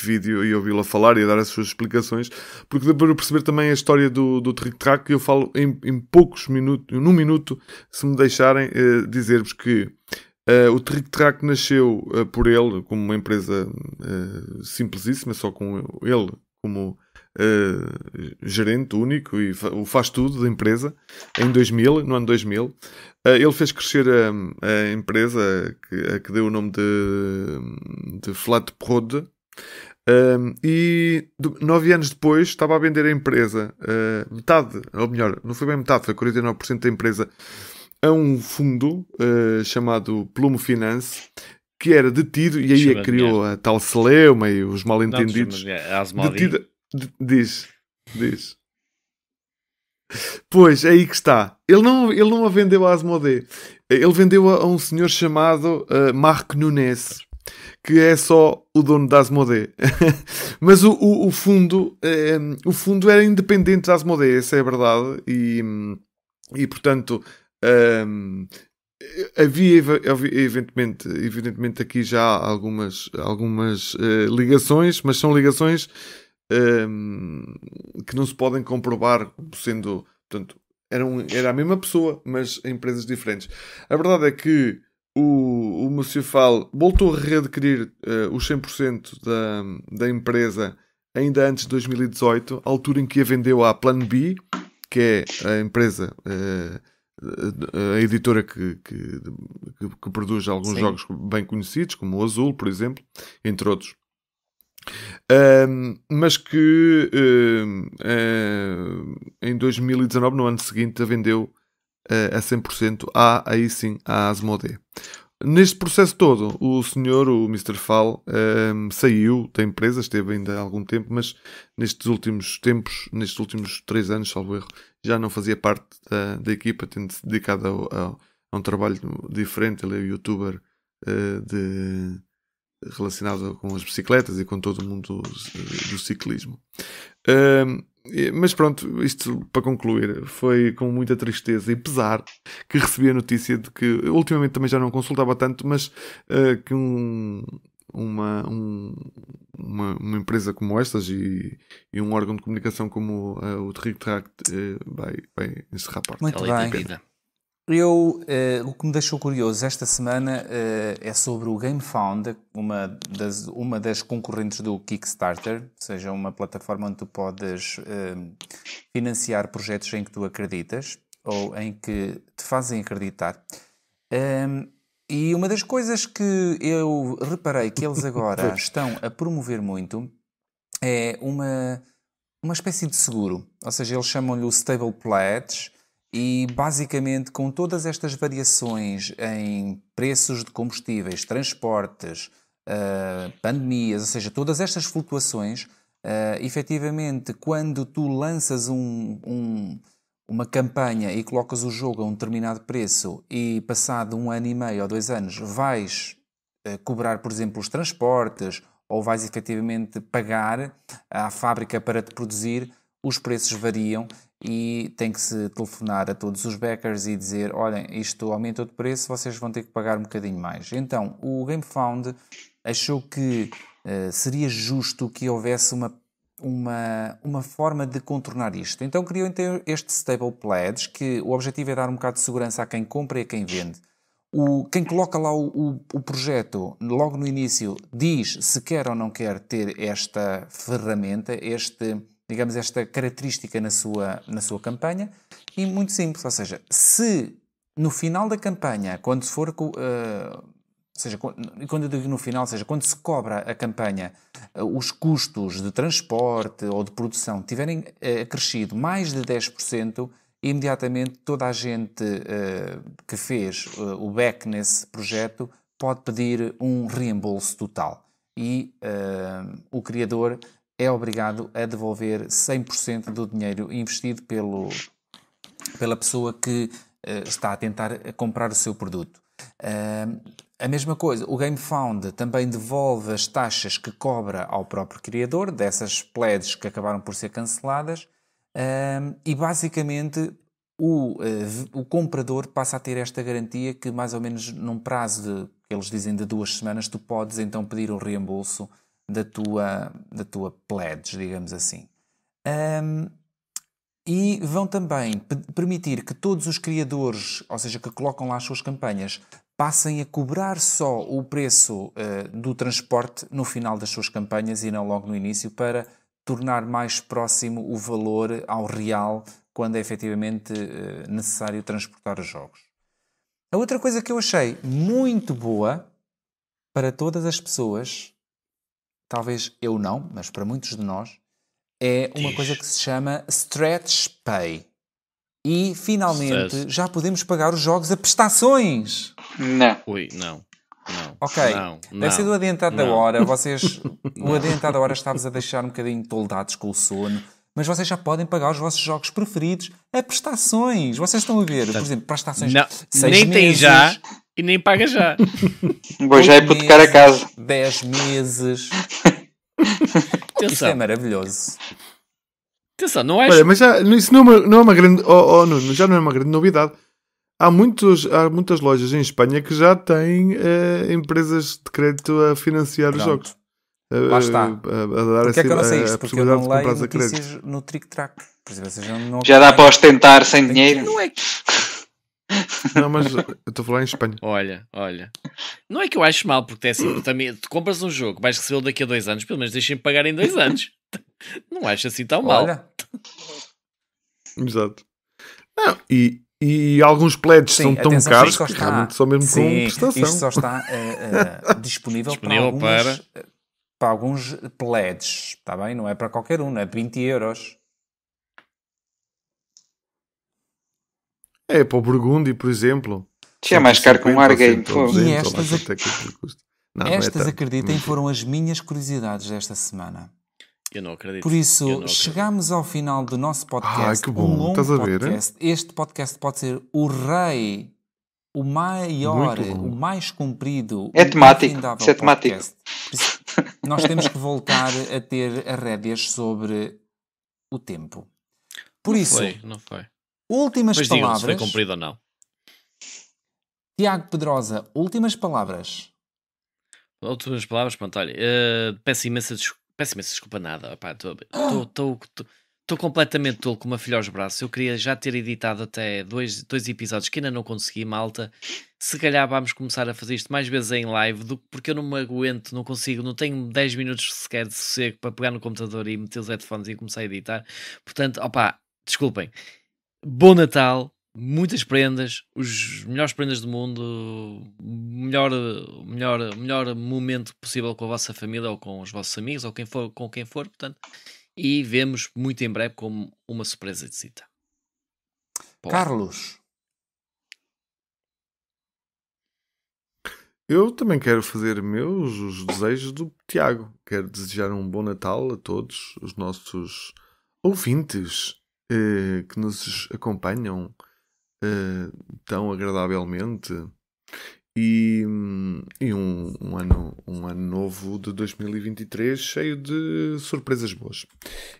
vídeo e ouvi-lo a falar e a dar as suas explicações, porque deu para perceber também a história do Trick Track, que eu falo em poucos minutos, num minuto, se me deixarem dizer-vos que o Trick Track nasceu por ele como uma empresa simplesíssima, só com ele como gerente único e o faz tudo da empresa, no ano 2000. Ele fez crescer a empresa que deu o nome de Flatprod, e 9 anos depois estava a vender a empresa, metade, ou melhor, não foi bem metade, foi 49% da empresa, a um fundo chamado Plume Finance, que era detido, e aí criou a tal celeuma e os mal-entendidos. Diz. Pois, é aí que está. Ele não a vendeu à Asmodee. Ele vendeu a um senhor chamado Marc Nunes, que é só o dono da Asmodee. Mas o fundo era independente da Asmodee, essa é a verdade. E portanto... havia evidentemente aqui já algumas ligações, mas são ligações que não se podem comprovar sendo, portanto, era a mesma pessoa, mas em empresas diferentes. A verdade é que o Monsieur Fall voltou a readquirir os 100% da empresa ainda antes de 2018, a altura em que a vendeu à Plan B, que é a empresa, a editora que produz alguns jogos bem conhecidos, como o Azul, por exemplo, entre outros. Mas que em 2019, no ano seguinte, a vendeu a 100% aí sim à Asmodee. Neste processo todo, o Mr. Fall, saiu da empresa, esteve ainda há algum tempo, mas nestes últimos 3 anos, salvo erro, já não fazia parte da equipa, tendo-se dedicado a um trabalho diferente. Ele é youtuber relacionado com as bicicletas e com todo o mundo do ciclismo. Mas pronto, isto para concluir, foi com muita tristeza e pesar que recebi a notícia de que, ultimamente também já não consultava tanto, mas que um uma empresa como estas e um órgão de comunicação como o Trick Track vai encerrar a porta. Muito bem. O que me deixou curioso esta semana é sobre o GameFound, uma das concorrentes do Kickstarter, ou seja, uma plataforma onde tu podes financiar projetos em que tu acreditas ou em que te fazem acreditar. E uma das coisas que eu reparei que eles agora estão a promover muito é uma espécie de seguro. Ou seja, eles chamam-lhe o Stable Pledge e basicamente com todas estas variações em preços de combustíveis, transportes, pandemias, ou seja, todas estas flutuações, efetivamente quando tu lanças uma campanha e colocas o jogo a um determinado preço e passado 1 ano e meio ou 2 anos vais cobrar, por exemplo, os transportes ou vais efetivamente pagar à fábrica para te produzir, os preços variam e tem que se telefonar a todos os backers e dizer, olhem, isto aumentou de preço, vocês vão ter que pagar um bocadinho mais. Então, o GameFound achou que seria justo que houvesse uma forma de contornar isto. Então criou então este Stable Pledge, que o objetivo é dar um bocado de segurança a quem compra e a quem vende. Quem coloca lá o projeto, logo no início, diz se quer ou não quer ter esta ferramenta, esta característica na sua campanha, e muito simples, ou seja, se no final da campanha, quando se for... Ou seja, quando eu digo no final, ou seja, quando se cobra a campanha, os custos de transporte ou de produção tiverem acrescido mais de 10%, imediatamente toda a gente que fez o back nesse projeto pode pedir um reembolso total. E o criador é obrigado a devolver 100% do dinheiro investido pela pessoa que está a tentar comprar o seu produto. A mesma coisa, o GameFound também devolve as taxas que cobra ao próprio criador, dessas pledges que acabaram por ser canceladas, e basicamente o comprador passa a ter esta garantia que mais ou menos num prazo que eles dizem de 2 semanas, tu podes então pedir o reembolso da tua pledge, digamos assim. E vão também permitir que todos os criadores, ou seja, que colocam lá as suas campanhas, passem a cobrar só o preço do transporte no final das suas campanhas e não logo no início, para tornar mais próximo o valor ao real quando é efetivamente necessário transportar os jogos. A outra coisa que eu achei muito boa para todas as pessoas, talvez eu não, mas para muitos de nós, é uma coisa que se chama Stretch Pay. E, finalmente, já podemos pagar os jogos a prestações. Não. Ui, não. Ok, deve ser do adiantado da hora. O adiantado da hora está-vos a deixar um bocadinho toldados com o sono. Mas vocês já podem pagar os vossos jogos preferidos a prestações. Vocês estão a ver, por exemplo, prestações de 6 nem meses. tem já e nem paga já. Vou já hipotecar a casa. 10 meses. Isto é maravilhoso. Atenção, não é... Olha, mas isso não é uma grande... Nuno, já não é uma grande novidade. Há muitas lojas em Espanha que já têm empresas de crédito a financiar os jogos. Lá está. A dar Porquê é que eu não sei a isto? Porque eu possibilidade não de leio comprar a crédito. notícias no Trick Track. Já dá para ostentar sem dinheiro? Não é que... Não, mas eu estou a falar em Espanha. Olha. Não é que eu acho mal, porque é assim, também, tu compras um jogo, vais recebê-lo daqui a 2 anos, pelo menos deixem-me pagar em 2 anos. Não acho assim tão mal. Olha. Exato. Não, e alguns pledges são tão caros que realmente só mesmo com prestação. Isto só está disponível para alguns pledges, está bem? Não é para qualquer um, não é de 20 euros. É para o Burgundy, por exemplo. É mais caro que um Wargame. E estas, acreditem, foram as minhas curiosidades desta semana. Eu não acredito. Por isso, chegamos ao final do nosso podcast. Que bom. Um longo Estás a ver, podcast. Este podcast pode ser o rei, o maior, o mais comprido. É temático. Isso é temático. Nós temos que voltar a ter as rédeas sobre o tempo. Por isso, não foi. Últimas mas palavras. Mas se foi cumprido ou não. Tiago Pedrosa, últimas palavras. Outras palavras, pronto, olha, peço imensa desculpa nada, estou completamente tolo com uma filha aos braços. Eu queria já ter editado até dois episódios que ainda não consegui, malta. Se calhar vamos começar a fazer isto mais vezes em live, porque eu não me aguento, não consigo, não tenho 10 minutos sequer de sossego para pegar no computador e meter os headphones e começar a editar. Portanto, desculpem. Bom Natal, muitas prendas, os melhores prendas do mundo, melhor momento possível com a vossa família ou com os vossos amigos ou com quem for, portanto, e vemos muito em breve como uma surpresa de cita. Carlos. Eu também quero fazer os desejos do Tiago. Quero desejar um bom Natal a todos os nossos ouvintes que nos acompanham tão agradavelmente e um ano novo de 2023 cheio de surpresas boas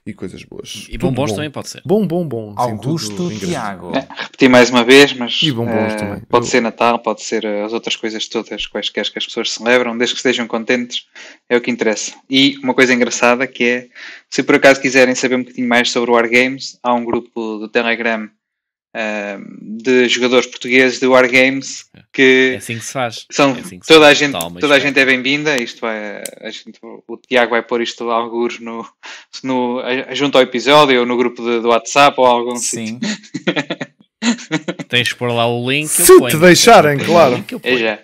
e coisas boas. E bombons também pode ser. Bom. Augusto Tiago. Repetir mais uma vez, mas e bombons também. Pode ser Natal, pode ser as outras coisas todas, quaisquer que as pessoas celebram, desde que estejam contentes, é o que interessa. E uma coisa engraçada que é, se por acaso quiserem saber um bocadinho mais sobre o Wargames, há um grupo do Telegram de jogadores portugueses de Wargames que é assim que se faz. Toda a gente é bem-vinda. O Tiago vai pôr isto algures junto ao episódio ou no grupo do WhatsApp ou algum sim. Tens de pôr lá o link. Se te deixarem, claro. Já.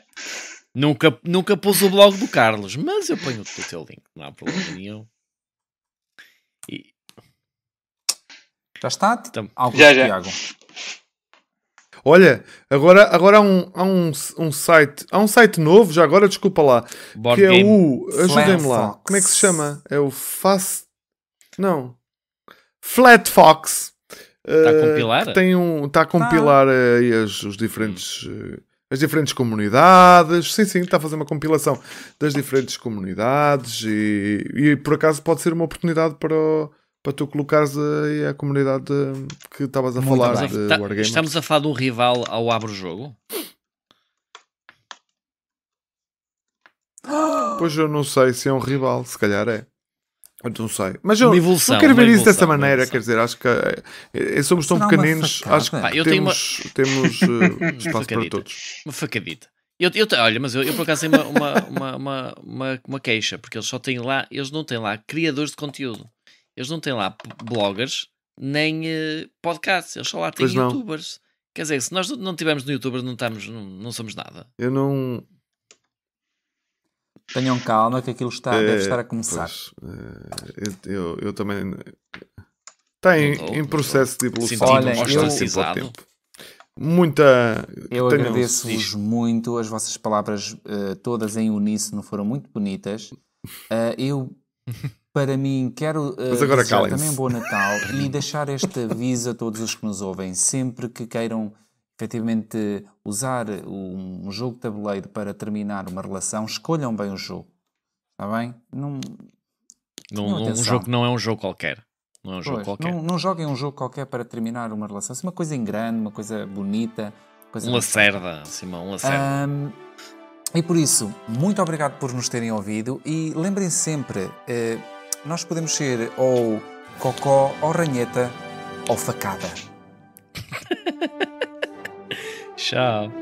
Nunca pus o blog do Carlos, mas eu ponho o teu link, não há problema nenhum. Já está? Já. Tiago. Olha, agora há um site novo, já agora, desculpa lá, Board que é game. o... Ajudem-me lá. Fox. Como é que se chama? É o Flat Fox. Está a compilar? Está a compilar aí os diferentes... as diferentes comunidades. Sim, está a fazer uma compilação das diferentes comunidades e por acaso pode ser uma oportunidade para tu colocares aí a comunidade que estavas a falar de Wargames. Estamos a falar de um rival ao Abre o Jogo? Pois eu não sei se é um rival, se calhar é. Eu não sei. Mas eu evolução, não quero ver isso dessa maneira. Quer dizer, acho que somos tão pequeninos. Acho que temos espaço para todos. Uma facadita. Olha, mas eu por acaso tenho uma queixa, porque eles não têm lá criadores de conteúdo. Eles não têm lá bloggers, nem podcasts. Eles só lá têm youtubers. Quer dizer, se nós não tivermos no youtubers, não somos nada. Eu não... Tenham calma que aquilo deve estar a começar. Eu também... Está em processo de evolução. Olha, eu agradeço-vos muito. As vossas palavras todas em uníssono foram muito bonitas. Para mim, quero desejar também um bom Natal e deixar este aviso a todos os que nos ouvem. Sempre que queiram efetivamente usar um jogo de tabuleiro para terminar uma relação, escolham bem o jogo. Está bem? Um jogo que não é um jogo qualquer. Não é um jogo qualquer. Não joguem um jogo qualquer para terminar uma relação. Se uma coisa em grande, uma coisa bonita. Um lacerda, Simão, um lacerda. E por isso, muito obrigado por nos terem ouvido e lembrem-se sempre, nós podemos ser ou cocó, ou ranheta, ou facada. Tchau.